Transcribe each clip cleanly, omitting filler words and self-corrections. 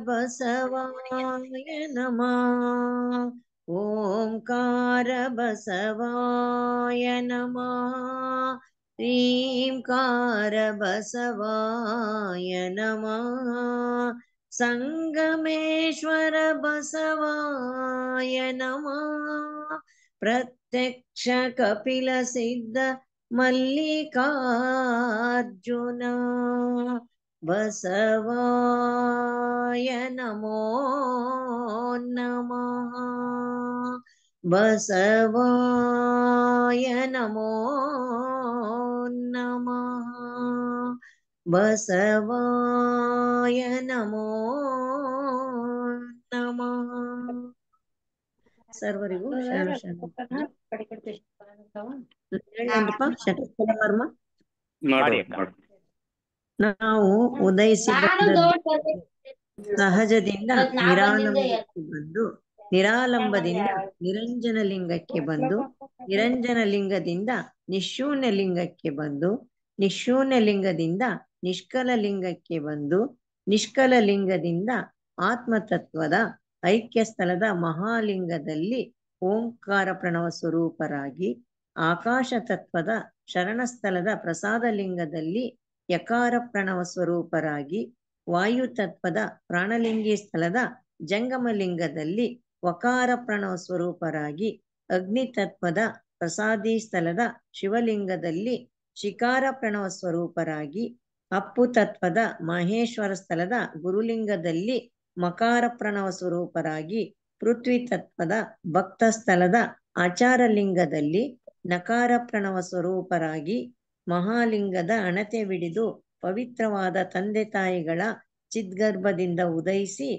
बसवाय नमः। ओंकार बसवाय नमः। ह्रींकार बसवाय नमः। संगमेश्वर बसवाय नमः। प्रत्यक्ष कपिल सिद्ध मल्लिकार्जुन बसवाय नमो नमः। बसवाय नमो नमः। बसवाय नमो नमः। ಸರ್ವರಿಗೂ ಶರಣ ಶರಣಾರ್ಥಿಗಳು. ಹೇಳೇನ್ರಪ್ಪ ಶಟಸ್ಥಲ ವರ್ಮ? ನಾವು ಉದಯಿಸಿ ಸಹಜದಿಂದ ನಿರಾಲಂಬಕ್ಕೆ ಬಂದು, ನಿರಾಲಂಬದಿಂದ ನಿರಂಜನ ಲಿಂಗಕ್ಕೆ ಬಂದು, ನಿರಂಜನ ಲಿಂಗದಿಂದ ನಿಶೂನ್ಯ ಲಿಂಗಕ್ಕೆ ಬಂದು, ನಿಶೂನ್ಯ ಲಿಂಗದಿಂದ ನಿಷ್ಕಲ ಲಿಂಗಕ್ಕೆ ಬಂದು, ನಿಷ್ಕಲ ಲಿಂಗದಿಂದ ಆತ್ಮತತ್ವದ ಐಕ್ಯ ಸ್ಥಳದ ಮಹಾಲಿಂಗದಲ್ಲಿ ಓಂಕಾರ ಪ್ರಣವ ಸ್ವರೂಪರಾಗಿ, ಆಕಾಶ ತತ್ವದ ಶರಣಸ್ಥಳದ ಪ್ರಸಾದ ಲಿಂಗದಲ್ಲಿ ಯಕಾರ ಪ್ರಣವ ಸ್ವರೂಪರಾಗಿ, ವಾಯು ತತ್ವದ ಪ್ರಾಣಲಿಂಗಿ ಸ್ಥಳದ ಜಂಗಮ ಲಿಂಗದಲ್ಲಿ ವಕಾರ ಪ್ರಣವ ಸ್ವರೂಪರಾಗಿ, ಅಗ್ನಿ ತತ್ವದ ಪ್ರಸಾದಿ ಸ್ಥಳದ ಶಿವಲಿಂಗದಲ್ಲಿ ಶಿಕಾರ ಪ್ರಣವ ಸ್ವರೂಪರಾಗಿ, ಅಪ್ಪು ತತ್ವದ ಮಹೇಶ್ವರ ಸ್ಥಳದ ಗುರುಲಿಂಗದಲ್ಲಿ ಮಕಾರ ಪ್ರಣವ ಸ್ವರೂಪರಾಗಿ, ಪೃಥ್ವಿ ತತ್ವದ ಭಕ್ತ ಸ್ಥಳದ ಆಚಾರ ಲಿಂಗದಲ್ಲಿ ನಕಾರ ಪ್ರಣವ ಸ್ವರೂಪರಾಗಿ, ಮಹಾಲಿಂಗದ ಅಣತೆ ಬಿಡಿದು ಪವಿತ್ರವಾದ ತಂದೆ ತಾಯಿಗಳ ಚಿದ್ಗರ್ಭದಿಂದ ಉದಯಿಸಿ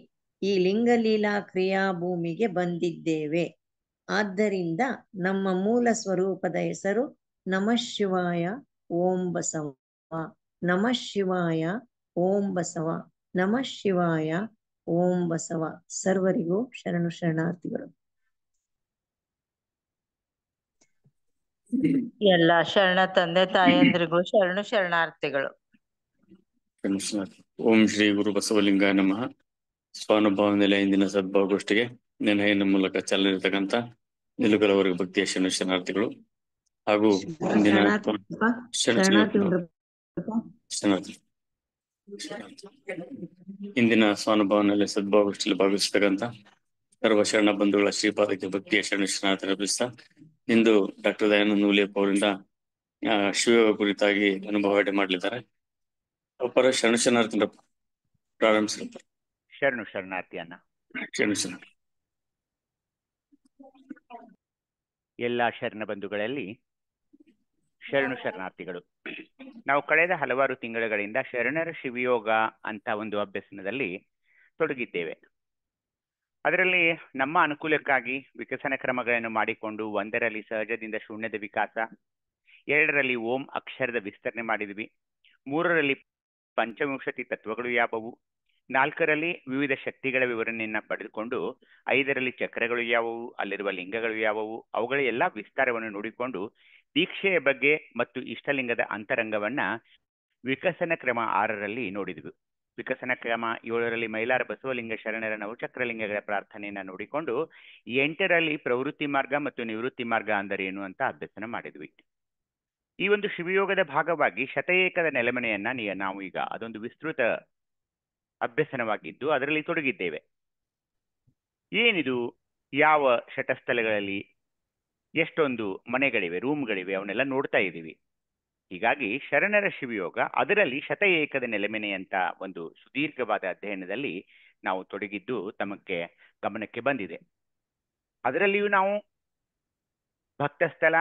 ಈ ಲಿಂಗಲೀಲಾ ಕ್ರಿಯಾ ಭೂಮಿಗೆ ಬಂದಿದ್ದೇವೆ. ಆದ್ದರಿಂದ ನಮ್ಮ ಮೂಲ ಸ್ವರೂಪದ ಹೆಸರು ನಮಃ ಶಿವಾಯ ಓಂ ಬಸವ. ನಮಃ ಶಿವಾಯ ಓಂ ಬಸವ. ನಮಃ ಶಿವಾಯ ಓಂ ಬಸವ. ಸರ್ವರಿಗೂ ಶರಣು ಶರಣಾರ್ಥಿಗಳು. ಎಲ್ಲ ಶರಣ ತಂದೆ ತಾಯಂದ್ರಿಗೂ ಶರಣು ಶರಣಾರ್ಥಿಗಳು. ಓಂ ಶ್ರೀ ಗುರು ಬಸವಲಿಂಗಾಯ ನಮಃ. ಸ್ವಾನುಭಾವ ನೆಲೆ ಇಂದಿನ ಸದ್ಭಾವಗೋಷ್ಠಿಗೆ ನೆನೆಯ ಮೂಲಕ ಚಾಲನಿರ್ತಕ್ಕಂಥ ನಿಲುಗಲವರೆಗೆ ಭಕ್ತಿಯ ಶರಣ ಶರಣಾರ್ಥಿಗಳು ಹಾಗೂ ಇಂದಿನ ಸ್ವಾನುಭಾವ ನೆಲೆ ಸದ್ಭಾವಗೋಷ್ಠಿಯಲ್ಲಿ ಭಾಗವಹಿಸತಕ್ಕಂಥ ಸರ್ವ ಶರಣ ಬಂಧುಗಳ ಶ್ರೀಪಾದಕ್ಕೆ ಭಕ್ತಿಯ ಶರಣ ಶರಣಾರ್ಥಿ ಅರ್ಪಿಸ್ತಾ, ಇಂದು ಡಾಕ್ಟರ್ ದಯಾನಂದ ನೂಲಿಯಪ್ಪ ಅವರಿಂದ ಶಿವಯೋಗ ಕುರಿತಾಗಿ ಅನುಭವ ಮಾಡಲಿದ್ದಾರೆ. ಒಬ್ಬರ ಶರಣ ಶರಣಾರ್ಥಿ ಪ್ರಾರಂಭಿಸಿರ್ತಾರೆ. ಶರಣು ಶರಣಾರ್ಥಿಯನ್ನ ಎಲ್ಲ ಶರಣ ಬಂಧುಗಳಲ್ಲಿ ಶರಣು ಶರಣಾರ್ಥಿಗಳು. ನಾವು ಕಳೆದ ಹಲವಾರು ತಿಂಗಳುಗಳಿಂದ ಶರಣರ ಶಿವಯೋಗ ಅಂತ ಒಂದು ಅಭ್ಯಸನದಲ್ಲಿ ತೊಡಗಿದ್ದೇವೆ. ಅದರಲ್ಲಿ ನಮ್ಮ ಅನುಕೂಲಕ್ಕಾಗಿ ವಿಕಸನ ಕ್ರಮಗಳನ್ನು ಮಾಡಿಕೊಂಡು 1ರಲ್ಲಿ ಸಹಜದಿಂದ ಶೂನ್ಯದ ವಿಕಾಸ, 2ರಲ್ಲಿ ಓಂ ಅಕ್ಷರದ ವಿಸ್ತರಣೆ ಮಾಡಿದ್ವಿ, 3ರಲ್ಲಿ ಪಂಚವಿಂಶತಿ ತತ್ವಗಳು ಯಾವುವು, 4ರಲ್ಲಿ ವಿವಿಧ ಶಕ್ತಿಗಳ ವಿವರಣೆಯನ್ನ ಪಡೆದುಕೊಂಡು, 5ರಲ್ಲಿ ಚಕ್ರಗಳು ಯಾವುವು, ಅಲ್ಲಿರುವ ಲಿಂಗಗಳು ಯಾವುವು, ಅವುಗಳ ಎಲ್ಲ ವಿಸ್ತಾರವನ್ನು ನೋಡಿಕೊಂಡು ದೀಕ್ಷೆಯ ಬಗ್ಗೆ ಮತ್ತು ಇಷ್ಟಲಿಂಗದ ಅಂತರಂಗವನ್ನ ವಿಕಸನ ಕ್ರಮ 6ರಲ್ಲಿ ನೋಡಿದ್ವಿ. ವಿಕಸನ ಕ್ರಮ 7ರಲ್ಲಿ ಮೈಲಾರ ಬಸವಲಿಂಗ ಶರಣರ ನವಚಕ್ರಲಿಂಗಗಳ ಪ್ರಾರ್ಥನೆಯನ್ನ ನೋಡಿಕೊಂಡು 8ರಲ್ಲಿ ಪ್ರವೃತ್ತಿ ಮಾರ್ಗ ಮತ್ತು ನಿವೃತ್ತಿ ಮಾರ್ಗ ಅಂದರೇನು ಅಂತ ಅಭ್ಯಸನ ಮಾಡಿದ್ವಿ. ಈ ಒಂದು ಶಿವಯೋಗದ ಭಾಗವಾಗಿ ಶತಏಕದ ನೆಲೆಮನೆಯನ್ನ ನಾವು ಈಗ ಅದೊಂದು ವಿಸ್ತೃತ ಅಭ್ಯಸನವಾಗಿದ್ದು ಅದರಲ್ಲಿ ತೊಡಗಿದ್ದೇವೆ. ಏನಿದು, ಯಾವ ಶಟಸ್ಥಳಗಳಲ್ಲಿ ಎಷ್ಟೊಂದು ಮನೆಗಳಿವೆ, ರೂಮ್ಗಳಿವೆ, ಅವನ್ನೆಲ್ಲ ನೋಡ್ತಾ ಇದ್ದೀವಿ. ಹೀಗಾಗಿ ಶರಣರ ಶಿವಯೋಗ ಅದರಲ್ಲಿ ಶತಏಕದ ನೆಲೆಮನೆ ಅಂತ ಒಂದು ಸುದೀರ್ಘವಾದ ಅಧ್ಯಯನದಲ್ಲಿ ನಾವು ತೊಡಗಿದ್ದು ತಮಗೆ ಗಮನಕ್ಕೆ ಬಂದಿದೆ. ಅದರಲ್ಲಿಯೂ ನಾವು ಭಕ್ತಸ್ಥಳ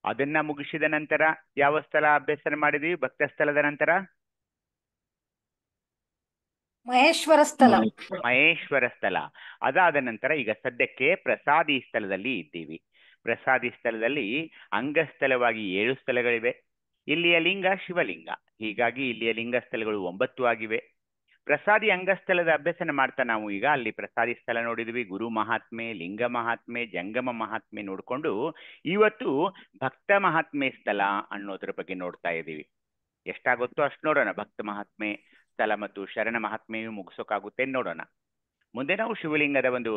ಅದನ್ನ ಮುಗಿಸಿದ ನಂತರ ಯಾವ ಸ್ಥಳ ಅಭ್ಯಸನ ಮಾಡಿದ್ವಿ? ಭಕ್ತಸ್ಥಳದ ನಂತರ ಮಹೇಶ್ವರ ಸ್ಥಳ. ಮಹೇಶ್ವರ ಸ್ಥಳ. ಅದಾದ ನಂತರ ಈಗ ಸದ್ಯಕ್ಕೆ ಪ್ರಸಾದಿ ಸ್ಥಳದಲ್ಲಿ ಇದ್ದೀವಿ. ಪ್ರಸಾದಿ ಸ್ಥಳದಲ್ಲಿ ಅಂಗಸ್ಥಳವಾಗಿ 7 ಸ್ಥಳಗಳಿವೆ. ಇಲ್ಲಿಯ ಲಿಂಗ ಶಿವಲಿಂಗ, ಹೀಗಾಗಿ ಇಲ್ಲಿಯ ಲಿಂಗ ಸ್ಥಳಗಳು 9 ಆಗಿವೆ. ಪ್ರಸಾದಿ ಅಂಗಸ್ಥಳದ ಅಭ್ಯಸನ ಮಾಡ್ತಾ ನಾವು ಈಗ ಅಲ್ಲಿ ಪ್ರಸಾದಿ ಸ್ಥಳ ನೋಡಿದ್ವಿ, ಗುರು ಮಹಾತ್ಮೆ, ಲಿಂಗ ಮಹಾತ್ಮೆ, ಜಂಗಮ ಮಹಾತ್ಮೆ ನೋಡ್ಕೊಂಡು ಇವತ್ತು ಭಕ್ತ ಮಹಾತ್ಮೆ ಸ್ಥಳ ಅನ್ನೋದ್ರ ಬಗ್ಗೆ ನೋಡ್ತಾ ಇದ್ದೀವಿ. ಎಷ್ಟಾಗುತ್ತೋ ಅಷ್ಟು ನೋಡೋಣ. ಭಕ್ತ ಮಹಾತ್ಮೆ ಸ್ಥಳ ಮತ್ತು ಶರಣ ಮಹಾತ್ಮೆಯು ಮುಗಿಸೋಕ್ಕಾಗುತ್ತೆ ನೋಡೋಣ. ಮುಂದೆ ನಾವು ಶಿವಲಿಂಗದ ಒಂದು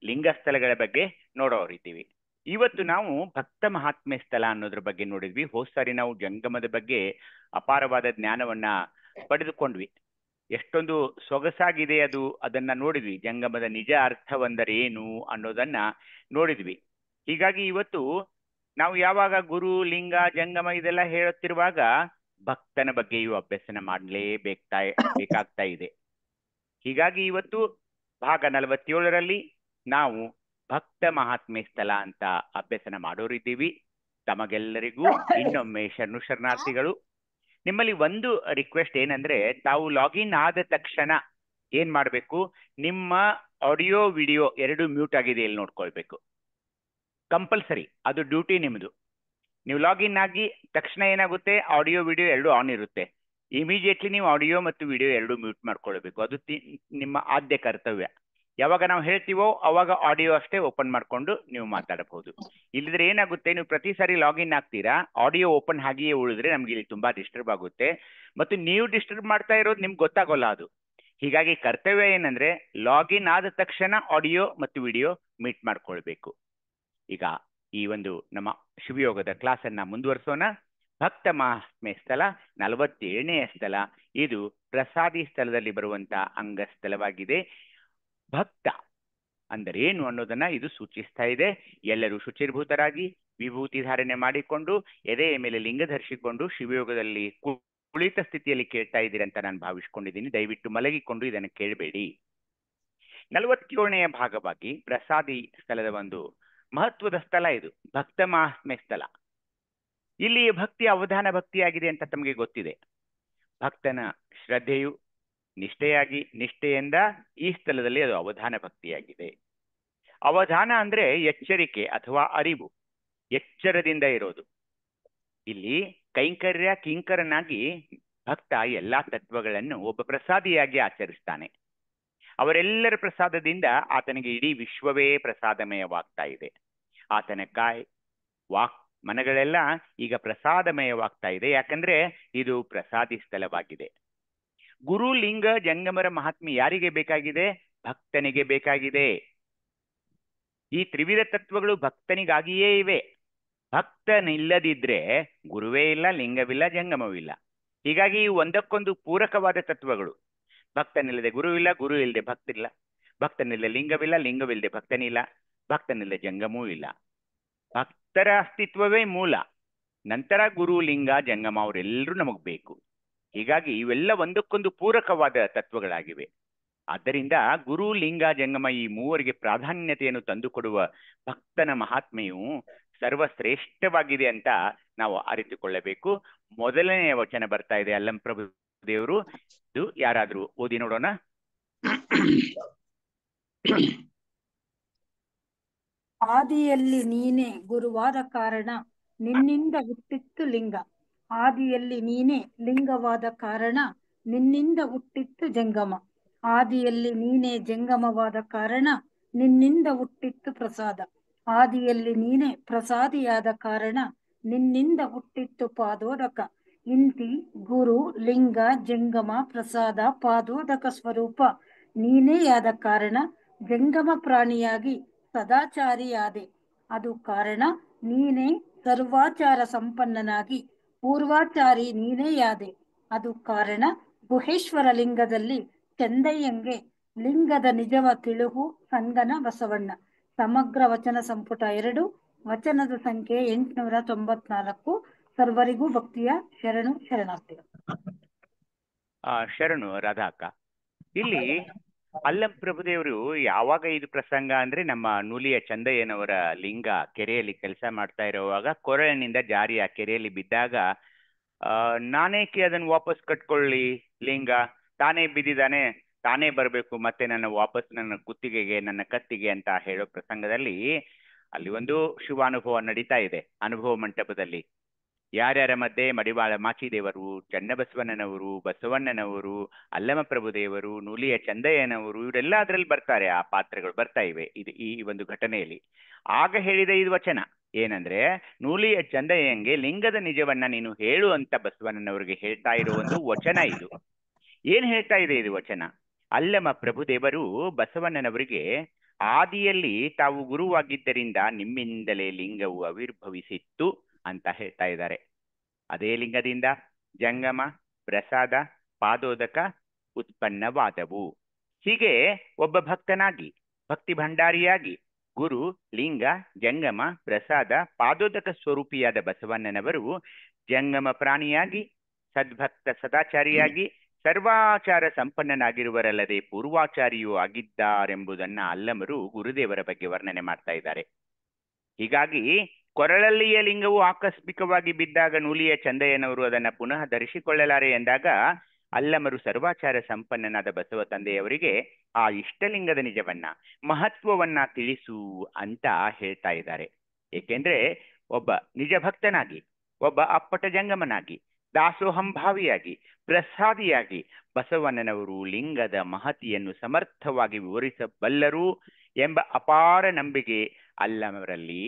ಲಿಂಗ ಸ್ಥಳಗಳ ಬಗ್ಗೆ ನೋಡೋರಿದ್ದೀವಿ. ಇವತ್ತು ನಾವು ಭಕ್ತ ಮಹಾತ್ಮೆ ಸ್ಥಳ ಅನ್ನೋದ್ರ ಬಗ್ಗೆ ನೋಡಿದ್ವಿ. ಹೋದ್ ಸಾರಿ ನಾವು ಜಂಗಮದ ಬಗ್ಗೆ ಅಪಾರವಾದ ಜ್ಞಾನವನ್ನ ಪಡೆದುಕೊಂಡ್ವಿ. ಎಷ್ಟೊಂದು ಸೊಗಸಾಗಿದೆ ಅದು, ಅದನ್ನ ನೋಡಿದ್ವಿ. ಜಂಗಮದ ನಿಜ ಅರ್ಥವಂದರೆ ಏನು ಅನ್ನೋದನ್ನ ನೋಡಿದ್ವಿ. ಹೀಗಾಗಿ ಇವತ್ತು ನಾವು ಯಾವಾಗ ಗುರು, ಲಿಂಗ, ಜಂಗಮ ಇದೆಲ್ಲ ಹೇಳುತ್ತಿರುವಾಗ ಭಕ್ತನ ಬಗ್ಗೆಯೂ ಅಭ್ಯಸನ ಬೇಕಾಗ್ತಾ ಇದೆ. ಹೀಗಾಗಿ ಇವತ್ತು ಭಾಗ 47ರಲ್ಲಿ ನಾವು ಭಕ್ತ ಮಹಾತ್ಮೆ ಸ್ಥಳ ಅಂತ ಅಭ್ಯಸನ ಮಾಡೋರಿದ್ದೀವಿ. ತಮಗೆಲ್ಲರಿಗೂ ಇನ್ನೊಮ್ಮೆ ಶರಣಾರ್ಥಿಗಳು. ನಿಮ್ಮಲ್ಲಿ ಒಂದು ರಿಕ್ವೆಸ್ಟ್ ಏನಂದ್ರೆ, ತಾವು ಲಾಗಿನ್ ಆದ ತಕ್ಷಣ ಏನ್ ಮಾಡ್ಬೇಕು, ನಿಮ್ಮ ಆಡಿಯೋ ವಿಡಿಯೋ 2 ಮ್ಯೂಟ್ ಆಗಿದೆ ಇಲ್ಲಿ ನೋಡ್ಕೊಳ್ಬೇಕು. ಕಂಪಲ್ಸರಿ, ಅದು ಡ್ಯೂಟಿ ನಿಮ್ದು. ನೀವು ಲಾಗಿನ್ ಆಗಿ ತಕ್ಷಣ ಏನಾಗುತ್ತೆ, ಆಡಿಯೋ ವಿಡಿಯೋ 2 ಆನ್ ಇರುತ್ತೆ. ಇಮಿಡಿಯೇಟ್ಲಿ ನೀವು ಆಡಿಯೋ ಮತ್ತು ವಿಡಿಯೋ 2 ಮ್ಯೂಟ್ ಮಾಡ್ಕೊಳ್ಬೇಕು. ಅದು ನಿಮ್ಮ ಆದ್ಯ ಕರ್ತವ್ಯ. ಯಾವಾಗ ನಾವು ಹೇಳ್ತೀವೋ ಅವಾಗ ಆಡಿಯೋ ಅಷ್ಟೇ ಓಪನ್ ಮಾಡ್ಕೊಂಡು ನೀವು ಮಾತಾಡಬಹುದು. ಇಲ್ಲದ್ರೆ ಏನಾಗುತ್ತೆ, ನೀವು ಪ್ರತಿ ಸಾರಿ ಲಾಗಿನ್ ಆಗ್ತೀರಾ, ಆಡಿಯೋ ಓಪನ್ ಹಾಗೆಯೇ ಉಳಿದ್ರೆ ನಮ್ಗೆ ಇಲ್ಲಿ ತುಂಬಾ ಡಿಸ್ಟರ್ಬ್ ಆಗುತ್ತೆ ಮತ್ತು ನೀವು ಡಿಸ್ಟರ್ಬ್ ಮಾಡ್ತಾ ಇರೋದು ನಿಮ್ಗೆ ಗೊತ್ತಾಗೋಲ್ಲ ಅದು. ಹೀಗಾಗಿ ಕರ್ತವ್ಯ ಏನಂದ್ರೆ, ಲಾಗಿನ್ ಆದ ತಕ್ಷಣ ಆಡಿಯೋ ಮತ್ತು ವಿಡಿಯೋ ಮೀಟ್ ಮಾಡ್ಕೊಳ್ಬೇಕು. ಈಗ ಈ ಒಂದು ನಮ್ಮ ಶಿವಯೋಗದ ಕ್ಲಾಸ್ ಅನ್ನ ಮುಂದುವರಿಸೋಣ. ಭಕ್ತ ಮಹಾತ್ಮೆ ಸ್ಥಳ 47ನೇ ಸ್ಥಳ. ಇದು ಪ್ರಸಾದಿ ಸ್ಥಳದಲ್ಲಿ ಬರುವಂತ ಅಂಗ ಸ್ಥಳವಾಗಿದೆ. ಭಕ್ತ ಅಂದರೆ ಏನು ಅನ್ನೋದನ್ನ ಇದು ಸೂಚಿಸ್ತಾ ಇದೆ. ಎಲ್ಲರೂ ಶುಚಿರ್ಭೂತರಾಗಿ ವಿಭೂತಿ ಧಾರಣೆ ಮಾಡಿಕೊಂಡು ಎದೆಯ ಮೇಲೆ ಲಿಂಗ ಧರಿಸಿಕೊಂಡು ಶಿವಯೋಗದಲ್ಲಿ ಕುಳಿತ ಸ್ಥಿತಿಯಲ್ಲಿ ಕೇಳ್ತಾ ಇದ್ದೀರಿ ಅಂತ ನಾನು ಭಾವಿಸ್ಕೊಂಡಿದ್ದೀನಿ. ದಯವಿಟ್ಟು ಮಲಗಿಕೊಂಡು ಇದನ್ನು ಕೇಳಬೇಡಿ. 47ನೆಯ ಭಾಗವಾಗಿ ಪ್ರಸಾದಿ ಸ್ಥಳದ ಒಂದು ಮಹತ್ವದ ಸ್ಥಳ ಇದು, ಭಕ್ತ ಮಹಾತ್ಮೆ ಸ್ಥಳ. ಇಲ್ಲಿ ಭಕ್ತಿ ಅವಧಾನ ಭಕ್ತಿಯಾಗಿದೆ ಅಂತ ತಮಗೆ ಗೊತ್ತಿದೆ. ಭಕ್ತನ ಶ್ರದ್ಧೆಯು ನಿಷ್ಠೆಯಿಂದ ಈ ಸ್ಥಳದಲ್ಲಿ ಅದು ಅವಧಾನ ಭಕ್ತಿಯಾಗಿದೆ. ಅವಧಾನ ಅಂದ್ರೆ ಎಚ್ಚರಿಕೆ ಅಥವಾ ಅರಿವು, ಎಚ್ಚರದಿಂದ ಇರೋದು. ಇಲ್ಲಿ ಕೈಂಕರ್ಯ ಕಿಂಕರನಾಗಿ ಭಕ್ತ ಎಲ್ಲಾ ತತ್ವಗಳನ್ನು ಒಬ್ಬ ಪ್ರಸಾದಿಯಾಗಿ ಆಚರಿಸ್ತಾನೆ. ಅವರೆಲ್ಲರ ಪ್ರಸಾದದಿಂದ ಆತನಿಗೆ ಇಡೀ ವಿಶ್ವವೇ ಪ್ರಸಾದಮಯವಾಗ್ತಾ ಇದೆ. ಆತನ ಕಾಯ್, ವಾಕ್, ಮನಗಳೆಲ್ಲ ಈಗ ಪ್ರಸಾದಮಯವಾಗ್ತಾ ಇದೆ. ಯಾಕಂದ್ರೆ ಇದು ಪ್ರಸಾದಿ ಸ್ಥಳವಾಗಿದೆ. ಗುರು, ಲಿಂಗ, ಜಂಗಮರ ಮಹಾತ್ಮೆ ಯಾರಿಗೆ ಬೇಕಾಗಿದೆ? ಭಕ್ತನಿಗೆ ಬೇಕಾಗಿದೆ. ಈ ತ್ರಿವಿಧ ತತ್ವಗಳು ಭಕ್ತನಿಗಾಗಿಯೇ ಇವೆ. ಭಕ್ತನಿಲ್ಲದಿದ್ರೆ ಗುರುವೇ ಇಲ್ಲ, ಲಿಂಗವಿಲ್ಲ, ಜಂಗಮವಿಲ್ಲ. ಹೀಗಾಗಿ ಒಂದಕ್ಕೊಂದು ಪೂರಕವಾದ ತತ್ವಗಳು. ಭಕ್ತನಿಲ್ಲದೆ ಗುರುವಿಲ್ಲ, ಗುರು ಇಲ್ಲದೆ ಭಕ್ತಿಲ್ಲ, ಭಕ್ತನಿಲ್ಲದೆ ಲಿಂಗವಿಲ್ಲ, ಲಿಂಗವಿಲ್ಲದೆ ಭಕ್ತನಿಲ್ಲ, ಭಕ್ತನಿಲ್ಲದೆ ಜಂಗಮೂ ಇಲ್ಲ. ಭಕ್ತರ ಅಸ್ತಿತ್ವವೇ ಮೂಲ. ನಂತರ ಗುರು, ಲಿಂಗ, ಜಂಗಮ ಅವರೆಲ್ಲರೂ ನಮಗ್ ಬೇಕು. ಹೀಗಾಗಿ ಇವೆಲ್ಲ ಒಂದಕ್ಕೊಂದು ಪೂರಕವಾದ ತತ್ವಗಳಾಗಿವೆ. ಆದ್ದರಿಂದ ಗುರು, ಲಿಂಗ, ಜಂಗಮ ಈ ಮೂವರಿಗೆ ಪ್ರಾಧಾನ್ಯತೆಯನ್ನು ತಂದುಕೊಡುವ ಭಕ್ತನ ಮಹಾತ್ಮೆಯು ಸರ್ವಶ್ರೇಷ್ಠವಾಗಿದೆ ಅಂತ ನಾವು ಅರಿತುಕೊಳ್ಳಬೇಕು. ಮೊದಲನೆಯ ವಚನ ಬರ್ತಾ ಇದೆ ಅಲ್ಲಂಪ್ರಭು ದೇವರು. ಇದು ಯಾರಾದ್ರೂ ಓದಿ ನೋಡೋಣ. ಆದಿಯಲ್ಲಿ ನೀನೇ ಗುರುವಾದ ಕಾರಣ ನಿನ್ನಿಂದ ಹುಟ್ಟಿತ್ತು ಲಿಂಗ. ಆದಿಯಲ್ಲಿ ನೀನೇ ಲಿಂಗವಾದ ಕಾರಣ ನಿನ್ನಿಂದ ಹುಟ್ಟಿತ್ತು ಜಂಗಮ. ಆದಿಯಲ್ಲಿ ನೀನೇ ಜಂಗಮವಾದ ಕಾರಣ ನಿನ್ನಿಂದ ಹುಟ್ಟಿತ್ತು ಪ್ರಸಾದ. ಆದಿಯಲ್ಲಿ ನೀನೇ ಪ್ರಸಾದಿಯಾದ ಕಾರಣ ನಿನ್ನಿಂದ ಹುಟ್ಟಿತ್ತು ಪಾದೋದಕ. ಇಂತಿ ಗುರು, ಲಿಂಗ, ಜಂಗಮ, ಪ್ರಸಾದ, ಪಾದೋದಕ ಸ್ವರೂಪ ನೀನೇಯಾದ ಕಾರಣ ಜಂಗಮ ಪ್ರಾಣಿಯಾಗಿ ಸದಾಚಾರಿಯಾದೆ. ಅದು ಕಾರಣ ನೀನೇ ಸರ್ವಾಚಾರ ಸಂಪನ್ನನಾಗಿ ಪೂರ್ವಾಚಾರಿ ನೀನೇಯಾದೆ. ಅದು ಕಾರಣ ಗುಹೇಶ್ವರ ಲಿಂಗದಲ್ಲಿ ಚಂದಯ್ಯಂಗೆ ಲಿಂಗದ ನಿಜವ ತಿಳುಹು ಸಂಗನ ಬಸವಣ್ಣ. ಸಮಗ್ರ ವಚನ ಸಂಪುಟ 2, ವಚನದ ಸಂಖ್ಯೆ 894. ಸರ್ವರಿಗೂ ಭಕ್ತಿಯ ಶರಣಾರ್ಥಿಗಳು. ಶರಣು ರಾಧಾಕ. ಇಲ್ಲಿ ಅಲ್ಲಂಪ್ರಭುದೇವರು ಯಾವಾಗ ಇದು ಪ್ರಸಂಗ ಅಂದ್ರೆ, ನಮ್ಮ ನೂಲಿಯ ಚಂದಯ್ಯನವರ ಲಿಂಗ ಕೆರೆಯಲ್ಲಿ ಕೆಲಸ ಮಾಡ್ತಾ ಇರುವಾಗ ಕೊರಳಿನಿಂದ ಜಾರಿ ಆ ಕೆರೆಯಲ್ಲಿ ಬಿದ್ದಾಗ, ನಾನೇಕೆ ಅದನ್ನು ವಾಪಸ್ ಕಟ್ಕೊಳ್ಳಿ, ಲಿಂಗ ತಾನೇ ಬಿದ್ದಿದ್ದಾನೆ, ತಾನೇ ಬರಬೇಕು, ಮತ್ತೆ ನನ್ನ ಕುತ್ತಿಗೆಗೆ, ನನ್ನ ಕತ್ತಿಗೆ ಅಂತ ಹೇಳೋ ಪ್ರಸಂಗದಲ್ಲಿ ಅಲ್ಲಿ ಒಂದು ಶುಭಾನುಭವ ನಡೀತಾ ಇದೆ. ಅನುಭವ ಮಂಟಪದಲ್ಲಿ ಯಾರ್ಯಾರ ಮಧ್ಯೆ ಮಡಿವಾಳ ಮಾಚಿದೇವರು, ಚನ್ನಬಸವಣ್ಣನವರು, ಬಸವಣ್ಣನವರು, ಅಲ್ಲಮಪ್ರಭುದೇವರು, ನೂಲಿಯ ಚಂದಯ್ಯನವರು, ಇವರೆಲ್ಲ ಅದರಲ್ಲಿ ಬರ್ತಾರೆ. ಆ ಪಾತ್ರಗಳು ಬರ್ತಾ ಇವೆ ಈ ಒಂದು ಘಟನೆಯಲ್ಲಿ. ಆಗ ಹೇಳಿದ ಇದು ವಚನ ಏನಂದ್ರೆ, ನೂಲಿಯ ಚಂದಯ್ಯಂಗೆ ಲಿಂಗದ ನಿಜವನ್ನ ನೀನು ಹೇಳು ಅಂತ ಬಸವಣ್ಣನವರಿಗೆ ಹೇಳ್ತಾ ಇರೋ ಒಂದು ವಚನ ಇದು. ಏನ್ ಹೇಳ್ತಾ ಇದೆ ಇದು ವಚನ? ಅಲ್ಲಮ ಪ್ರಭುದೇವರು ಬಸವಣ್ಣನವರಿಗೆ ಆದಿಯಲ್ಲಿ ತಾವು ಗುರುವಾಗಿದ್ದರಿಂದ ನಿಮ್ಮಿಂದಲೇ ಲಿಂಗವು ಆವಿರ್ಭವಿಸಿತ್ತು ಅಂತ ಹೇಳ್ತಾ ಇದ್ದಾರೆ. ಅದೇ ಲಿಂಗದಿಂದ ಜಂಗಮ, ಪ್ರಸಾದ, ಪಾದೋದಕ ಉತ್ಪನ್ನವಾದವು. ಹೀಗೆ ಒಬ್ಬ ಭಕ್ತನಾಗಿ, ಭಕ್ತಿ ಭಂಡಾರಿಯಾಗಿ ಗುರು, ಲಿಂಗ, ಜಂಗಮ, ಪ್ರಸಾದ, ಪಾದೋದಕ ಸ್ವರೂಪಿಯಾದ ಬಸವಣ್ಣನವರು ಜಂಗಮ ಪ್ರಾಣಿಯಾಗಿ, ಸದ್ಭಕ್ತ ಸದಾಚಾರಿಯಾಗಿ, ಸರ್ವಾಚಾರ ಸಂಪನ್ನನಾಗಿರುವರಲ್ಲದೆ ಪೂರ್ವಾಚಾರಿಯೂ ಆಗಿದ್ದಾರೆಂಬುದನ್ನ ಅಲ್ಲಮರು ಗುರುದೇವರ ಬಗ್ಗೆ ವರ್ಣನೆ ಮಾಡ್ತಾ ಇದ್ದಾರೆ. ಹೀಗಾಗಿ ಕೊರಳಲ್ಲಿಯ ಲಿಂಗವು ಆಕಸ್ಮಿಕವಾಗಿ ಬಿದ್ದಾಗ ನೂಲಿಯ ಚಂದಯ್ಯನವರು ಅದನ್ನ ಪುನಃ ಧರಿಸಿಕೊಳ್ಳಲಾರೆ ಎಂದಾಗ ಅಲ್ಲಮರು ಸರ್ವಾಚಾರ ಸಂಪನ್ನನಾದ ಬಸವ ತಂದೆಯವರಿಗೆ ಆ ಇಷ್ಟಲಿಂಗದ ನಿಜವನ್ನ, ಮಹತ್ವವನ್ನ ತಿಳಿಸು ಅಂತ ಹೇಳ್ತಾ ಇದ್ದಾರೆ. ಏಕೆಂದ್ರೆ ಒಬ್ಬ ನಿಜ ಭಕ್ತನಾಗಿ, ಒಬ್ಬ ಅಪ್ಪಟ ಜಂಗಮನಾಗಿ, ದಾಸೋಹಂಭಾವಿಯಾಗಿ, ಪ್ರಸಾದಿಯಾಗಿ ಬಸವಣ್ಣನವರು ಲಿಂಗದ ಮಹತಿಯನ್ನು ಸಮರ್ಥವಾಗಿ ವಿವರಿಸಬಲ್ಲರು ಎಂಬ ಅಪಾರ ನಂಬಿಕೆ ಅಲ್ಲಮರಲ್ಲಿ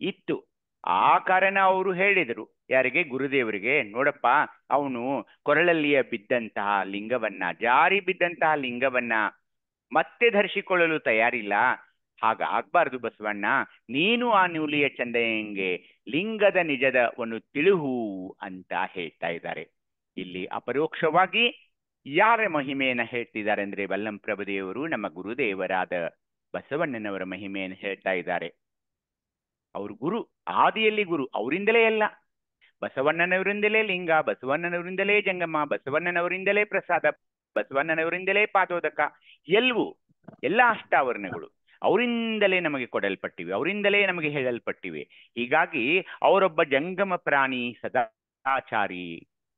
ಇತ್ತು. ಆ ಕಾರಣ ಅವರು ಹೇಳಿದರು ಯಾರಿಗೆ? ಗುರುದೇವರಿಗೆ, ನೋಡಪ್ಪ, ಅವನು ಕೊರಳಲ್ಲಿಯ ಬಿದ್ದಂತಹ ಲಿಂಗವನ್ನ, ಜಾರಿ ಬಿದ್ದಂತಹ ಲಿಂಗವನ್ನ ಮತ್ತೆ ಧರಿಸಿಕೊಳ್ಳಲು ತಯಾರಿಲ್ಲ. ಹಾಗಾಗ್ಬಾರ್ದು ಬಸವಣ್ಣ, ನೀನು ಆ ನೂಲಿಯ ಚಂದಯ್ಯಂಗೆ ಲಿಂಗದ ನಿಜದವನ್ನು ತಿಳುಹು ಅಂತ ಹೇಳ್ತಾ ಇದ್ದಾರೆ. ಇಲ್ಲಿ ಅಪರೋಕ್ಷವಾಗಿ ಯಾರ ಮಹಿಮೆಯನ್ನ ಹೇಳ್ತಿದ್ದಾರೆ ಅಂದ್ರೆ ಬಲ್ಲಂ ಪ್ರಭುದೇವರು ನಮ್ಮ ಗುರುದೇವರಾದ ಬಸವಣ್ಣನವರ ಮಹಿಮೆಯನ್ನು ಹೇಳ್ತಾ ಇದ್ದಾರೆ. ಅವರು ಗುರು, ಆದಿಯಲ್ಲಿ ಗುರು, ಅವರಿಂದಲೇ ಎಲ್ಲ. ಬಸವಣ್ಣನವರಿಂದಲೇ ಲಿಂಗ, ಬಸವಣ್ಣನವರಿಂದಲೇ ಜಂಗಮ, ಬಸವಣ್ಣನವರಿಂದಲೇ ಪ್ರಸಾದ, ಬಸವಣ್ಣನವರಿಂದಲೇ ಪಾದೋದಕ, ಎಲ್ಲವೂ ಎಲ್ಲ ಅಷ್ಟಾವರಣಗಳು ಅವರಿಂದಲೇ ನಮಗೆ ಕೊಡಲ್ಪಟ್ಟಿವೆ, ಅವರಿಂದಲೇ ನಮಗೆ ಹೇಳಲ್ಪಟ್ಟಿವೆ. ಹೀಗಾಗಿ ಅವರೊಬ್ಬ ಜಂಗಮ ಪ್ರಾಣಿ, ಸದಾಚಾರಿ,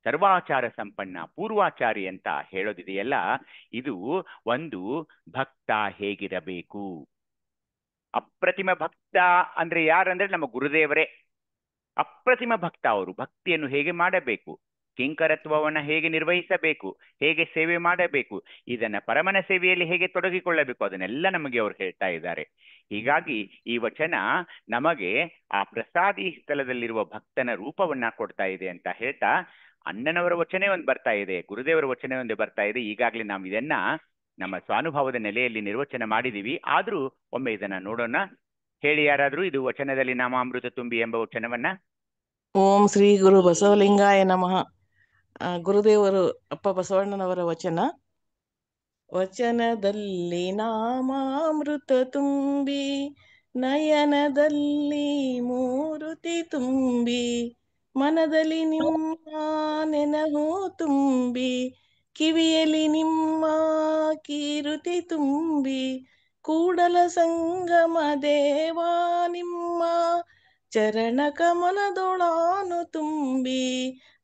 ಸರ್ವಾಚಾರ ಸಂಪನ್ನ, ಪೂರ್ವಾಚಾರಿ ಅಂತ ಹೇಳೋದಿದೆಯಲ್ಲ, ಇದು ಒಂದು ಭಕ್ತ ಹೇಗಿರಬೇಕು. ಅಪ್ರತಿಮ ಭಕ್ತ ಅಂದ್ರೆ ಯಾರಂದ್ರೆ ನಮ್ಮ ಗುರುದೇವರೇ. ಅಪ್ರತಿಮ ಭಕ್ತ ಅವರು. ಭಕ್ತಿಯನ್ನು ಹೇಗೆ ಮಾಡಬೇಕು, ಕಿಂಕರತ್ವವನ್ನು ಹೇಗೆ ನಿರ್ವಹಿಸಬೇಕು, ಹೇಗೆ ಸೇವೆ ಮಾಡಬೇಕು, ಇದನ್ನ ಪರಮನ ಸೇವೆಯಲ್ಲಿ ಹೇಗೆ ತೊಡಗಿಕೊಳ್ಳಬೇಕು, ಅದನ್ನೆಲ್ಲ ನಮಗೆ ಅವರು ಹೇಳ್ತಾ ಇದ್ದಾರೆ. ಹೀಗಾಗಿ ಈ ವಚನ ನಮಗೆ ಆ ಪ್ರಸಾದಿ ಸ್ಥಳದಲ್ಲಿರುವ ಭಕ್ತನ ರೂಪವನ್ನ ಕೊಡ್ತಾ ಇದೆ ಅಂತ ಹೇಳ್ತಾ, ಅಣ್ಣನವರ ವಚನೆ ಒಂದು ಬರ್ತಾ ಇದೆ, ಗುರುದೇವರ ವಚನೆ ಒಂದು ಬರ್ತಾ ಇದೆ. ಈಗಾಗಲೇ ನಾವು ಇದನ್ನ ನಮ್ಮ ಸ್ವಾನುಭವದ ನೆಲೆಯಲ್ಲಿ ನಿರ್ವಚನ ಮಾಡಿದೀವಿ. ಆದ್ರೂ ಒಮ್ಮೆ ಇದನ್ನ ನೋಡೋಣ. ಹೇಳಿ ಯಾರಾದ್ರೂ, ಇದು ವಚನದಲ್ಲಿ ನಾಮಾಮೃತ ತುಂಬಿ ಎಂಬ ವಚನವನ್ನ. ಓಂ ಶ್ರೀ ಗುರು ಬಸವಲಿಂಗಾಯ ನಮಃ. ಗುರುದೇವರು ಅಪ್ಪ ಬಸವಣ್ಣನವರ ವಚನ. ವಚನದಲ್ಲಿ ನಾಮಾಮೃತ ತುಂಬಿ, ನಯನದಲ್ಲಿ ಮೂರುತಿ ತುಂಬಿ, ಮನದಲ್ಲಿ ನಿಮ್ಮ ನೆನಹು ತುಂಬಿ, ಕಿವಿಯಲ್ಲಿ ನಿಮ್ಮ ಕೀರುತಿ ತುಂಬಿ, ಕೂಡಲ ಸಂಗಮ ದೇವಾ ನಿಮ್ಮ ಚರಣ ಕಮಲದೊಳಾನು ತುಂಬಿ,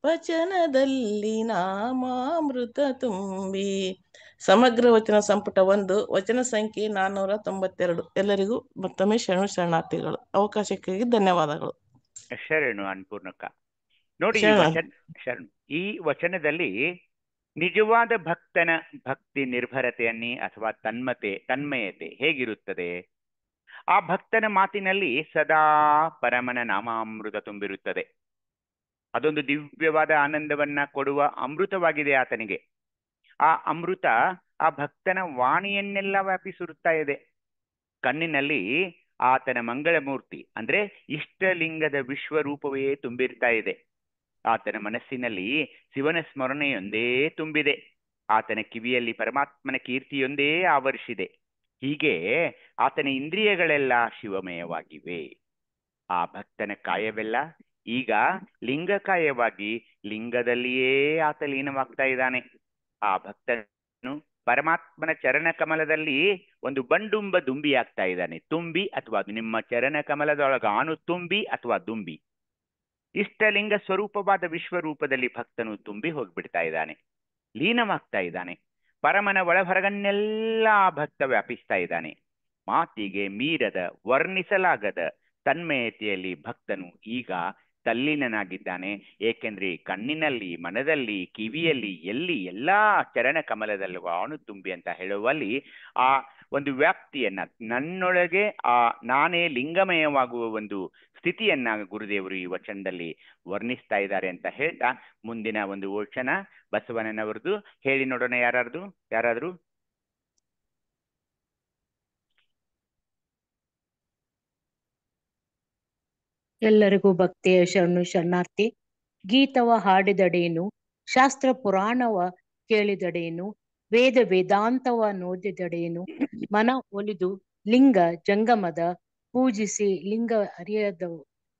ವಚನದಲ್ಲಿ ನಾಮಾಮೃತ ತುಂಬಿ. ಸಮಗ್ರ ವಚನ ಸಂಪುಟ 1, ವಚನ ಸಂಖ್ಯೆ 492. ಎಲ್ಲರಿಗೂ ಮತ್ತೊಮ್ಮೆ ಶರಣಾರ್ಥಿಗಳು. ಅವಕಾಶಕ್ಕಾಗಿ ಧನ್ಯವಾದಗಳು. ಶರಣು ಅನ್ನಪೂರ್ಣಕ್ಕ. ನೋಡಿ, ಶರಣು. ಈ ವಚನದಲ್ಲಿ ನಿಜವಾದ ಭಕ್ತನ ಭಕ್ತಿ ನಿರ್ಭರತೆಯನ್ನೇ ಅಥವಾ ತನ್ಮಯತೆ ಹೇಗಿರುತ್ತದೆ? ಆ ಭಕ್ತನ ಮಾತಿನಲ್ಲಿ ಸದಾ ಪರಮನ ನಾಮಾಮೃತ ತುಂಬಿರುತ್ತದೆ. ಅದೊಂದು ದಿವ್ಯವಾದ ಆನಂದವನ್ನ ಕೊಡುವ ಅಮೃತವಾಗಿದೆ ಆತನಿಗೆ. ಆ ಅಮೃತ ಆ ಭಕ್ತನ ವಾಣಿಯನ್ನೆಲ್ಲ ವ್ಯಾಪಿಸಿರುತ್ತಾ ಇದೆ. ಕಣ್ಣಿನಲ್ಲಿ ಆತನ ಮಂಗಳಮೂರ್ತಿ ಅಂದ್ರೆ ಇಷ್ಟಲಿಂಗದ ವಿಶ್ವರೂಪವೇ ತುಂಬಿರ್ತಾ ಇದೆ. ಆತನ ಮನಸ್ಸಿನಲ್ಲಿ ಶಿವನ ಸ್ಮರಣೆಯೊಂದೇ ತುಂಬಿದೆ. ಆತನ ಕಿವಿಯಲ್ಲಿ ಪರಮಾತ್ಮನ ಕೀರ್ತಿಯೊಂದೇ ಆವರಿಸಿದೆ. ಹೀಗೆ ಆತನ ಇಂದ್ರಿಯಗಳೆಲ್ಲ ಶಿವಮಯವಾಗಿವೆ. ಆ ಭಕ್ತನ ಕಾಯವೆಲ್ಲ ಈಗ ಲಿಂಗಕಾಯವಾಗಿ ಲಿಂಗದಲ್ಲಿಯೇ ಆತ ಲೀನವಾಗ್ತಾ ಇದ್ದಾನೆ. ಆ ಭಕ್ತನು ಪರಮಾತ್ಮನ ಚರಣ ಕಮಲದಲ್ಲಿ ಒಂದು ಬಂಡುಂಬ ದುಂಬಿ ಆಗ್ತಾ ಇದ್ದಾನೆ. ತುಂಬಿ ಅಥವಾ ನಿಮ್ಮ ಚರಣ ಕಮಲದೊಳಗಾನು ತುಂಬಿ ಅಥವಾ ದುಂಬಿ. ಇಷ್ಟಲಿಂಗ ಸ್ವರೂಪವಾದ ವಿಶ್ವರೂಪದಲ್ಲಿ ಭಕ್ತನು ತುಂಬಿ ಹೋಗ್ಬಿಡ್ತಾ ಇದ್ದಾನೆ, ಲೀನವಾಗ್ತಾ ಇದ್ದಾನೆ. ಪರಮನ ಒಳಹೊರಗನ್ನೆಲ್ಲ ಆ ಭಕ್ತ ವ್ಯಾಪಿಸ್ತಾ ಇದ್ದಾನೆ. ಮಾತಿಗೆ ಮೀರದ ವರ್ಣಿಸಲಾಗದ ತನ್ಮಯತೆಯಲ್ಲಿ ಭಕ್ತನು ಈಗ ತಲ್ಲೀನನಾಗಿದ್ದಾನೆ. ಏಕೆಂದ್ರೆ ಕಣ್ಣಿನಲ್ಲಿ, ಮನದಲ್ಲಿ, ಕಿವಿಯಲ್ಲಿ, ಎಲ್ಲಿ ಎಲ್ಲಾ ಚರಣ ಕಮಲದಲ್ಲಿ ಅವನು ತುಂಬಿ ಅಂತ ಹೇಳುವಲ್ಲಿ ಆ ಒಂದು ವ್ಯಾಪ್ತಿಯನ್ನ, ನನ್ನೊಳಗೆ ನಾನೇ ಲಿಂಗಮಯವಾಗುವ ಒಂದು ಸ್ಥಿತಿಯನ್ನ ಗುರುದೇವರು ಈ ವಚನದಲ್ಲಿ ವರ್ಣಿಸ್ತಾ ಇದ್ದಾರೆ ಅಂತ ಹೇಳ್ತಾ, ಮುಂದಿನ ಒಂದು ವಚನ ಬಸವಣ್ಣನವರದು ಹೇಳಿ ನೋಡೋಣ. ಯಾರಾದ್ರೂ ಎಲ್ಲರಿಗೂ ಭಕ್ತಿಯ ಶರಣಾರ್ಥಿ. ಗೀತವ ಹಾಡಿದಡೇನು, ಶಾಸ್ತ್ರ ಪುರಾಣವ ಕೇಳಿದಡೇನು, ವೇದ ವೇದಾಂತವ ನೋದಿದಡೇನು, ಮನ ಒಲಿದು ಲಿಂಗ ಜಂಗಮದ ಪೂಜಿಸಿ ಲಿಂಗ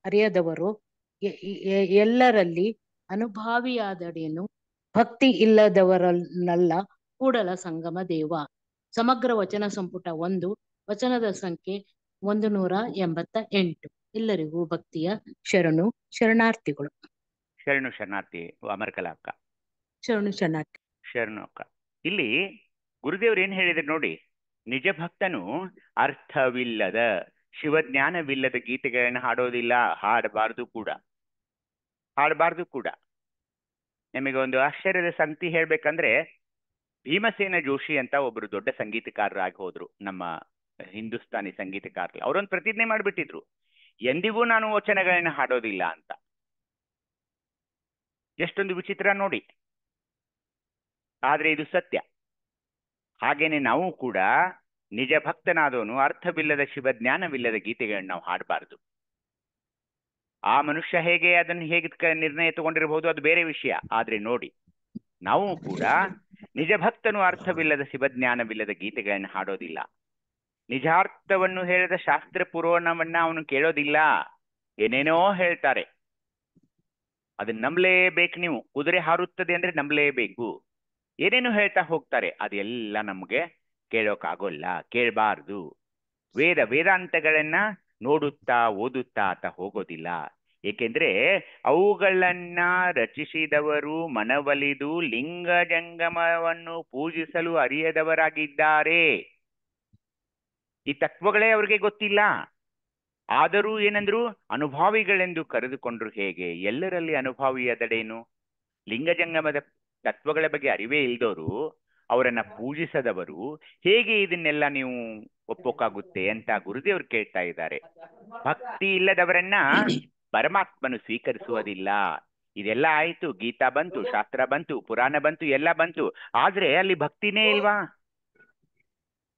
ಅರಿಯದವರು ಎಲ್ಲರಲ್ಲಿ ಅನುಭಾವಿಯಾದಡೇನು, ಭಕ್ತಿ ಇಲ್ಲದವರನ್ನಲ್ಲ ಕೂಡಲ ಸಂಗಮ ದೇವ. ಸಮಗ್ರ ವಚನ ಸಂಪುಟ 1, ವಚನದ ಸಂಖ್ಯೆ 188. ಎಲ್ಲರಿಗೂ ಭಕ್ತಿಯ ಶರಣಾರ್ಥಿಗಳು. ಶರಣಾರ್ಥಿ ಅಮರಕಲಾ ಅಕ್ಕ. ಶರಣಾರ್ಥಿ. ಅಕ್ಕ. ಇಲ್ಲಿ ಗುರುದೇವ್ರು ಏನ್ ಹೇಳಿದ್ರು ನೋಡಿ, ನಿಜ ಭಕ್ತನು ಅರ್ಥವಿಲ್ಲದ ಶಿವಜ್ಞಾನವಿಲ್ಲದ ಗೀತೆಗಳನ್ನ ಹಾಡೋದಿಲ್ಲ, ಹಾಡಬಾರ್ದು ಕೂಡ. ನಿಮಗೆ ಒಂದು ಆಶ್ಚರ್ಯದ ಸಂಗತಿ ಹೇಳ್ಬೇಕಂದ್ರೆ, ಭೀಮಸೇನ ಜೋಶಿ ಅಂತ ಒಬ್ರು ದೊಡ್ಡ ಸಂಗೀತಕಾರರಾಗಿ ಹೋದ್ರು, ನಮ್ಮ ಹಿಂದೂಸ್ತಾನಿ ಸಂಗೀತಕಾರರು. ಅವರೊಂದು ಪ್ರತಿಜ್ಞೆ ಮಾಡಿಬಿಟ್ಟಿದ್ರು, ಎಂದಿಗೂ ನಾನು ವಚನಗಳನ್ನ ಹಾಡೋದಿಲ್ಲ ಅಂತ. ಎಷ್ಟೊಂದು ವಿಚಿತ್ರ ನೋಡಿ, ಆದ್ರೆ ಇದು ಸತ್ಯ. ಹಾಗೇನೆ ನಾವು ಕೂಡ ನಿಜ ಭಕ್ತನಾದವನು ಅರ್ಥವಿಲ್ಲದ ಶಿವಜ್ಞಾನವಿಲ್ಲದ ಗೀತೆಗಳನ್ನ ನಾವು ಹಾಡಬಾರ್ದು. ಆ ಮನುಷ್ಯ ಅದನ್ನು ಹೇಗೆ ನಿರ್ಣಯ ತಗೊಂಡಿರಬಹುದು, ಅದು ಬೇರೆ ವಿಷಯ. ಆದ್ರೆ ನೋಡಿ, ನಾವು ಕೂಡ ನಿಜ ಭಕ್ತನು ಅರ್ಥವಿಲ್ಲದ ಶಿವಜ್ಞಾನವಿಲ್ಲದ ಗೀತೆಗಳನ್ನ ಹಾಡೋದಿಲ್ಲ. ನಿಜಾರ್ಥವನ್ನು ಹೇಳಿದ ಶಾಸ್ತ್ರ ಪುರಾಣವನ್ನ ಅವನು ಕೇಳೋದಿಲ್ಲ. ಏನೇನೋ ಹೇಳ್ತಾರೆ, ಅದನ್ನ ನಂಬಲೇಬೇಕು. ನೀವು ಕುದುರೆ ಹಾರುತ್ತದೆ ಅಂದ್ರೆ ನಂಬಲೇಬೇಕು. ಏನೇನು ಹೇಳ್ತಾ ಹೋಗ್ತಾರೆ, ಅದೆಲ್ಲ ನಮ್ಗೆ ಕೇಳೋಕ್ಕಾಗೋಲ್ಲ, ಕೇಳಬಾರ್ದು. ವೇದಾಂತಗಳನ್ನ ನೋಡುತ್ತಾ ಓದುತ್ತಾ ಅಂತ ಹೋಗೋದಿಲ್ಲ. ಏಕೆಂದ್ರೆ ಅವುಗಳನ್ನ ರಚಿಸಿದವರು ಮನವಲಿದು ಲಿಂಗ ಜಂಗಮವನ್ನು ಪೂಜಿಸಲು ಅರಿಯದವರಾಗಿದ್ದಾರೆ. ಈ ತತ್ವಗಳೇ ಅವ್ರಿಗೆ ಗೊತ್ತಿಲ್ಲ. ಆದರೂ ಏನಂದ್ರು, ಅನುಭಾವಿಗಳೆಂದು ಕರೆದುಕೊಂಡ್ರು. ಹೇಗೆ? ಎಲ್ಲರಲ್ಲಿ ಅನುಭಾವಿಯಾದಡೇನು? ಲಿಂಗಜಂಗಮದ ತತ್ವಗಳ ಬಗ್ಗೆ ಅರಿವೇ ಇಲ್ದವರು, ಅವರನ್ನ ಪೂಜಿಸದವರು ಹೇಗೆ ಇದನ್ನೆಲ್ಲ ನೀವು ಒಪ್ಪೋಕ್ಕಾಗುತ್ತೆ ಅಂತ ಗುರುದೇವ್ರು ಕೇಳ್ತಾ ಇದ್ದಾರೆ. ಭಕ್ತಿ ಇಲ್ಲದವರನ್ನ ಪರಮಾತ್ಮನು ಸ್ವೀಕರಿಸುವುದಿಲ್ಲ. ಇದೆಲ್ಲ ಆಯ್ತು, ಗೀತಾ ಬಂತು, ಶಾಸ್ತ್ರ ಬಂತು, ಪುರಾಣ ಬಂತು, ಎಲ್ಲ ಬಂತು. ಆದ್ರೆ ಅಲ್ಲಿ ಭಕ್ತಿನೇ ಇಲ್ವಾ?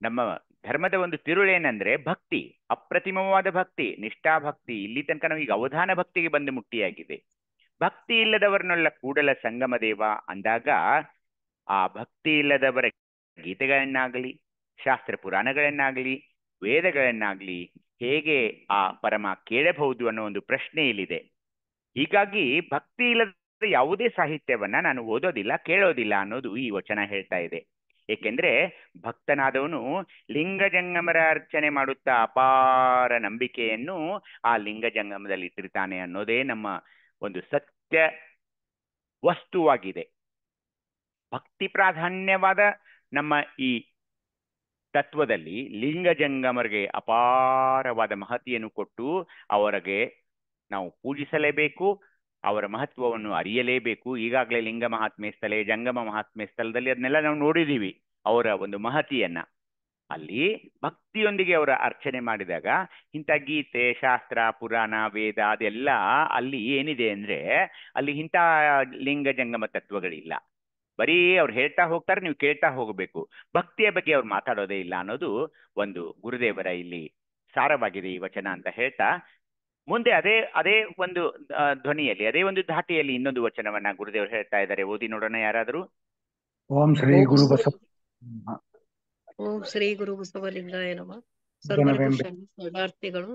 ನಮ್ಮ ಧರ್ಮದ ಒಂದು ತಿರುಳೇನಂದ್ರೆ ಭಕ್ತಿ, ಅಪ್ರತಿಮವಾದ ಭಕ್ತಿ, ನಿಷ್ಠಾಭಕ್ತಿ. ಇಲ್ಲಿ ತನಕ ನಾವು ಈಗ ಅವಧಾನ ಭಕ್ತಿಗೆ ಬಂದು ಮುಟ್ಟಿಯಾಗಿದೆ. ಭಕ್ತಿ ಇಲ್ಲದವರನ್ನೆಲ್ಲ ಕೂಡಲ ಸಂಗಮ ದೇವ ಅಂದಾಗ, ಆ ಭಕ್ತಿ ಇಲ್ಲದವರ ಗೀತೆಗಳನ್ನಾಗಲಿ, ಶಾಸ್ತ್ರ ಪುರಾಣಗಳನ್ನಾಗಲಿ, ವೇದಗಳನ್ನಾಗಲಿ ಹೇಗೆ ಆ ಪರಮ ಕೇಳಬಹುದು ಅನ್ನೋ ಒಂದು ಪ್ರಶ್ನೆ ಇಲ್ಲಿದೆ. ಹೀಗಾಗಿ ಭಕ್ತಿ ಇಲ್ಲದ ಯಾವುದೇ ಸಾಹಿತ್ಯವನ್ನ ನಾನು ಓದೋದಿಲ್ಲ, ಕೇಳೋದಿಲ್ಲ ಅನ್ನೋದು ಈ ವಚನ ಹೇಳ್ತಾ ಇದೆ. ಏಕೆಂದ್ರೆ ಭಕ್ತನಾದವನು ಲಿಂಗ ಜಂಗಮರ ಅರ್ಚನೆ ಮಾಡುತ್ತಾ ಅಪಾರ ನಂಬಿಕೆಯನ್ನು ಆ ಲಿಂಗ ಜಂಗಮದಲ್ಲಿ ಇಟ್ಟಿರ್ತಾನೆ ಅನ್ನೋದೇ ನಮ್ಮ ಒಂದು ಸತ್ಯ ವಸ್ತುವಾಗಿದೆ. ಭಕ್ತಿ ಪ್ರಾಧಾನ್ಯವಾದ ನಮ್ಮ ಈ ತತ್ವದಲ್ಲಿ ಲಿಂಗ ಜಂಗಮರಿಗೆ ಅಪಾರವಾದ ಮಹತಿಯನ್ನು ಕೊಟ್ಟು ಅವರಿಗೆ ನಾವು ಪೂಜಿಸಲೇಬೇಕು, ಅವರ ಮಹತ್ವವನ್ನು ಅರಿಯಲೇಬೇಕು. ಈಗಾಗಲೇ ಲಿಂಗ ಮಹಾತ್ಮೆ ಸ್ಥಳ, ಜಂಗಮ ಮಹಾತ್ಮೆ ಸ್ಥಳದಲ್ಲಿ ಅದನ್ನೆಲ್ಲ ನಾವು ನೋಡಿದ್ದೀವಿ, ಅವರ ಒಂದು ಮಹತಿಯನ್ನ. ಅಲ್ಲಿ ಭಕ್ತಿಯೊಂದಿಗೆ ಅವರ ಅರ್ಚನೆ ಮಾಡಿದಾಗ ಇಂಥ ಗೀತೆ, ಶಾಸ್ತ್ರ, ಪುರಾಣ, ವೇದ ಅದೆಲ್ಲ ಅಲ್ಲಿ ಏನಿದೆ ಅಂದ್ರೆ ಅಲ್ಲಿ ಇಂಥ ಲಿಂಗ ಜಂಗಮ ತತ್ವಗಳಿಲ್ಲ. ಬರೀ ಅವ್ರು ಹೇಳ್ತಾ ಹೋಗ್ತಾರೆ, ನೀವು ಕೇಳ್ತಾ ಹೋಗಬೇಕು. ಭಕ್ತಿಯ ಬಗ್ಗೆ ಅವ್ರು ಮಾತಾಡೋದೇ ಇಲ್ಲ ಅನ್ನೋದು ಒಂದು ಗುರುದೇವರ ಇಲ್ಲಿ ಸಾರವಾಗಿದೆ ಈ ವಚನ ಅಂತ ಹೇಳ್ತಾ, ಮುಂದೆ ಅದೇ ಒಂದು ಧ್ವನಿಯಲ್ಲಿ, ಅದೇ ಒಂದು ಧಾಟಿಯಲ್ಲಿ ಇನ್ನೊಂದು ವಚನವನ್ನ ಗುರುದೇವರು ಹೇಳ್ತಾ ಇದ್ದಾರೆ. ಓದಿ ನೋಡೋಣ ಯಾರಾದರೂ. ಓಂ ಶ್ರೀ ಗುರು ಬಸವ ಓಂ ಶ್ರೀ ಗುರು ಬಸವಲಿಂಗಾಯ ನಮಃ. ಸರ್ವರಿಗೂ ಶರಣಾರ್ಥಿಗಳು.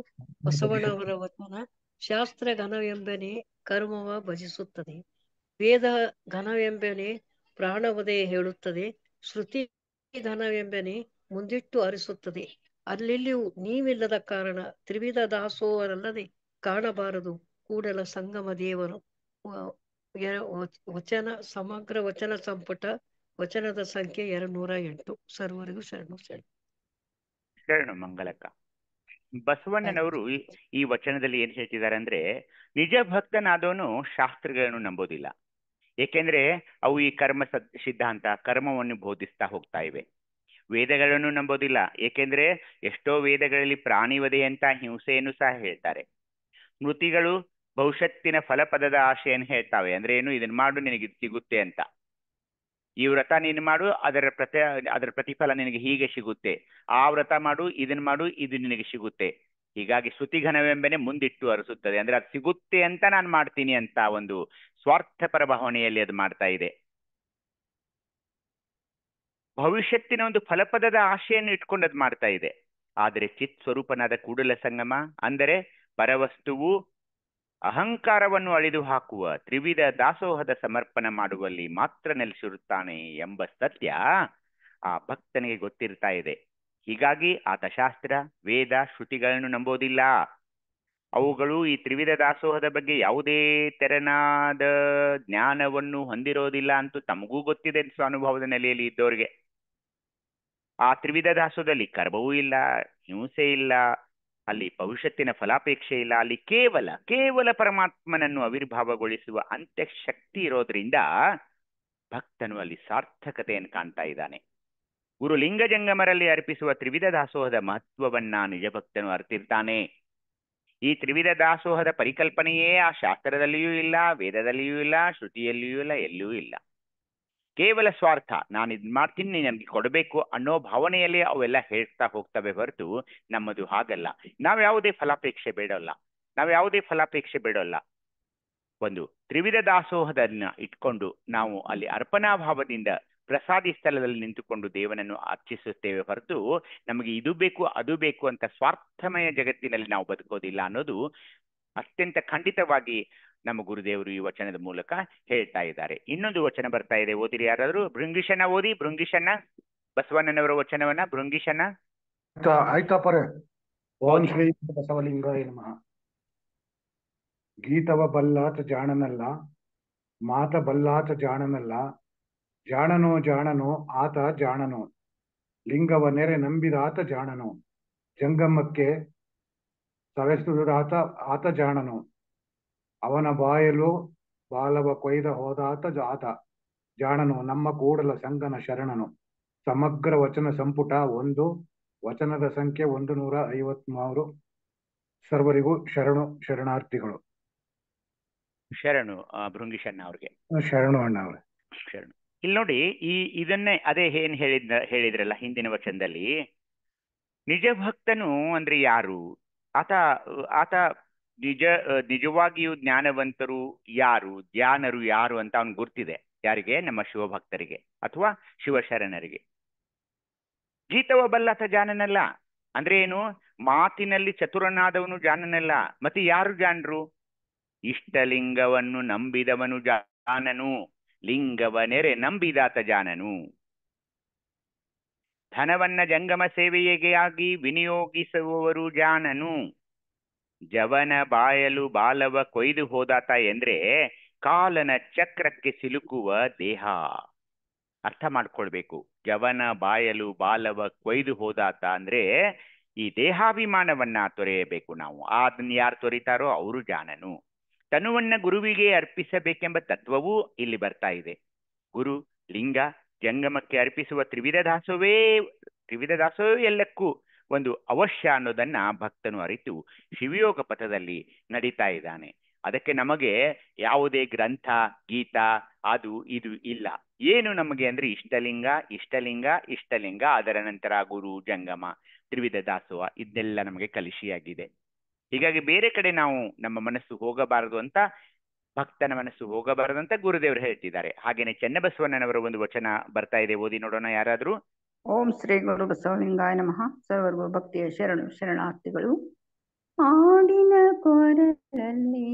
ಬಸವಣ್ಣವರ ವಚನ: ಶಾಸ್ತ್ರ ಘನವೆಂಬನೆ ಕರ್ಮವ ಭಜಿಸುತ್ತದೆ, ವೇದ ಘನವೆಂಬನೆ ಪ್ರಾಣವದೇ ಹೇಳುತ್ತದೆ, ಶ್ರುತಿ ಘನವೆಂಬನೆ ಮುಂದಿಟ್ಟು ಹರಿಸುತ್ತದೆ. ಅಲ್ಲೆಲ್ಲಿಯೂ ನೀವಿಲ್ಲದ ಕಾರಣ ತ್ರಿವಿಧ ದಾಸೋಹರಲ್ಲದೆ ಕಾಣಬಾರದು ಕೂಡಲ ಸಂಗಮ ದೇವರು. ವಚನ ಸಮಗ್ರ ವಚನ ಸಂಪುಟ, ವಚನದ ಸಂಖ್ಯೆ 208. ಸರ್ವರಿಗೂ ಶರಣು. ಶರಣು ಮಂಗಳಕ್ಕ. ಬಸವಣ್ಣನವರು ಈ ವಚನದಲ್ಲಿ ಏನ್ ಹೇಳ್ತಿದ್ದಾರೆ ಅಂದ್ರೆ, ನಿಜ ಭಕ್ತನಾದವನು ಶಾಸ್ತ್ರಗಳನ್ನು ನಂಬೋದಿಲ್ಲ. ಏಕೆಂದ್ರೆ ಅವು ಈ ಕರ್ಮ ಸಿದ್ಧಾಂತ ಕರ್ಮವನ್ನು ಬೋಧಿಸ್ತಾ ಹೋಗ್ತಾ ಇವೆ. ವೇದಗಳನ್ನು ನಂಬೋದಿಲ್ಲ, ಏಕೆಂದ್ರೆ ಎಷ್ಟೋ ವೇದಗಳಲ್ಲಿ ಪ್ರಾಣಿವಧೆ ಅಂತ ಹಿಂಸೆಯನ್ನು ಸಹ ಹೇಳ್ತಾರೆ. ಸ್ಮೃತಿಗಳು ಭವಿಷ್ಯತ್ತಿನ ಫಲಪದದ ಆಶೆಯನ್ನು ಹೇಳ್ತಾವೆ. ಅಂದ್ರೆ ಏನು, ಇದನ್ನ ಮಾಡು ನಿನಗೆ ಇದು ಸಿಗುತ್ತೆ ಅಂತ. ಈ ವ್ರತ ನೀನು ಮಾಡು, ಅದರ ಪ್ರತಿಫಲ ನಿನಗೆ ಹೀಗೆ ಸಿಗುತ್ತೆ. ಆ ವ್ರತ ಮಾಡು, ಇದನ್ನ ಮಾಡು, ಇದು ನಿನಗೆ ಸಿಗುತ್ತೆ. ಹೀಗಾಗಿ ಶ್ರುತಿಘನವೆಂಬನೆ ಮುಂದಿಟ್ಟು ಅರಸುತ್ತದೆ. ಅಂದ್ರೆ ಅದು ಸಿಗುತ್ತೆ ಅಂತ ನಾನು ಮಾಡ್ತೀನಿ ಅಂತ ಒಂದು ಸ್ವಾರ್ಥಪರ ಭಾವನೆಯಲ್ಲಿ ಅದು ಮಾಡ್ತಾ ಇದೆ. ಭವಿಷ್ಯತ್ತಿನ ಒಂದು ಫಲಪದದ ಆಶೆಯನ್ನು ಇಟ್ಕೊಂಡು ಅದು ಮಾಡ್ತಾ ಇದೆ. ಆದರೆ ಚಿತ್ ಸ್ವರೂಪನಾದ ಕೂಡಲ ಸಂಗಮ ಅಂದರೆ ಪರವಸ್ತುವು ಅಹಂಕಾರವನ್ನು ಅಳಿದು ಹಾಕುವ ತ್ರಿವಿಧ ದಾಸೋಹದ ಸಮರ್ಪಣ ಮಾಡುವಲ್ಲಿ ಮಾತ್ರ ನೆಲೆಸಿರುತ್ತಾನೆ ಎಂಬ ಸತ್ಯ ಆ ಭಕ್ತನಿಗೆ ಗೊತ್ತಿರ್ತಾ ಇದೆ. ಹೀಗಾಗಿ ಆತ ಶಾಸ್ತ್ರ, ವೇದ, ಶ್ರುತಿಗಳನ್ನು ನಂಬೋದಿಲ್ಲ. ಅವುಗಳು ಈ ತ್ರಿವಿಧ ದಾಸೋಹದ ಬಗ್ಗೆ ಯಾವುದೇ ತೆರನಾದ ಜ್ಞಾನವನ್ನು ಹೊಂದಿರೋದಿಲ್ಲ ಅಂತೂ ತಮಗೂ ಗೊತ್ತಿದೆ ಸ್ವಾನುಭವದ ನೆಲೆಯಲ್ಲಿ ಇದ್ದವರಿಗೆ. ಆ ತ್ರಿವಿಧ ದಾಸೋಹದಲ್ಲಿ ಕರ್ಮವೂ ಇಲ್ಲ, ಹಿಂಸೆ ಇಲ್ಲ, ಅಲ್ಲಿ ಭವಿಷ್ಯತ್ತಿನ ಫಲಾಪೇಕ್ಷೆ ಇಲ್ಲ. ಅಲ್ಲಿ ಕೇವಲ ಪರಮಾತ್ಮನನ್ನು ಆವಿರ್ಭಾವಗೊಳಿಸುವ ಅಂತಃಶಕ್ತಿ ಇರೋದ್ರಿಂದ ಭಕ್ತನು ಅಲ್ಲಿ ಸಾರ್ಥಕತೆಯನ್ನು ಕಾಣ್ತಾ ಇದ್ದಾನೆ. ಗುರು ಲಿಂಗ ಜಂಗಮರಲ್ಲಿ ಅರ್ಪಿಸುವ ತ್ರಿವಿಧ ದಾಸೋಹದ ಮಹತ್ವವನ್ನ ನಿಜ ಭಕ್ತನು ಅರ್ತಿರ್ತಾನೆ. ಈ ತ್ರಿವಿಧ ದಾಸೋಹದ ಪರಿಕಲ್ಪನೆಯೇ ಆ ಶಾಸ್ತ್ರದಲ್ಲಿಯೂ ಇಲ್ಲ, ವೇದದಲ್ಲಿಯೂ ಇಲ್ಲ, ಶ್ರುತಿಯಲ್ಲಿಯೂ ಇಲ್ಲ, ಎಲ್ಲೂ ಇಲ್ಲ. ಕೇವಲ ಸ್ವಾರ್ಥ, ನಾನು ಇದು ಮಾಡ್ತೀನಿ, ನೀನು ನನಗೆ ಕೊಡಬೇಕು ಅನ್ನೋ ಭಾವನೆಯಲ್ಲಿ ಅವೆಲ್ಲ ಹೇಳ್ತಾ ಹೋಗ್ತವೆ ಹೊರತು ನಮ್ಮದು ಹಾಗಲ್ಲ. ನಾವು ಯಾವುದೇ ಫಲಾಪೇಕ್ಷೆ ಬೇಡಲ್ಲ. ಒಂದು ತ್ರಿವಿಧ ದಾಸೋಹದನ್ನ ಇಟ್ಕೊಂಡು ನಾವು ಅಲ್ಲಿ ಅರ್ಪಣಾ ಭಾವದಿಂದ ಪ್ರಸಾದಿ ಸ್ಥಳದಲ್ಲಿ ನಿಂತುಕೊಂಡು ದೇವನನ್ನು ಅರ್ಚಿಸುತ್ತೇವೆ ಹೊರತು ನಮಗೆ ಇದು ಬೇಕು ಅದು ಬೇಕು ಅಂತ ಸ್ವಾರ್ಥಮಯ ಜಗತ್ತಿನಲ್ಲಿ ನಾವು ಬದುಕೋದಿಲ್ಲ ಅನ್ನೋದು ಅತ್ಯಂತ ಖಂಡಿತವಾಗಿ ನಮ್ಮ ಗುರುದೇವರು ಈ ವಚನದ ಮೂಲಕ ಹೇಳ್ತಾ ಇದ್ದಾರೆ. ಇನ್ನೊಂದು ವಚನ ಬರ್ತಾ ಇದೆ, ಓದಿರಿ ಯಾರಾದ್ರೂ. ಭೃಂಗಿಶನ ಓದಿ, ಭೃಂಗಿಶನ, ಬಸವಣ್ಣನವರ ವಚನವನ್ನ. ಭೃಂಗಿಶನ ಆಯ್ತಾಪರೆ. ಓಂ ಶ್ರೀ ಬಸವಲಿಂಗಾಯ ನಮಃ. ಗೀತವ ಬಲ್ಲಾತ ಜಾಣನಲ್ಲ, ಮಾತ ಬಲ್ಲಾತ ಜಾಣನಲ್ಲ, ಜಾಣನೋ ಆತ ಜಾಣನೋ, ಲಿಂಗವ ನೆರೆ ನಂಬಿದಾತ ಜಾಣನೋ, ಜಂಗಮಕ್ಕೆ ಸವೆಸುದಾತ ಆತ ಜಾಣನೋ, ಅವನ ಬಾಯಲು ಬಾಲವ ಕೊಯ್ದ ಹೋದಾತ ಆತ ಜಾಣನು, ನಮ್ಮ ಕೂಡಲ ಸಂಗನ ಶರಣನು. ಸಮಗ್ರ ವಚನ ಸಂಪುಟ 1, ವಚನದ ಸಂಖ್ಯೆ 153. ಸರ್ವರಿಗೂ ಶರಣಾರ್ಥಿಗಳು. ಶರಣು ಭೃಂಗಿಶಣ್ಣ ಅವ್ರಿಗೆ. ಶರಣು ಅಣ್ಣ ಅವ್ರೆ. ಶರಣು. ಇಲ್ಲಿ ನೋಡಿ, ಇದನ್ನೇ ಅದೇ ಏನ್ ಹೇಳಿದ್ರಲ್ಲ ಹಿಂದಿನ ವಚನದಲ್ಲಿ, ನಿಜ ಭಕ್ತನು ಅಂದ್ರೆ ಯಾರು? ಆತ ನಿಜವಾಗಿಯೂ ಜ್ಞಾನವಂತರು ಯಾರು, ಧ್ಯಾನರು ಯಾರು ಅಂತ ಅವನ್ ಗುರ್ತಿದೆ. ಯಾರಿಗೆ? ನಮ್ಮ ಶಿವಭಕ್ತರಿಗೆ ಅಥವಾ ಶಿವಶರಣರಿಗೆ. ಗೀತವ ಬಲ್ಲಾತ ಜಾಣನಲ್ಲ ಅಂದ್ರೆ ಏನು? ಮಾತಿನಲ್ಲಿ ಚತುರನಾದವನು ಜಾಣನಲ್ಲ. ಮತ್ತೆ ಯಾರು ಜಾಣರು? ಇಷ್ಟಲಿಂಗವನ್ನು ನಂಬಿದವನು ಜಾಣನು, ಲಿಂಗವ ನೆರೆ ನಂಬಿದಾತ ಜಾಣನು. ಧನವನ್ನ ಜಂಗಮ ಸೇವೆಯಾಗಿ ವಿನಿಯೋಗಿಸುವವರು ಜಾಣನು. ಜವನ ಬಾಯಲು ಬಾಲವ ಕೊಯ್ದು ಹೋದಾತ ಎಂದ್ರೆ ಕಾಲನ ಚಕ್ರಕ್ಕೆ ಸಿಲುಕುವ ದೇಹ. ಅರ್ಥ ಮಾಡ್ಕೊಳ್ಬೇಕು. ಜವನ ಬಾಯಲು ಬಾಲವ ಕೊಯ್ದು ಹೋದಾತ ಅಂದ್ರೆ ಈ ದೇಹಾಭಿಮಾನವನ್ನ ತೊರೆಯಬೇಕು ನಾವು. ಅದನ್ನ ಯಾರು ತೊರಿತಾರೋ ಅವರು ಜಾಣನು. ತನುವನ್ನ ಗುರುವಿಗೆ ಅರ್ಪಿಸಬೇಕೆಂಬ ತತ್ವವೂ ಇಲ್ಲಿ ಬರ್ತಾ ಇದೆ. ಗುರು, ಲಿಂಗ, ಜಂಗಮಕ್ಕೆ ಅರ್ಪಿಸುವ ತ್ರಿವಿಧ ದಾಸೋಹವೇ ಎಲ್ಲಕ್ಕೂ ಒಂದು ಅವಶ್ಯ ಅನ್ನೋದನ್ನ ಭಕ್ತನು ಅರಿತು ಶಿವಯೋಗ ಪಥದಲ್ಲಿ ನಡೀತಾ ಇದ್ದಾನೆ. ಅದಕ್ಕೆ ನಮಗೆ ಯಾವುದೇ ಗ್ರಂಥ, ಗೀತ, ಅದು ಇದು ಇಲ್ಲ. ಏನು ನಮಗೆ ಅಂದ್ರೆ ಇಷ್ಟಲಿಂಗ, ಅದರ ನಂತರ ಗುರು, ಜಂಗಮ, ತ್ರಿವಿಧ ದಾಸೋಹ, ಇದೆಲ್ಲ ನಮಗೆ ಕಲಿಶಿಯಾಗಿದೆ. ಹೀಗಾಗಿ ಬೇರೆ ಕಡೆ ನಾವು ನಮ್ಮ ಮನಸ್ಸು ಹೋಗಬಾರದು ಅಂತ, ಭಕ್ತನ ಮನಸ್ಸು ಹೋಗಬಾರದು ಅಂತ ಗುರುದೇವರು ಹೇಳ್ತಿದ್ದಾರೆ. ಹಾಗೇನೆ ಚೆನ್ನಬಸವಣ್ಣನವರ ಒಂದು ವಚನ ಬರ್ತಾ ಇದೆ, ಓದಿ ನೋಡೋಣ ಯಾರಾದ್ರೂ. ಓಂ ಶ್ರೀ ಗುರು ಬಸವಲಿಂಗಾಯ ನಮಃ. ಸರ್ವರಿಗೂ ಭಕ್ತಿಯ ಶರಣಾರ್ಥಿಗಳು. ಆಡಿನ ಕೊರಲಲ್ಲಿ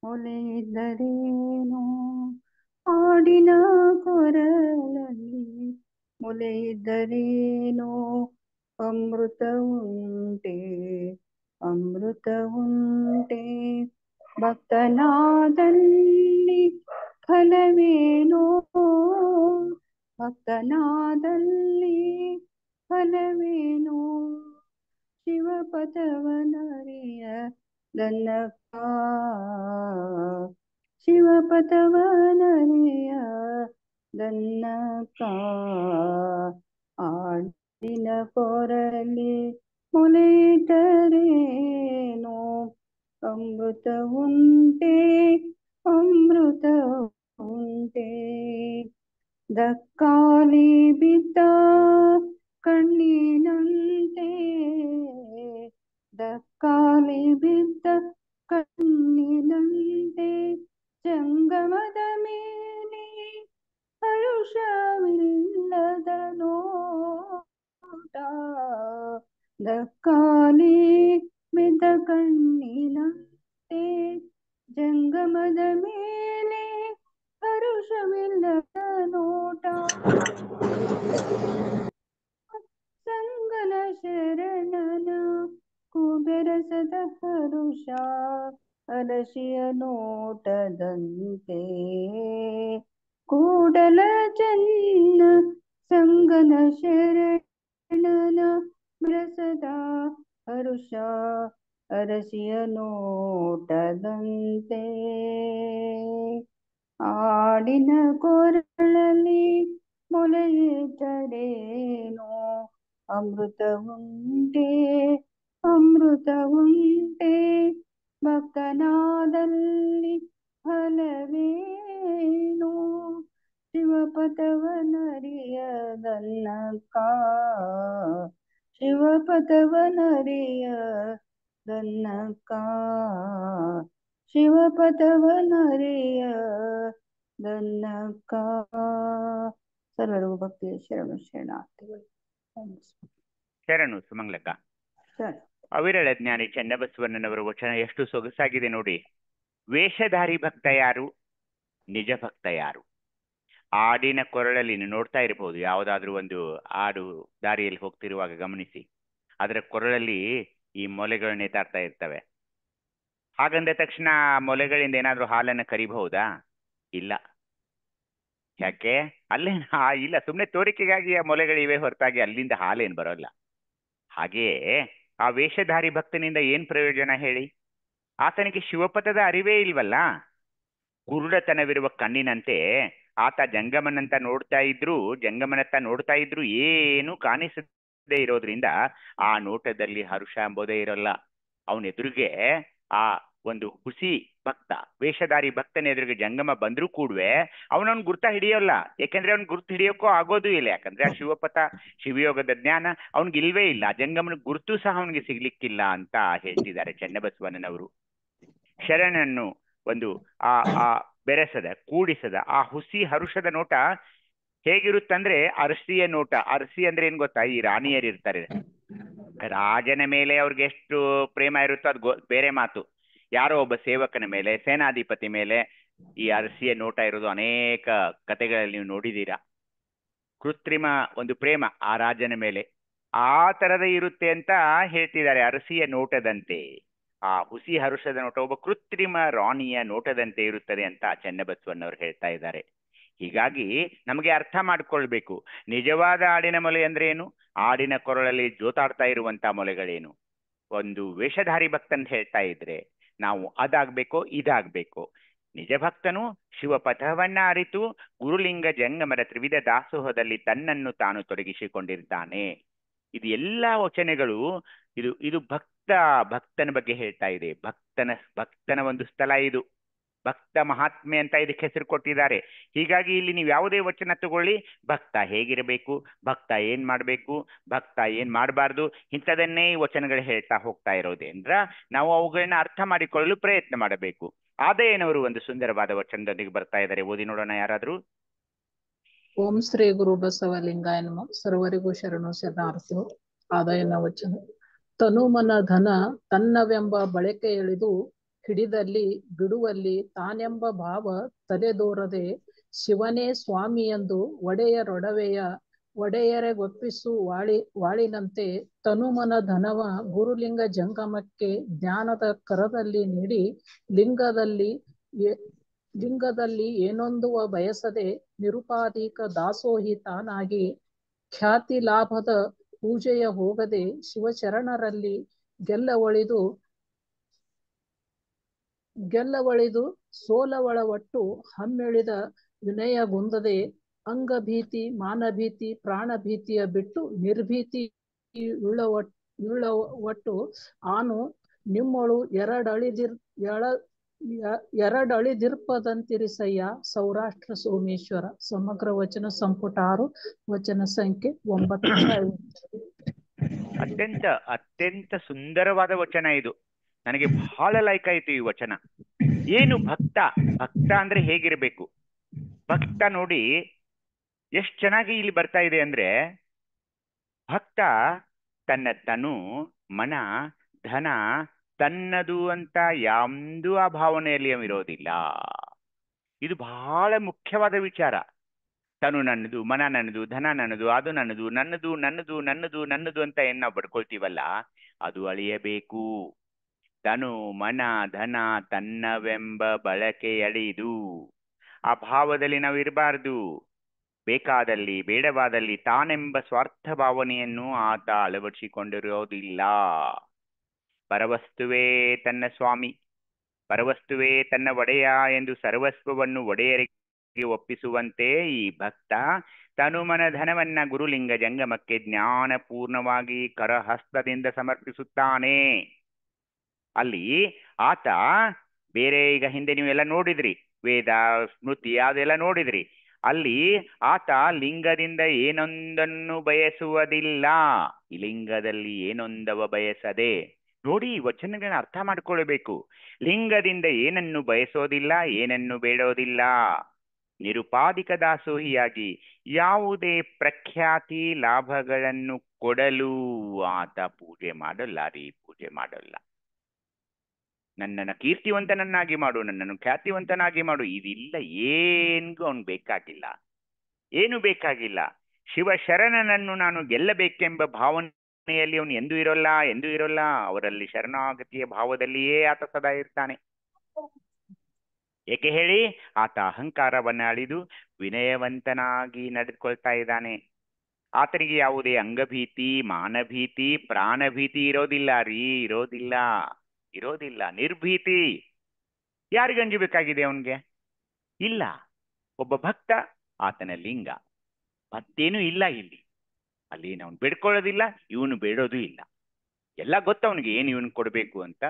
ಮೊಲೆಯಿದ್ದರೇನೋ, ಆಡಿನ ಕೊರಲಲ್ಲಿ ಮೊಲೆಯಿದ್ದರೇನೋ, ಅಮೃತ ಉಂಟೆ ಭಕ್ತನಾದಲ್ಲಿ ಫಲವೇನೋ, ಭಕ್ತನಾದಲ್ಲಿ ಫಲವೇನೋ, ಶಿವ ಶಿವಪಥವನರಿಯದನಕ ಶಿವಪಥವನರಿಯದನಕ ಆಡಿನ ಕೊರಲಿ ಮೊಲೆಯಿಟ್ಟರೇನೋ ಅಮೃತ ಉಂಟೆ ಅಮೃತ ಉಂಟೆ ದಕ್ಕಾಲಿ ಬಿದ್ದ ಕಣ್ಣಿನಂತೆ ದಕ್ಕಾಲಿ ಬಿದ್ದ ಕಣ್ಣಿನಂತೆ ಜಂಗಮದ ಮೇಲೆ ಹರುಷವಿಲ್ಲದ ನೋಟ ದಕ್ಕಾಲಿ ಬಿದ್ದ ಕಣ್ಣಿನಂತೆ ಜಂಗಮದ ಮೇಲೆ ಹರುಷವಿಲ್ಲದ ನೋಟ ಸಂಗನ ಶರಣನ ಕುಬೆರಸದ ಹರುಷ ಅರಸಿಯ ನೋಟದಂತೆ ಕೂಡಲ ಚನ್ನ ಸಂಗನ ಶರಣನ ಬೆರಸದ ಹರುಷ ಅರಸಿಯ ನೋಟದಂತೆ ಆಡಿನ ಕೊರಳಲ್ಲಿ ಮೊಲೆಯಿಟ್ಟರೇನೋ ಅಮೃತ ಉಂಟೆ ಅಮೃತ ಉಂಟೆ ಭಕ್ತನಾದಲ್ಲಿ ಫಲವೇನೋ ಶಿವಪಥವನರಿಯದನಕ ಶಿವಪಥವನರಿಯದನಕ ಶಿವಪಥವನರಿಯದನಕ ಸರ್ವರಿಗೂ ಭಕ್ತಿಯ ಶರಣು ಶರಣಾರ್ಥಿಗಳು. ಶರಣು ಸುಮಂಗ್ಲಕ್ಕ. ಅವಿರಳ ಜ್ಞಾನಿ ಚನ್ನಬಸವಣ್ಣನವರ ವಚನ ಎಷ್ಟು ಸೊಗಸಾಗಿದೆ ನೋಡಿ. ವೇಷಧಾರಿ ಭಕ್ತ ಯಾರು, ನಿಜ ಭಕ್ತ ಯಾರು? ಆಡಿನ ಕೊರಳಲ್ಲಿ ನೀವು ನೋಡ್ತಾ ಇರಬಹುದು, ಯಾವುದಾದ್ರೂ ಒಂದು ಆಡು ದಾರಿಯಲ್ಲಿ ಹೋಗ್ತಿರುವಾಗ ಗಮನಿಸಿ, ಅದರ ಕೊರಳಲ್ಲಿ ಈ ಮೊಲೆಗಳು ನೇತಾಡ್ತಾ ಇರ್ತವೆ. ಹಾಗಂದ ತಕ್ಷಣ ಮೊಲೆಗಳಿಂದ ಏನಾದ್ರೂ ಹಾಲನ್ನು ಕರಿಬಹುದಾ? ಇಲ್ಲ. ಯಾಕೆ? ಅಲ್ಲೇ ಇಲ್ಲ, ಸುಮ್ಮನೆ ತೋರಿಕೆಗಾಗಿ ಆ ಮೊಲೆಗಳಿವೆ ಹೊರತಾಗಿ ಅಲ್ಲಿಂದ ಹಾಲೇನು ಬರೋಲ್ಲ. ಹಾಗೆಯೇ ಆ ವೇಷಧಾರಿ ಭಕ್ತನಿಂದ ಏನ್ ಪ್ರಯೋಜನ ಹೇಳಿ? ಆತನಿಗೆ ಶಿವಪಥದ ಅರಿವೇ ಇಲ್ವಲ್ಲ. ಕುರುಡತನವಿರುವ ಕಣ್ಣಿನಂತೆ ಆತ ಜಂಗಮನಂತ ನೋಡ್ತಾ ಇದ್ರು ಏನು ಕಾಣಿಸದೇ ಇರೋದ್ರಿಂದ ಆ ನೋಟದಲ್ಲಿ ಹರುಷ ಎಂಬುದೇ ಇರಲ್ಲ. ಅವನ ಎದುರಿಗೆ ಆ ಒಂದು ಹುಸಿ ಭಕ್ತ, ವೇಷಧಾರಿ ಭಕ್ತನ ಎದುರಿಗೆ ಜಂಗಮ ಬಂದ್ರೂ ಕೂಡ್ವೆ ಅವನವ್ನ ಗುರ್ತ ಹಿಡಿಯೋಲ್ಲ. ಯಾಕಂದ್ರೆ ಅವ್ನ ಗುರ್ತು ಹಿಡಿಯೋಕ್ಕೂ ಆಗೋದೂ ಇಲ್ಲ. ಯಾಕಂದ್ರೆ ಆ ಶಿವಪಥ ಶಿವಯೋಗದ ಜ್ಞಾನ ಅವನಿಗಿಲ್ವೇ ಇಲ್ಲ. ಜಂಗಮನ ಗುರುತು ಸಹ ಅವನಿಗೆ ಸಿಗ್ಲಿಕ್ಕಿಲ್ಲ ಅಂತ ಹೇಳ್ತಿದ್ದಾರೆ ಚನ್ನಬಸವಣ್ಣನವರು. ಶರಣನ್ನು ಒಂದು ಆ ಆ ಬೆರೆಸದ ಕೂಡಿಸದ ಆ ಹುಸಿ ಹರುಷದ ನೋಟ ಹೇಗಿರುತ್ತಂದ್ರೆ ಅರಸಿಯ ನೋಟ. ಅರಸಿ ಅಂದ್ರೆ ಏನ್ ಗೊತ್ತಾ? ಈ ರಾಣಿಯರು ಇರ್ತಾರೆ, ರಾಜನ ಮೇಲೆ ಅವ್ರಿಗೆ ಎಷ್ಟು ಪ್ರೇಮ ಇರುತ್ತೋ ಅದು ಬೇರೆ ಮಾತು. ಯಾರೋ ಒಬ್ಬ ಸೇವಕನ ಮೇಲೆ, ಸೇನಾಧಿಪತಿ ಮೇಲೆ ಈ ಅರಸಿಯ ನೋಟ ಇರೋದು ಅನೇಕ ಕಥೆಗಳಲ್ಲಿ ನೀವು ನೋಡಿದ್ದೀರಾ. ಕೃತ್ರಿಮ ಒಂದು ಪ್ರೇಮ ಆ ರಾಜನ ಮೇಲೆ ಆ ತರದ ಇರುತ್ತೆ ಅಂತ ಹೇಳ್ತಿದ್ದಾರೆ. ಅರಸಿಯ ನೋಟದಂತೆ ಆ ಹುಸಿ ಹರುಷದ ನೋಟ ಒಬ್ಬ ಕೃತ್ರಿಮ ರಾಣಿಯ ನೋಟದಂತೆ ಇರುತ್ತದೆ ಅಂತ ಚನ್ನಬಸವಣ್ಣವ್ರು ಹೇಳ್ತಾ ಇದ್ದಾರೆ. ಹೀಗಾಗಿ ನಮಗೆ ಅರ್ಥ ಮಾಡ್ಕೊಳ್ಬೇಕು, ನಿಜವಾದ ಆಡಿನ ಮೊಲೆ ಅಂದ್ರೆ ಏನು, ಆಡಿನ ಕೊರಳಲ್ಲಿ ಜೋತಾಡ್ತಾ ಇರುವಂತ ಮೊಲೆಗಳೇನು. ಒಂದು ವೇಷಧಾರಿ ಭಕ್ತನ್ ಹೇಳ್ತಾ ಇದ್ರೆ ನಾವು ಅದಾಗ್ಬೇಕೋ ಇದಾಗ್ಬೇಕೋ. ನಿಜ ಭಕ್ತನು ಶಿವಪಥವನ್ನ ಅರಿತು ಗುರುಲಿಂಗ ಜಂಗಮರ ತ್ರಿವಿಧ ದಾಸೋಹದಲ್ಲಿ ತನ್ನನ್ನು ತಾನು ತೊಡಗಿಸಿಕೊಂಡಿರ್ತಾನೆ. ಇದು ಎಲ್ಲಾ ವಚನಗಳು ಇದು ಭಕ್ತನ ಬಗ್ಗೆ ಹೇಳ್ತಾ ಇದೆ. ಭಕ್ತನ ಒಂದು ಸ್ಥಳ ಇದು. ಭಕ್ತ ಮಹಾತ್ಮೆ ಅಂತ ಇದಕ್ಕೆ ಹೆಸರು ಕೊಟ್ಟಿದ್ದಾರೆ. ಹೀಗಾಗಿ ಇಲ್ಲಿ ನೀವು ಯಾವುದೇ ವಚನ ತಗೊಳ್ಳಿ, ಭಕ್ತ ಹೇಗಿರಬೇಕು, ಭಕ್ತ ಏನ್ ಮಾಡ್ಬೇಕು, ಭಕ್ತ ಏನ್ ಮಾಡಬಾರ್ದು, ಇಂಥದನ್ನೇ ಈ ವಚನಗಳು ಹೇಳ್ತಾ ಹೋಗ್ತಾ ಇರೋದೇಂದ್ರ ನಾವು ಅವುಗಳನ್ನ ಅರ್ಥ ಮಾಡಿಕೊಳ್ಳಲು ಪ್ರಯತ್ನ ಮಾಡಬೇಕು. ಆದಯ್ಯನವರು ಒಂದು ಸುಂದರವಾದ ವಚನದೊಂದಿಗೆ ಬರ್ತಾ ಇದ್ದಾರೆ, ಓದಿ ನೋಡೋಣ ಯಾರಾದ್ರೂ. ಓಂ ಶ್ರೀ ಗುರು ಬಸವಲಿಂಗಾಯ ನಮಃ. ಸರ್ವರಿಗೂ ಶರಣು ಶರಣಾರ್ಥಿಗಳು. ಆದಯನ ವಚನ. ತನುಮನ ಧನ ತನ್ನವೆಂಬ ಬಳಕೆ ಎಳೆದು ಹಿಡಿದಲ್ಲಿ ಬಿಡುವಲ್ಲಿ ತಾನೆಂಬ ಭಾವ ತಲೆದೋರದೆ ಶಿವನೇ ಸ್ವಾಮಿಯೆಂದು ಒಡೆಯರೆಗೊಪ್ಪಿಸು ವಾಳಿನಂತೆ ತನುಮನ ಧನವ ಗುರುಲಿಂಗ ಜಂಗಮಕ್ಕೆ ಜ್ಞಾನದ ಕರದಲ್ಲಿ ನೀಡಿ ಲಿಂಗದಲ್ಲಿ ಏನೊಂದುವ ಬಯಸದೆ ನಿರುಪಾಧಿಕ ದಾಸೋಹಿ ತಾನಾಗಿ ಖ್ಯಾತಿ ಲಾಭದ ಪೂಜೆಯ ಹೋಗದೆ ಶಿವಚರಣರಲ್ಲಿ ಗೆಲ್ಲವಳಿದು ಸೋಲವಳ ಒಟ್ಟು ಹಮ್ಮೆಳಿದ ವಿನಯಗುಂದದೆ ಅಂಗಭೀತಿ ಮಾನಭೀತಿ ಪ್ರಾಣಭೀತಿಯ ಬಿಟ್ಟು ನಿರ್ಭೀತಿ ಒಟ್ಟು ಆನು ನಿಮ್ಮಳು ಎರಡಳಿದಿರ್ಪದಂತಿರಿಸಯ್ಯ ಸೌರಾಷ್ಟ್ರ ಸೋಮೇಶ್ವರ. ಸಮಗ್ರ ವಚನ ಸಂಪುಟ 6 ವಚನ ಸಂಖ್ಯೆ 950. ಅತ್ಯಂತ ಅತ್ಯಂತ ಸುಂದರವಾದ ವಚನ ಇದು. ನನಗೆ ಬಹಳ ಲೈಕ್ ಆಯ್ತು ಈ ವಚನ. ಏನು ಭಕ್ತ? ಭಕ್ತ ಅಂದ್ರೆ ಹೇಗಿರ್ಬೇಕು? ಭಕ್ತ ನೋಡಿ ಎಷ್ಟು ಚೆನ್ನಾಗಿ ಇಲ್ಲಿ ಬರ್ತಾ ಇದೆ ಅಂದ್ರೆ, ಭಕ್ತ ತನ್ನ ತನು ಮನ ಧನ ತನ್ನದು ಅಂತ ಯಾವುದೂ ಆ ಭಾವನೆಯಲ್ಲಿ ಇರೋದಿಲ್ಲ. ಇದು ಬಹಳ ಮುಖ್ಯವಾದ ವಿಚಾರ. ತನು ನನ್ನದು, ಮನ ನನ್ನದು, ಧನ ನನ್ನದು, ಅದು ನನ್ನದು, ನನ್ನದು ನನ್ನದು ನನ್ನದು ನನ್ನದು ಅಂತ ಏನ್ ನಾವು ಪಡ್ಕೊಳ್ತೀವಲ್ಲ, ಅದು ಅಳಿಯಬೇಕು. ತನು ಮನ ಧನ ತನ್ನವೆಂಬ ಬಳಕೆ ಅಳಿದು ಆ ಭಾವದಲ್ಲಿ ನಾವು ಇರಬಾರ್ದು. ಬೇಕಾದಲ್ಲಿ ಬೇಡವಾದಲ್ಲಿ ತಾನೆಂಬ ಸ್ವಾರ್ಥ ಭಾವನೆಯನ್ನು ಆತ ಅಳವಡಿಸಿಕೊಂಡಿರೋದಿಲ್ಲ. ಪರವಸ್ತುವೇ ತನ್ನ ಸ್ವಾಮಿ, ಪರವಸ್ತುವೇ ತನ್ನ ಒಡೆಯ ಎಂದು ಸರ್ವಸ್ವವನ್ನು ಒಡೆಯರಿಗೆ ಒಪ್ಪಿಸುವಂತೆ ಈ ಭಕ್ತ ತನುಮನ ಧನವನ್ನ ಗುರುಲಿಂಗ ಜಂಗಮಕ್ಕೆ ಜ್ಞಾನಪೂರ್ಣವಾಗಿ ಕರಹಸ್ತದಿಂದ ಸಮರ್ಪಿಸುತ್ತಾನೆ. ಅಲ್ಲಿ ಆತ ಬೇರೆ, ಈಗ ಹಿಂದೆ ನೀವೆಲ್ಲ ನೋಡಿದ್ರಿ, ವೇದ ಸ್ಮೃತಿ ಅದೆಲ್ಲ ನೋಡಿದ್ರಿ. ಅಲ್ಲಿ ಆತ ಲಿಂಗದಿಂದ ಏನೊಂದನ್ನು ಬಯಸುವುದಿಲ್ಲ, ಈ ಲಿಂಗದಲ್ಲಿ ಏನೊಂದವ ಬಯಸದೆ. ನೋಡಿ, ಈ ವಚನಗಳನ್ನ ಅರ್ಥ ಮಾಡ್ಕೊಳ್ಬೇಕು. ಲಿಂಗದಿಂದ ಏನನ್ನು ಬಯಸೋದಿಲ್ಲ, ಏನನ್ನು ಬೇಡೋದಿಲ್ಲ. ನಿರುಪಾಧಿಕ ದಾಸೋಹಿಯಾಗಿ ಯಾವುದೇ ಪ್ರಖ್ಯಾತಿ ಲಾಭಗಳನ್ನು ಕೊಡಲು ಆತ ಪೂಜೆ ಮಾಡಲ್ಲ ಪೂಜೆ ಮಾಡಲ್ಲ. ನನ್ನನ್ನು ಕೀರ್ತಿವಂತನನ್ನಾಗಿ ಮಾಡು, ನನ್ನನ್ನು ಖ್ಯಾತಿವಂತನಾಗಿ ಮಾಡು, ಇದಿಲ್ಲ. ಏನ್ಗೂ ಅವನು ಬೇಕಾಗಿಲ್ಲ, ಏನು ಬೇಕಾಗಿಲ್ಲ. ಶಿವಶರಣನನ್ನು ನಾನು ಗೆಲ್ಲಬೇಕೆಂಬ ಭಾವನೆಯಲ್ಲಿ ಅವನು ಎಂದೂ ಇರೋಲ್ಲ. ಅವರಲ್ಲಿ ಶರಣಾಗತಿಯ ಭಾವದಲ್ಲಿಯೇ ಆತ ಸದಾ ಇರ್ತಾನೆ. ಏಕೆ ಹೇಳಿ? ಆತ ಅಹಂಕಾರವನ್ನ ಅಳಿದು ವಿನಯವಂತನಾಗಿ ನಡೆದುಕೊಳ್ತಾ ಇದ್ದಾನೆ. ಆತನಿಗೆ ಯಾವುದೇ ಅಂಗಭೀತಿ ಮಾನಭೀತಿ ಪ್ರಾಣಭೀತಿ ಇರೋದಿಲ್ಲ. ನಿರ್ಭೀತಿ. ಯಾರಿಗಂಜಬೇಕಾಗಿದೆ ಅವನ್ಗೆ? ಇಲ್ಲ. ಒಬ್ಬ ಭಕ್ತ, ಆತನ ಲಿಂಗ, ಮತ್ತೇನೂ ಇಲ್ಲ ಇಲ್ಲಿ. ಅಲ್ಲಿ ಅವನು ಬೇಡ್ಕೊಳ್ಳೋದಿಲ್ಲ, ಇವನು ಬೇಡೋದು ಇಲ್ಲ. ಎಲ್ಲ ಗೊತ್ತವನಿಗೆ ಏನು ಇವನು ಕೊಡಬೇಕು ಅಂತ.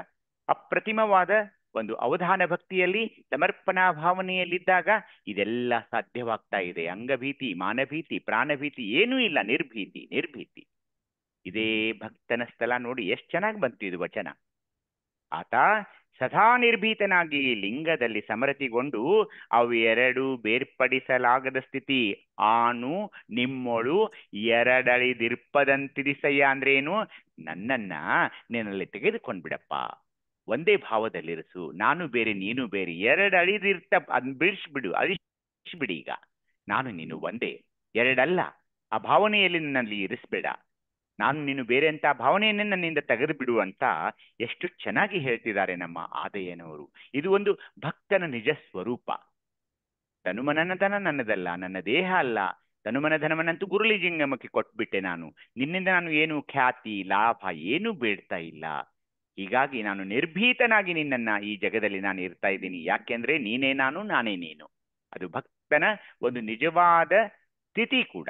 ಅಪ್ರತಿಮವಾದ ಒಂದು ಅವಧಾನ ಭಕ್ತಿಯಲ್ಲಿ ಸಮರ್ಪಣಾ ಭಾವನೆಯಲ್ಲಿದ್ದಾಗ ಇದೆಲ್ಲ ಸಾಧ್ಯವಾಗ್ತಾ ಇದೆ. ಅಂಗಭೀತಿ ಮಾನಭೀತಿ ಪ್ರಾಣಭೀತಿ ಏನೂ ಇಲ್ಲ, ನಿರ್ಭೀತಿ. ಇದೇ ಭಕ್ತನ ಸ್ಥಳ. ನೋಡಿ ಎಷ್ಟು ಚೆನ್ನಾಗಿ ಬಂತು ಇದು ವಚನ. ಆತ ಸದಾ ನಿರ್ಭೀತನಾಗಿ ಲಿಂಗದಲ್ಲಿ ಸಮರತಿಗೊಂಡು ಅವೆರಡು ಬೇರ್ಪಡಿಸಲಾಗದ ಸ್ಥಿತಿ. ಆನು ನಿಮ್ಮೊಳು ಎರಡಳಿದಿರ್ಪದಂತಿರಿಸಯ್ಯ ಅಂದ್ರೆ ಏನು? ನನ್ನನ್ನ ನಿನ್ನಲ್ಲಿ ತೆಗೆದುಕೊಂಡ್ಬಿಡಪ್ಪ, ಒಂದೇ ಭಾವದಲ್ಲಿರಿಸು. ನಾನು ಬೇರೆ ನೀನು ಬೇರೆ, ಎರಡಳಿದಿರ್ತ ಅದನ್ನ ಅಳಿಸ್ಬಿಡಿ. ಈಗ ನಾನು ನೀನು ಒಂದೇ, ಎರಡಲ್ಲ. ಆ ಭಾವನೆಯಲ್ಲಿ ನನ್ನಲ್ಲಿ ಇರಿಸ್ಬೇಡ. ನಾನು ನೀನು ಬೇರೆ ಅಂತ ಭಾವನೆಯನ್ನೇ ನನ್ನಿಂದ ತೆಗೆದು ಬಿಡು ಅಂತ ಎಷ್ಟು ಚೆನ್ನಾಗಿ ಹೇಳ್ತಿದ್ದಾರೆ ನಮ್ಮ ಆದಯ್ಯನವರು. ಇದು ಒಂದು ಭಕ್ತನ ನಿಜ ಸ್ವರೂಪ. ತನುಮನನ ಧನ ನನ್ನದಲ್ಲ, ನನ್ನ ದೇಹ ಅಲ್ಲ. ತನುಮನ ಧನವನ್ನಂತೂ ಗುರುಲಿಂಗಮಕ್ಕೆ ಕೊಟ್ಬಿಟ್ಟೆ. ನಿನ್ನಿಂದ ನಾನು ಏನು ಖ್ಯಾತಿ ಲಾಭ ಏನೂ ಬೇಡ್ತಾ ಇಲ್ಲ. ಹೀಗಾಗಿ ನಾನು ನಿರ್ಭೀತನಾಗಿ ನಿನ್ನನ್ನ ಈ ಜಗದಲ್ಲಿ ನಾನು ಇರ್ತಾ ಇದ್ದೀನಿ. ಯಾಕೆಂದ್ರೆ ನೀನೇ ನಾನು, ನಾನೇ ನೀನು. ಅದು ಭಕ್ತನ ಒಂದು ನಿಜವಾದ ಸ್ಥಿತಿ ಕೂಡ.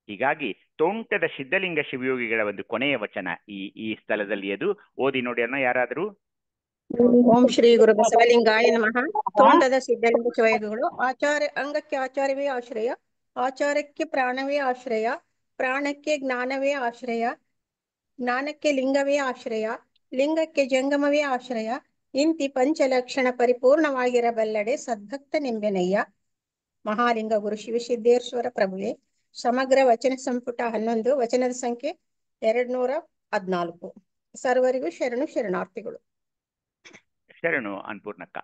ಹೀಗಾಗಿ ತೋಂಟದ ಸಿದ್ಧಲಿಂಗ ಶಿವಯೋಗಿಗಳ ಒಂದು ಕೊನೆಯ ವಚನ ಈ ಸ್ಥಳದಲ್ಲಿ ಅದು ಓದಿ ನೋಡಿ ಅನ್ನ ಯಾರಾದರೂ. ಓಂ ಶ್ರೀ ಗುರು ಬಸವಲಿಂಗಾಯ ನಮಃ. ತೋಂಟದ ಸಿದ್ಧಲಿಂಗ ಶಿವಯೋಗಿಗಳು. ಅಂಗಕ್ಕೆ ಆಚಾರ್ಯವೇ ಆಶ್ರಯ, ಆಚಾರಕ್ಕೆ ಪ್ರಾಣವೇ ಆಶ್ರಯ, ಪ್ರಾಣಕ್ಕೆ ಜ್ಞಾನವೇ ಆಶ್ರಯ, ಜ್ಞಾನಕ್ಕೆ ಲಿಂಗವೇ ಆಶ್ರಯ, ಲಿಂಗಕ್ಕೆ ಜಂಗಮವೇ ಆಶ್ರಯ. ಇಂತಿ ಪಂಚಲಕ್ಷಣ ಪರಿಪೂರ್ಣವಾಗಿರಬಲ್ಲಡೆ ಸದ್ಭಕ್ತನೆಂಬೆನಯ್ಯ. ಮಹಾಲಿಂಗ ಗುರು ಶಿವಸಿದ್ದೇಶ್ವರ ಪ್ರಭುವೆ. ಸಮಗ್ರ ವಚನ ಸಂಪುಟ 11 ವಚನದ ಸಂಖ್ಯೆ 214. ಸರ್ವರಿಗೂ ಶರಣಾರ್ಥಿಗಳು. ಶರಣು ಅನ್ನಪೂರ್ಣಕ್ಕ.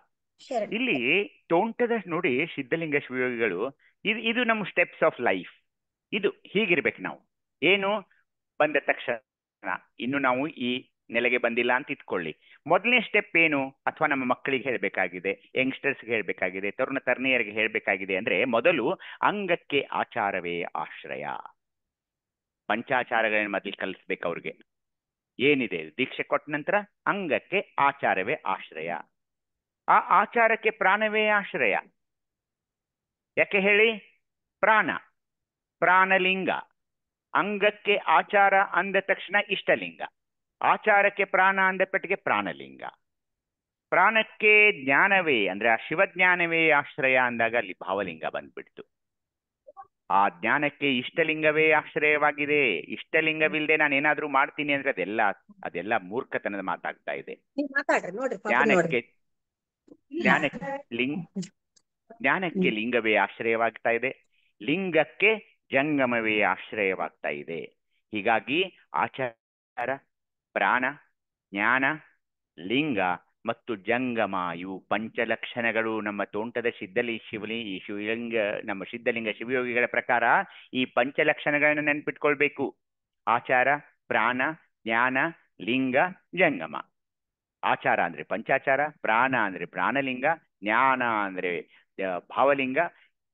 ಇಲ್ಲಿ ತೋಂಟದ ನೋಡಿ ಸಿದ್ಧಲಿಂಗ ಶಿವಯೋಗಿಗಳು, ಇದು ನಮ್ಮ ಸ್ಟೆಪ್ಸ್ ಆಫ್ ಲೈಫ್. ಇದು ಹೀಗಿರ್ಬೇಕು ನಾವು. ಏನು? ಬಂದ ತಕ್ಷಣ ಇನ್ನು ನಾವು ಈ ನೆಲೆಗೆ ಬಂದಿಲ್ಲ ಅಂತ ಇಟ್ಕೊಳ್ಳಿ. ಮೊದಲನೇ ಸ್ಟೆಪ್ ಏನು? ಅಥವಾ ನಮ್ಮ ಮಕ್ಕಳಿಗೆ ಹೇಳಬೇಕಾಗಿದೆ, ಯಂಗ್ಸ್ಟರ್ಸ್ಗೆ ಹೇಳಬೇಕಾಗಿದೆ, ತರುಣಿಯರಿಗೆ ಹೇಳಬೇಕಾಗಿದೆ ಅಂದ್ರೆ, ಮೊದಲು ಅಂಗಕ್ಕೆ ಆಚಾರವೇ ಆಶ್ರಯ. ಪಂಚಾಚಾರಗಳನ್ನ ಮೊದಲು ಕಲಿಸ್ಬೇಕು ಅವ್ರಿಗೆ. ಏನಿದೆ ದೀಕ್ಷೆ ಕೊಟ್ಟ ನಂತರ ಅಂಗಕ್ಕೆ ಆಚಾರವೇ ಆಶ್ರಯ. ಆ ಆಚಾರಕ್ಕೆ ಪ್ರಾಣವೇ ಆಶ್ರಯ. ಯಾಕೆ ಹೇಳಿ? ಪ್ರಾಣಲಿಂಗ. ಅಂಗಕ್ಕೆ ಆಚಾರ ಅಂದ ತಕ್ಷಣ ಇಷ್ಟಲಿಂಗ, ಆಚಾರಕ್ಕೆ ಪ್ರಾಣ ಅಂದ ಪೆಟ್ಟಿಗೆ ಪ್ರಾಣಲಿಂಗ. ಪ್ರಾಣಕ್ಕೆ ಜ್ಞಾನವೇ ಅಂದ್ರೆ ಆ ಶಿವಜ್ಞಾನವೇ ಆಶ್ರಯ ಅಂದಾಗ ಅಲ್ಲಿ ಭಾವಲಿಂಗ ಬಂದ್ಬಿಡ್ತು. ಆ ಜ್ಞಾನಕ್ಕೆ ಇಷ್ಟಲಿಂಗವೇ ಆಶ್ರಯವಾಗಿದೆ. ಇಷ್ಟಲಿಂಗವಿಲ್ಲದೆ ನಾನು ಏನಾದ್ರೂ ಮಾಡ್ತೀನಿ ಅಂದ್ರೆ ಅದೆಲ್ಲ ಮೂರ್ಖತನದ ಮಾತಾಗ್ತಾ ಇದೆ. ಜ್ಞಾನಕ್ಕೆ ಲಿಂಗವೇ ಆಶ್ರಯವಾಗ್ತಾ ಇದೆ, ಲಿಂಗಕ್ಕೆ ಜಂಗಮವೇ ಆಶ್ರಯವಾಗ್ತಾ ಇದೆ. ಹೀಗಾಗಿ ಆಚಾರ, ಪ್ರಾಣ, ಜ್ಞಾನ, ಲಿಂಗ ಮತ್ತು ಜಂಗಮ ಇವು ಪಂಚಲಕ್ಷಣಗಳು. ನಮ್ಮ ತೋಂಟದ ಶಿವಲಿಂಗ ನಮ್ಮ ಸಿದ್ಧಲಿಂಗ ಶಿವಯೋಗಿಗಳ ಪ್ರಕಾರ ಈ ಪಂಚಲಕ್ಷಣಗಳನ್ನು ನೆನ್ಪಿಟ್ಕೊಳ್ಬೇಕು. ಆಚಾರ, ಪ್ರಾಣ, ಜ್ಞಾನ, ಲಿಂಗ, ಜಂಗಮ. ಆಚಾರ ಅಂದ್ರೆ ಪಂಚಾಚಾರ, ಪ್ರಾಣ ಅಂದ್ರೆ ಪ್ರಾಣಲಿಂಗ, ಜ್ಞಾನ ಅಂದ್ರೆ ಭಾವಲಿಂಗ,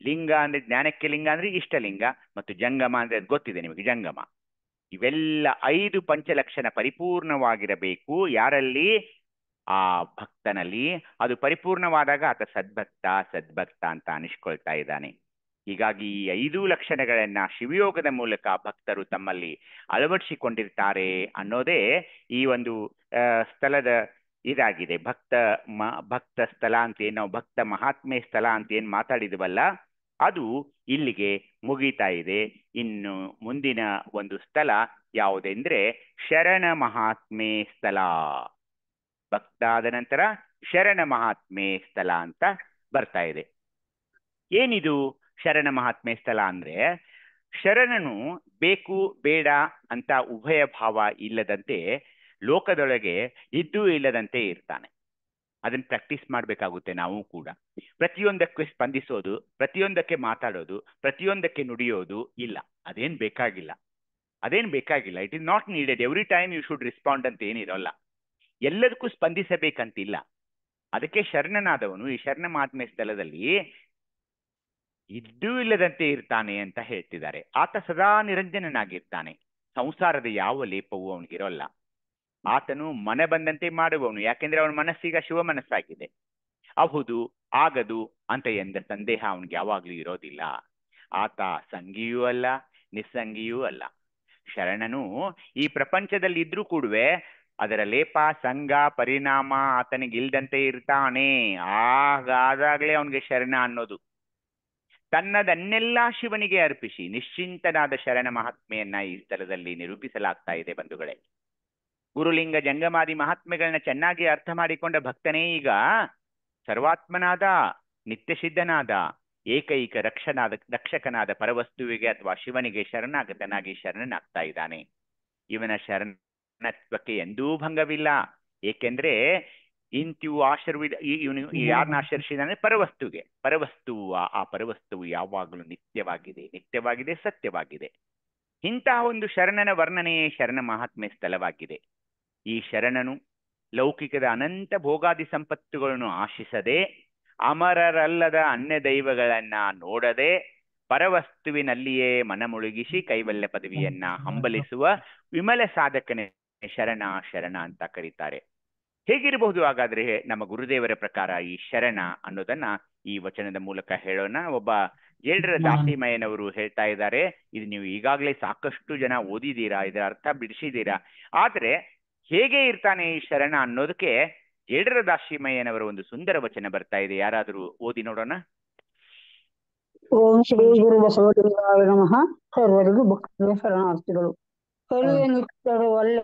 ಲಿಂಗ ಅಂದ್ರೆ ಜ್ಞಾನಕ್ಕೆ ಲಿಂಗ ಅಂದ್ರೆ ಇಷ್ಟಲಿಂಗ, ಮತ್ತು ಜಂಗಮ ಅಂದ್ರೆ ಅದು ಗೊತ್ತಿದೆ ನಿಮಗೆ ಜಂಗಮ. ಇವೆಲ್ಲ 5 ಪಂಚಲಕ್ಷಣ ಪರಿಪೂರ್ಣವಾಗಿರಬೇಕು ಯಾರಲ್ಲಿ? ಆ ಭಕ್ತನಲ್ಲಿ. ಅದು ಪರಿಪೂರ್ಣವಾದಾಗ ಆತ ಸದ್ಭಕ್ತ ಅಂತ ಅನಿಸ್ಕೊಳ್ತಾ ಇದ್ದಾನೆ. ಹೀಗಾಗಿ ಈ 5 ಲಕ್ಷಣಗಳನ್ನ ಶಿವಯೋಗದ ಮೂಲಕ ಭಕ್ತರು ತಮ್ಮಲ್ಲಿ ಅಳವಡಿಸಿಕೊಂಡಿರ್ತಾರೆ ಅನ್ನೋದೇ ಈ ಒಂದು ಸ್ಥಳದ ಇದಾಗಿದೆ. ಭಕ್ತ ಸ್ಥಳ ಅಂತ ಏನು ನಾವು ಭಕ್ತ ಮಹಾತ್ಮೆ ಸ್ಥಳ ಅಂತ ಏನ್ ಮಾತಾಡಿದ್ವಲ್ಲ, ಅದು ಇಲ್ಲಿಗೆ ಮುಗೀತಾ ಇದೆ. ಇನ್ನು ಮುಂದಿನ ಒಂದು ಸ್ಥಳ ಯಾವುದೆಂದ್ರೆ ಶರಣ ಮಹಾತ್ಮೆ ಸ್ಥಳ. ಭಕ್ತಾದ ನಂತರ ಶರಣ ಮಹಾತ್ಮೆ ಸ್ಥಳ ಅಂತ ಬರ್ತಾ ಇದೆ. ಏನಿದು ಶರಣ ಮಹಾತ್ಮೆ ಸ್ಥಳ ಅಂದ್ರೆ? ಶರಣನು ಬೇಕು ಬೇಡ ಅಂತ ಉಭಯ ಭಾವ ಇಲ್ಲದಂತೆ ಲೋಕದೊಳಗೆ ಇದ್ದೂ ಇಲ್ಲದಂತೆ ಇರ್ತಾನೆ. ಅದನ್ನ ಪ್ರಾಕ್ಟೀಸ್ ಮಾಡಬೇಕಾಗುತ್ತೆ ನಾವು ಕೂಡ. ಪ್ರತಿಯೊಂದಕ್ಕೆ ಸ್ಪಂದಿಸೋದು, ಪ್ರತಿಯೊಂದಕ್ಕೆ ಮಾತಾಡೋದು, ಪ್ರತಿಯೊಂದಕ್ಕೆ ನುಡಿಯೋದು ಇಲ್ಲ. ಅದೇನ್ ಬೇಕಾಗಿಲ್ಲ. It is not needed. Every time you should respond ಅಂತ ಏನಿರೋಲ್ಲ. ಎಲ್ಲದಕ್ಕೂ ಸ್ಪಂದಿಸಬೇಕಂತಿಲ್ಲ. ಅದಕ್ಕೆ ಶರಣನಾದವನು ಈ ಶರಣ ಮಹಾತ್ಮೆ ಸ್ಥಳದಲ್ಲಿ ಇದ್ದೂ ಇಲ್ಲದಂತೆ ಇರ್ತಾನೆ ಅಂತ ಹೇಳ್ತಿದ್ದಾರೆ. ಆತ ಸದಾ ನಿರಂಜನನಾಗಿರ್ತಾನೆ. ಸಂಸಾರದ ಯಾವ ಲೇಪವೂ ಅವನಿಗಿರೋಲ್ಲ. ಆತನು ಮನ ಬಂದಂತೆ ಮಾಡುವವನು. ಯಾಕೆಂದ್ರೆ ಅವನ ಮನಸ್ಸೀಗ ಶಿವ ಮನಸ್ಸಾಗಿದೆ. ಅಹುದು ಆಗದು ಅಂತ ಎಂದ ಸಂದೇಹ ಅವನಿಗೆ ಯಾವಾಗ್ಲೂ ಇರೋದಿಲ್ಲ. ಆತ ಸಂಗಿಯೂ ಅಲ್ಲ, ನಿಸ್ಸಂಗಿಯೂ ಅಲ್ಲ. ಶರಣನು ಈ ಪ್ರಪಂಚದಲ್ಲಿ ಇದ್ರೂ ಕೂಡುವೆ ಅದರ ಲೇಪ ಸಂಘ ಪರಿಣಾಮ ಆತನಿಗಿಲ್ದಂತೆ ಇರ್ತಾನೆ. ಆಗಾದಾಗಲೇ ಅವನಿಗೆ ಶರಣ ಅನ್ನೋದು. ತನ್ನದನ್ನೆಲ್ಲ ಶಿವನಿಗೆ ಅರ್ಪಿಸಿ ನಿಶ್ಚಿಂತನಾದ ಶರಣ ಮಹಾತ್ಮೆಯನ್ನ ಈ ಸ್ಥಳದಲ್ಲಿ ನಿರೂಪಿಸಲಾಗ್ತಾ ಇದೆ ಬಂಧುಗಳೇ. ಗುರುಲಿಂಗ ಜಂಗಮಾದಿ ಮಹಾತ್ಮೆಗಳನ್ನ ಚೆನ್ನಾಗಿ ಅರ್ಥ ಮಾಡಿಕೊಂಡ ಭಕ್ತನೇ ಈಗ ಸರ್ವಾತ್ಮನಾದ ನಿತ್ಯಸಿದ್ಧನಾದ ಏಕೈಕ ರಕ್ಷಕನಾದ ಪರವಸ್ತುವಿಗೆ ಅಥವಾ ಶಿವನಿಗೆ ಶರಣನಾಗ್ತಾ ಇದ್ದಾನೆ. ಇವನ ಶರಣತ್ವಕ್ಕೆ ಎಂದೂ ಭಂಗವಿಲ್ಲ. ಏಕೆಂದ್ರೆ ಇಂತಿವು ಇವನು ಯಾರನ್ನ ಆಶ್ರಯಿಸಿದಾನೆ? ಪರವಸ್ತುವು. ಆ ಪರವಸ್ತುವು ಯಾವಾಗಲೂ ನಿತ್ಯವಾಗಿದೆ, ಸತ್ಯವಾಗಿದೆ. ಇಂತಹ ಒಂದು ಶರಣನ ವರ್ಣನೆಯೇ ಶರಣ ಮಹಾತ್ಮೆ ಸ್ಥಳವಾಗಿದೆ. ಈ ಶರಣನು ಲೌಕಿಕದ ಅನಂತ ಭೋಗಾದಿ ಸಂಪತ್ತುಗಳನ್ನು ಆಶಿಸದೆ, ಅಮರರಲ್ಲದ ಅನ್ಯ ದೈವಗಳನ್ನ ನೋಡದೆ, ಪರವಸ್ತುವಿನಲ್ಲಿಯೇ ಮನಮುಳುಗಿಸಿ ಕೈವಲ್ಯ ಪದವಿಯನ್ನ ಹಂಬಲಿಸುವ ವಿಮಲ ಸಾಧಕನೇ ಶರಣ ಅಂತ ಕರೀತಾರೆ. ಹೇಗಿರಬಹುದು ಹಾಗಾದ್ರೆ ನಮ್ಮ ಗುರುದೇವರ ಪ್ರಕಾರ ಈ ಶರಣ ಅನ್ನೋದನ್ನ ಈ ವಚನದ ಮೂಲಕ ಹೇಳೋಣ. ಒಬ್ಬ ಏಳರ ದಾಸಿಮಯ್ಯನವರು ಹೇಳ್ತಾ ಇದ್ದಾರೆ, ಇದು ನೀವು ಈಗಾಗಲೇ ಸಾಕಷ್ಟು ಜನ ಓದಿದ್ದೀರಾ, ಇದರ ಅರ್ಥ ಬಿಡಿಸಿದ್ದೀರಾ. ಆದ್ರೆ ಹೇಗೆ ಇರ್ತಾನೆ ಈ ಶರಣ ಅನ್ನೋದಕ್ಕೆ ಏಳರ ದಾಸಿಮಯ್ಯನವರ ಒಂದು ಸುಂದರ ವಚನ ಬರ್ತಾ ಇದೆ. ಯಾರಾದ್ರೂ ಓದಿ ನೋಡೋಣ. ಓಂ ಶ್ರೀ ಗುರು ಬಸವಲಿಂಗಾಯ ನಮಃ. ಸರ್ವರಿಗೂ ಭಕ್ತಿಯ ಶರಣಾರ್ಥಿಗಳು. ಕಲಿಯನಿತ್ತಡೆ ಒಳ್ಳೆ,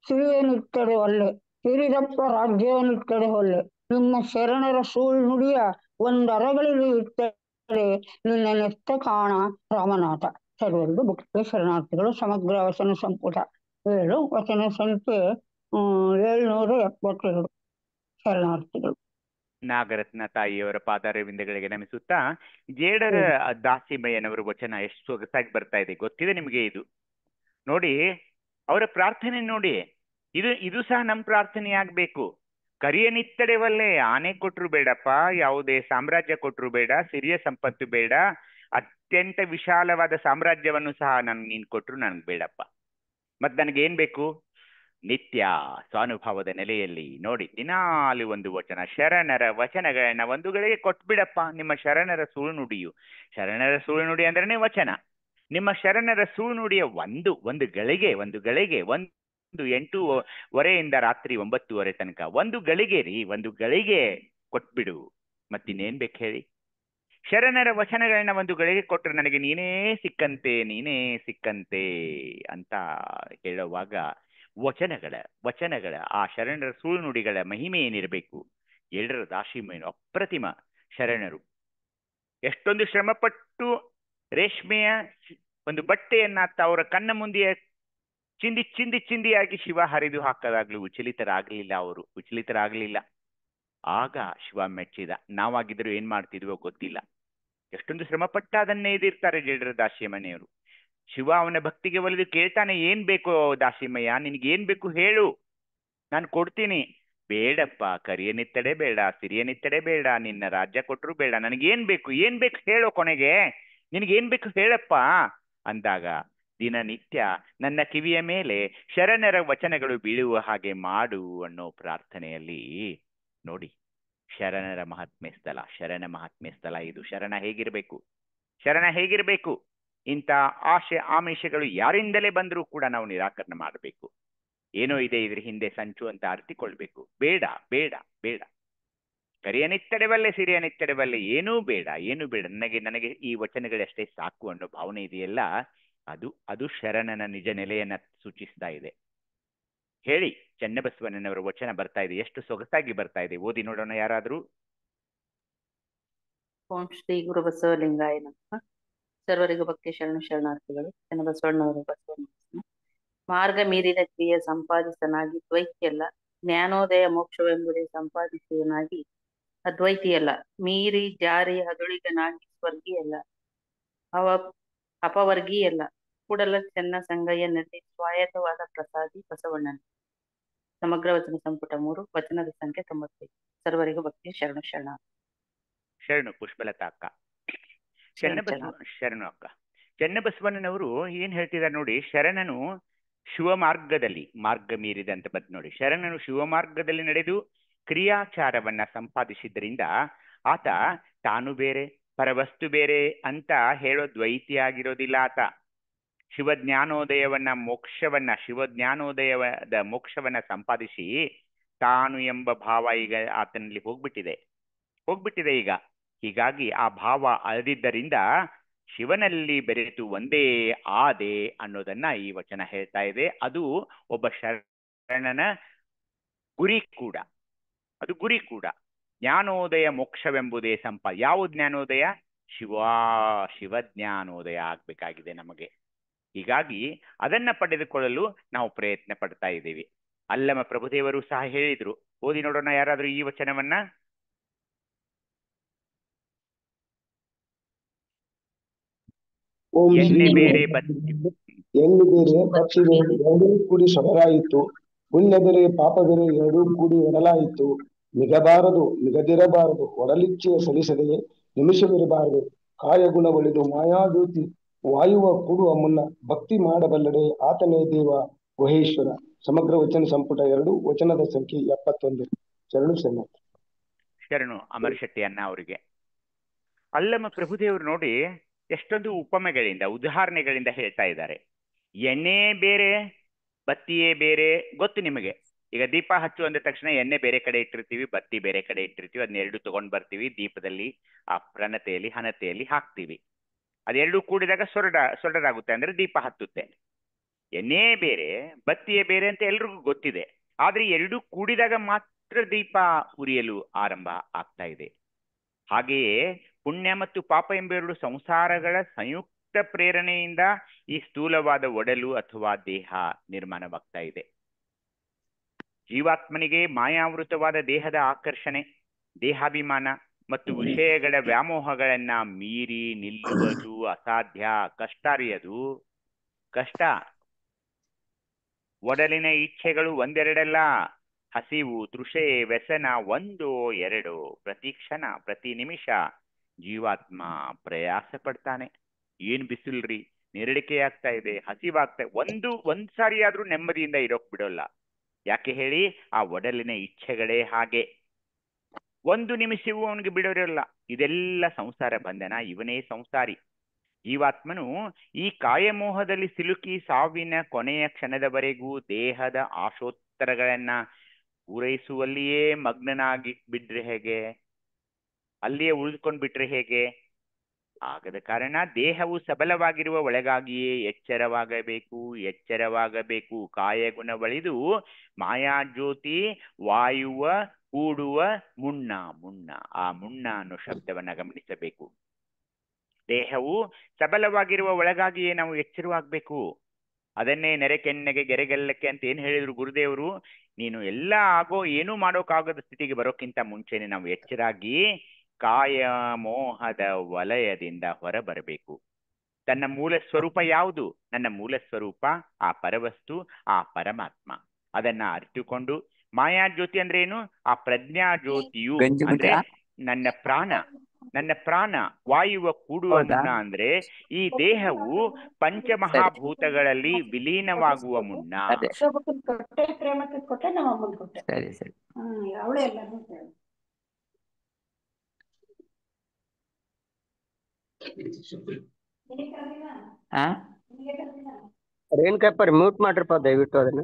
ಸಿರಿಯನಿತ್ತಡೆ ಒಳ್ಳೆ, ಹಿರಿದಪ್ಪ ರಾಜ್ಯವನಿತ್ತಡೆ ಒಳ್ಳೆ, ನಿಮ್ಮ ಶರಣರ ಸುಳ್ಳು ನುಡಿಯ ಒಂದರಗಳಲ್ಲಿ ಇತ್ತಡೆ ನಿನ್ನ ನೆತ್ತ ಕಾಣ ರಾಮನಾಥ. ಸರ್ವರಿಗೂ ಭಕ್ತಿಯ ಶರಣಾರ್ಥಿಗಳು. ಸಮಗ್ರ ವಚನ ಸಂಪುಟ 7, ವಚನ ಸಂಖ್ಯೆ 772. ಶರಣಾರ್ಥಿಗಳು. ನಾಗರತ್ನ ತಾಯಿಯವರ ಪಾದಾರವಿಂದಗಳಿಗೆ ನಮಿಸುತ್ತಾ, ಜೇಡರ ದಾಸಿಮಯ್ಯನವರ ವಚನ ಎಷ್ಟು ಸೊಗಸಾಗಿ ಬರ್ತಾ ಇದೆ ಗೊತ್ತಿದೆ ನಿಮಗೆ. ಇದು ನೋಡಿ, ಅವರ ಪ್ರಾರ್ಥನೆ ನೋಡಿ. ಇದು ಸಹ ನಮ್ಮ ಪ್ರಾರ್ಥನೆ ಆಗ್ಬೇಕು. ಕರಿಯನಿತ್ತಡೆ ಒಳ್ಳೆ, ಆನೆ ಕೊಟ್ರು ಬೇಡಪ್ಪ, ಯಾವುದೇ ಸಾಮ್ರಾಜ್ಯ ಕೊಟ್ರು ಬೇಡ, ಸಿರಿಯ ಸಂಪತ್ತು ಬೇಡ, ಅತ್ಯಂತ ವಿಶಾಲವಾದ ಸಾಮ್ರಾಜ್ಯವನ್ನು ಸಹ ನೀನ್ ಕೊಟ್ರು ನನ್ಗೆ ಬೇಡಪ್ಪ. ಮತ್ ನನಗೇನ್ ಬೇಕು? ನಿತ್ಯ ಸ್ವಾನುಭವದ ನೆಲೆಯಲ್ಲಿ ನೋಡಿ ದಿನಾಲು ಒಂದು ವಚನ, ಶರಣರ ವಚನಗಳನ್ನ ಒಂದು ಗಳಿಗೆ ಕೊಟ್ಬಿಡಪ್ಪ. ನಿಮ್ಮ ಶರಣರ ಸುಳುನುಡಿಯು, ಶರಣರ ಸುಳುನುಡಿ ಅಂದ್ರೇನೆ ವಚನ. ನಿಮ್ಮ ಶರಣರ ಸುಳುನುಡಿಯ ಒಂದು ಗಳಿಗೆ 8:30 ರಾತ್ರಿ 9:30 ತನಕ ಒಂದು ಗಳಿಗೆ ಕೊಟ್ಬಿಡು. ಮತ್ತಿನ್ನೇನ್ ಬೇಕು ಹೇಳಿ? ಶರಣರ ವಚನಗಳನ್ನ ಒಂದು ಗಳಿಗೆ ಕೊಟ್ಟರೆ ನನಗೆ ನೀನೇ ಸಿಕ್ಕಂತೆ ಅಂತ ಹೇಳುವಾಗ ವಚನಗಳ ಆ ಶರಣರ ಸುಳುನುಡಿಗಳ ಮಹಿಮೆ ಏನಿರಬೇಕು? 7ರ ದಾಸಿಮಯ್ಯನು ಅಪ್ರತಿಮ ಶರಣರು. ಎಷ್ಟೊಂದು ಶ್ರಮಪಟ್ಟು ರೇಷ್ಮೆಯ ಒಂದು ಬಟ್ಟೆಯನ್ನ ಅವರ ಕಣ್ಣ ಮುಂದೆ ಚಿಂದಿಯಾಗಿ ಶಿವ ಹರಿದು ಹಾಕದಾಗ್ಲೂ ವಿಚಲಿತರಾಗಲಿಲ್ಲ. ಆಗ ಶಿವ ಮೆಚ್ಚಿದ. ನಾವಾಗಿದ್ರು ಏನ್ ಮಾಡ್ತಿದ್ವೋ ಗೊತ್ತಿಲ್ಲ. ಎಷ್ಟೊಂದು ಶ್ರಮಪಟ್ಟ ಅದನ್ನೇ ಇದಿರ್ತಾರೆ 7ರ ದಾಸಿಮನೆಯವರು. ಶಿವ ಅವನ ಭಕ್ತಿಗೆ ಒಲಿದು ಕೇಳ್ತಾನೆ, ಏನ್ ಬೇಕು ದಾಸಿಮಯ್ಯ, ನಿನಗೇನ್ ಬೇಕು ಹೇಳು, ನಾನು ಕೊಡ್ತೀನಿ. ಬೇಡಪ್ಪ, ಕರಿಯನಿತ್ತಡೆ ಬೇಡ, ಸಿರಿಯನಿತ್ತಡೆ ಬೇಡ, ನಿನ್ನ ರಾಜ್ಯ ಕೊಟ್ಟರು ಬೇಡ, ನನಗೇನ್ ಬೇಕು ಹೇಳೋ, ಕೊನೆಗೆ ನಿನಗೇನ್ ಬೇಕು ಹೇಳಪ್ಪ ಅಂದಾಗ ದಿನನಿತ್ಯ ನನ್ನ ಕಿವಿಯ ಮೇಲೆ ಶರಣರ ವಚನಗಳು ಬೀಳುವ ಹಾಗೆ ಮಾಡು ಅನ್ನೋ ಪ್ರಾರ್ಥನೆಯಲ್ಲಿ ನೋಡಿ ಶರಣ ಮಹಾತ್ಮೆ ಸ್ಥಳ ಇದು. ಶರಣ ಹೇಗಿರ್ಬೇಕು? ಇಂಥ ಆಶೆ ಆಮಿಷಗಳು ಯಾರಿಂದಲೇ ಬಂದರೂ ಕೂಡ ನಾವು ನಿರಾಕರಣೆ ಮಾಡಬೇಕು. ಏನೋ ಇದೆ ಇದ್ರ ಹಿಂದೆ ಸಂಚು ಅಂತ ಅರ್ಥಿಕೊಳ್ಬೇಕು. ಬೇಡ, ಕರಿಯನಿತ್ತಡೆವಲ್ಲೇ ಸಿರಿಯನಿತ್ತಡೆವಲ್ಲೇ ಏನೂ ಬೇಡ. ನನಗೆ ಈ ವಚನಗಳಷ್ಟೇ ಸಾಕು ಅನ್ನೋ ಭಾವನೆ ಇದೆಯಲ್ಲ, ಅದು ಶರಣನ ನಿಜ ನೆಲೆಯನ್ನ ಸೂಚಿಸ್ತಾ ಇದೆ. ಹೇಳಿ, ಚನ್ನಬಸವಣ್ಣನವರ ವಚನ ಬರ್ತಾ ಇದೆ, ಎಷ್ಟು ಸೊಗಸಾಗಿ ಬರ್ತಾ ಇದೆ. ಓದಿ ನೋಡೋಣ ಯಾರಾದ್ರೂ. ಓಂ ಶ್ರೀ ಗುರು ಬಸವಲಿಂಗಾಯ ನಮಃ. ಸರ್ವರಿಗೂ ಭಕ್ತಿ ಶರಣಾರ್ಥಿಗಳು. ಚನ್ನಬಸವಣ್ಣನವರು ಬಸವಣ್ಣ ಮಾರ್ಗ ಮೀರಿದ ಕ್ರಿಯೆ ಸಂಪಾದಿಸನಾಗಿ ದ್ವೈತಿಯಲ್ಲ, ಜ್ಞಾನೋದಯ ಮೋಕ್ಷವೆಂಬುದೇ ಸಂಪಾದಿಸುವನಾಗಿ ಅದ್ವೈತಿಯಲ್ಲ, ಮೀರಿ ಜಾರಿ ಹದುಳಿಗನಾಗಿ ಸ್ವರ್ಗೀಯಲ್ಲ, ಅಪವರ್ಗೀಯಲ್ಲ, ಕೂಡಲ ಚೆನ್ನ ಸಂಗಯ್ಯನಲ್ಲಿ ಸ್ವಾಯತ್ತವಾದ ಪ್ರಸಾದಿ ಬಸವಣ್ಣನ. ಸಮಗ್ರ ವಚನ ಸಂಪುಟ 3, ವಚನದ ಸಂಖ್ಯೆ 95. ಸರ್ವರಿಗೂ ಭಕ್ತಿ ಶರಣು ಪುಷ್ಪಲತಾ ಅಕ್ಕ. ಶರಣು ಅಕ್ಕ. ಚನ್ನಬಸವಣ್ಣನವರು ಏನ್ ಹೇಳ್ತಿದ್ದಾರೆ ನೋಡಿ. ಶರಣನು ಶಿವಮಾರ್ಗದಲ್ಲಿ, ಮಾರ್ಗ ಮೀರಿದೆ ಅಂತ ಬಂತು ನೋಡಿ. ಶರಣನು ಶಿವಮಾರ್ಗದಲ್ಲಿ ನಡೆದು ಕ್ರಿಯಾಚಾರವನ್ನ ಸಂಪಾದಿಸಿದ್ದರಿಂದ ಆತ ತಾನು ಬೇರೆ ಪರವಸ್ತು ಬೇರೆ ಅಂತ ಹೇಳೋ ದ್ವೈತಿಯಾಗಿರೋದಿಲ್ಲ. ಆತ ಶಿವಜ್ಞಾನೋದಯದ ಮೋಕ್ಷವನ್ನ ಸಂಪಾದಿಸಿ ತಾನು ಎಂಬ ಭಾವ ಈಗ ಆತನಲ್ಲಿ ಹೋಗ್ಬಿಟ್ಟಿದೆ ಈಗ. ಹೀಗಾಗಿ ಆ ಭಾವ ಅಳದಿದ್ದರಿಂದ ಶಿವನಲ್ಲಿ ಬೆರೆತು ಒಂದೇ ಆದೆ ಅನ್ನೋದನ್ನ ಈ ವಚನ ಹೇಳ್ತಾ ಇದೆ. ಅದು ಒಬ್ಬ ಶರಣನ ಗುರಿ ಕೂಡ. ಜ್ಞಾನೋದಯ ಮೋಕ್ಷವೆಂಬುದೇ ಯಾವ ಜ್ಞಾನೋದಯ? ಶಿವಜ್ಞಾನೋದಯ ಆಗ್ಬೇಕಾಗಿದೆ ನಮಗೆ. ಹೀಗಾಗಿ ಅದನ್ನ ಪಡೆದುಕೊಳ್ಳಲು ನಾವು ಪ್ರಯತ್ನ ಪಡ್ತಾ ಇದ್ದೀವಿ. ಅಲ್ಲಮ ಪ್ರಭುದೇವರು ಸಹ ಹೇಳಿದ್ರು. ಓದಿ ನೋಡೋಣ ಯಾರಾದ್ರೂ ಈ ವಚನವನ್ನ. ಎಣ್ಣೆ ಬೇರೆ ಬತ್ತಿ ಎರಡೂ ಕೂಡಿ ಸೊಗರಾಯಿತು, ಪುಣ್ಯ ಬೇರೆ ಪಾಪ ಬೇರೆ ಎರಡೂ ಕೂಡಿ ಒಡಲಾಯಿತು. ನಿಗದಿರಬಾರದು ಒಡಲಿಚ್ಛೆಯ ಸಲಿಸದೆ ನಿಮಿಷವಿರಬಾರದು. ಕಾಯಗುಣ ಒಳಿದು ಮಾಯಾಜ್ಯೋತಿ ವಾಯುವ ಕೂಡುವ ಮುನ್ನ ಭಕ್ತಿ ಮಾಡಬಲ್ಲಡೆ ಆತನೇ ದೇವ ಗುಹೇಶ್ವರ. ಸಮಗ್ರ ವಚನ ಸಂಪುಟ 2, ವಚನದ ಸಂಖ್ಯೆ 71. ಶರಣು ಅಮರ್ ಶೆಟ್ಟಿ ಅಣ್ಣ ಅವರಿಗೆ. ಅಲ್ಲಮ ಪ್ರಭುದೇವರು ನೋಡಿ ಎಷ್ಟೊಂದು ಉಪಮೆಗಳಿಂದ ಉದಾಹರಣೆಗಳಿಂದ ಹೇಳ್ತಾ ಇದ್ದಾರೆ. ಎಣ್ಣೆ ಬೇರೆ ಬತ್ತಿಯೇ ಬೇರೆ. ಗೊತ್ತು ನಿಮಗೆ, ಈಗ ದೀಪ ಹಚ್ಚು ಅಂದ ತಕ್ಷಣ ಎಣ್ಣೆ ಬೇರೆ ಕಡೆ ಇಟ್ಟಿರ್ತೀವಿ, ಬತ್ತಿ ಬೇರೆ ಕಡೆ ಇಟ್ಟಿರ್ತೀವಿ. ಅದನ್ನೆರಡು ತಗೊಂಡ್ ಬರ್ತೀವಿ, ದೀಪದಲ್ಲಿ ಆ ಪ್ರಣತೆಯಲ್ಲಿ ಹಣತೆಯಲ್ಲಿ ಹಾಕ್ತೀವಿ. ಅದೆರಡು ಕೂಡಿದಾಗ ಸೊರಡಾಗುತ್ತೆ, ಅಂದ್ರೆ ದೀಪ ಹತ್ತುತ್ತೆ. ಎಣ್ಣೆ ಬೇರೆ ಬತ್ತಿಯೇ ಬೇರೆ ಅಂತ ಎಲ್ರಿಗೂ ಗೊತ್ತಿದೆ. ಆದ್ರೆ ಎರಡೂ ಕೂಡಿದಾಗ ಮಾತ್ರ ದೀಪ ಉರಿಯಲು ಆರಂಭ ಆಗ್ತಾ ಇದೆ. ಹಾಗೆಯೇ ಪುಣ್ಯ ಮತ್ತು ಪಾಪ ಎಂಬೆರಡು ಸಂಸಾರಗಳ ಸಂಯುಕ್ತ ಪ್ರೇರಣೆಯಿಂದ ಈ ಸ್ಥೂಲವಾದ ಒಡಲು ಅಥವಾ ದೇಹ ನಿರ್ಮಾಣವಾಗ್ತಾ ಇದೆ. ಜೀವಾತ್ಮನಿಗೆ ಮಾಯಾವೃತವಾದ ದೇಹದ ಆಕರ್ಷಣೆ, ದೇಹಾಭಿಮಾನ ಮತ್ತು ವಿಷಯಗಳ ವ್ಯಾಮೋಹಗಳನ್ನ ಮೀರಿ ನಿಲ್ಲುವುದು ಅಸಾಧ್ಯ. ಕಷ್ಟ. ಒಡಲಿನ ಇಚ್ಛೆಗಳು ಒಂದೆರಡಲ್ಲ. ಹಸಿವು, ತೃಷೆ, ವ್ಯಸನ 1, 2. ಪ್ರತಿ ಕ್ಷಣ ಪ್ರತಿ ನಿಮಿಷ ಜೀವಾತ್ಮ ಪ್ರಯಾಸ ಪಡ್ತಾನೆ. ಏನ್ ಬಿಸಿಲ್ರಿ, ನೆರಳಿಕೆ ಆಗ್ತಾ ಇದೆ, ಹಸಿವಾಗ್ತಾ ಒಂದ್ ಸಾರಿ ಆದ್ರೂ ನೆಮ್ಮದಿಯಿಂದ ಇರೋಕ್ ಬಿಡೋಲ್ಲ. ಯಾಕೆ ಹೇಳಿ? ಆ ಒಡಲಿನ ಇಚ್ಛೆಗಳೇ ಹಾಗೆ. ಒಂದು ನಿಮಿಷವೂ ಅವನಿಗೆ ಬಿಡೋರಿಲ್ಲ. ಇದೆಲ್ಲ ಸಂಸಾರ ಬಂಧನ, ಇವನೇ ಸಂಸಾರಿ. ಜೀವಾತ್ಮನು ಈ ಕಾಯಮೋಹದಲ್ಲಿ ಸಿಲುಕಿ ಸಾವಿನ ಕೊನೆಯ ಕ್ಷಣದವರೆಗೂ ದೇಹದ ಆಶೋತ್ತರಗಳನ್ನ ಪೂರೈಸುವಲ್ಲಿಯೇ ಮಗ್ನನಾಗಿ ಬಿಟ್ರೆ ಹೇಗೆ? ಅಲ್ಲಿಯೇ ಉಳಿದುಕೊಂಡು ಬಿಟ್ರೆ ಹೇಗೆ? ಆಗದ ಕಾರಣ ದೇಹವು ಸಬಲವಾಗಿರುವ ಒಳಗಾಗಿಯೇ ಎಚ್ಚರವಾಗಬೇಕು, ಎಚ್ಚರವಾಗಬೇಕು. ಕಾಯಗುಣವಳಿದು ಮಾಯಾಜ್ಯೋತಿ ವಾಯುವ ಕೂಡುವ ಮುಣ್ಣ. ಮುಣ್ಣ, ಆ ಮುಣ್ಣ ಅನ್ನೋ ಶಬ್ದವನ್ನ ಗಮನಿಸಬೇಕು. ದೇಹವು ಸಬಲವಾಗಿರುವ ಒಳಗಾಗಿಯೇ ನಾವು ಎಚ್ಚರವಾಗಬೇಕು. ಅದನ್ನೇ ನೆರೆಕೆನ್ನೆಗೆ ಗೆರೆಗೆಲ್ಲಕ್ಕೆ ಅಂತ ಏನು ಹೇಳಿದ್ರು ಗುರುದೇವರು? ನೀನು ಎಲ್ಲ ಏನೂ ಮಾಡೋಕ್ಕಾಗದ ಸ್ಥಿತಿಗೆ ಬರೋಕ್ಕಿಂತ ಮುಂಚೆನೆ ನಾವು ಎಚ್ಚರಾಗಿ ಕಾಯ ಮೋಹದ ವಲಯದಿಂದ ಹೊರಬರಬೇಕು. ತನ್ನ ಮೂಲ ಸ್ವರೂಪ ಯಾವುದು? ನನ್ನ ಮೂಲ ಸ್ವರೂಪ ಆ ಪರವಸ್ತು, ಆ ಪರಮಾತ್ಮ. ಅದನ್ನ ಅರಿತುಕೊಂಡು ಮಾಯಾಜ್ಯೋತಿ ಅಂದ್ರೆ ಏನು? ಆ ಪ್ರಜ್ಞಾ ಜ್ಯೋತಿಯು ಅಂದ್ರೆ ನನ್ನ ಪ್ರಾಣ. ನನ್ನ ಪ್ರಾಣ ವಾಯುವ ಕೂಡುವ ಮುನ್ನ ಅಂದ್ರೆ ಈ ದೇಹವು ಪಂಚಮಹಾಭೂತಗಳಲ್ಲಿ ವಿಲೀನವಾಗುವ ಮುನ್ನ. ಕೊಟ್ಟೆ ನಮ್ಮ ಅಮ್ಮನ ಕೊಟ್ಟೆ. ಸರಿ ಸರಿ. ಅವಳೇ ಎಲ್ಲರೂ ರೇಣುಕಾಪರಿ ಮ್ಯೂಟ್ ಮಾಡ್ರಪ್ಪ ದಯವಿಟ್ಟು ಅದನ್ನ.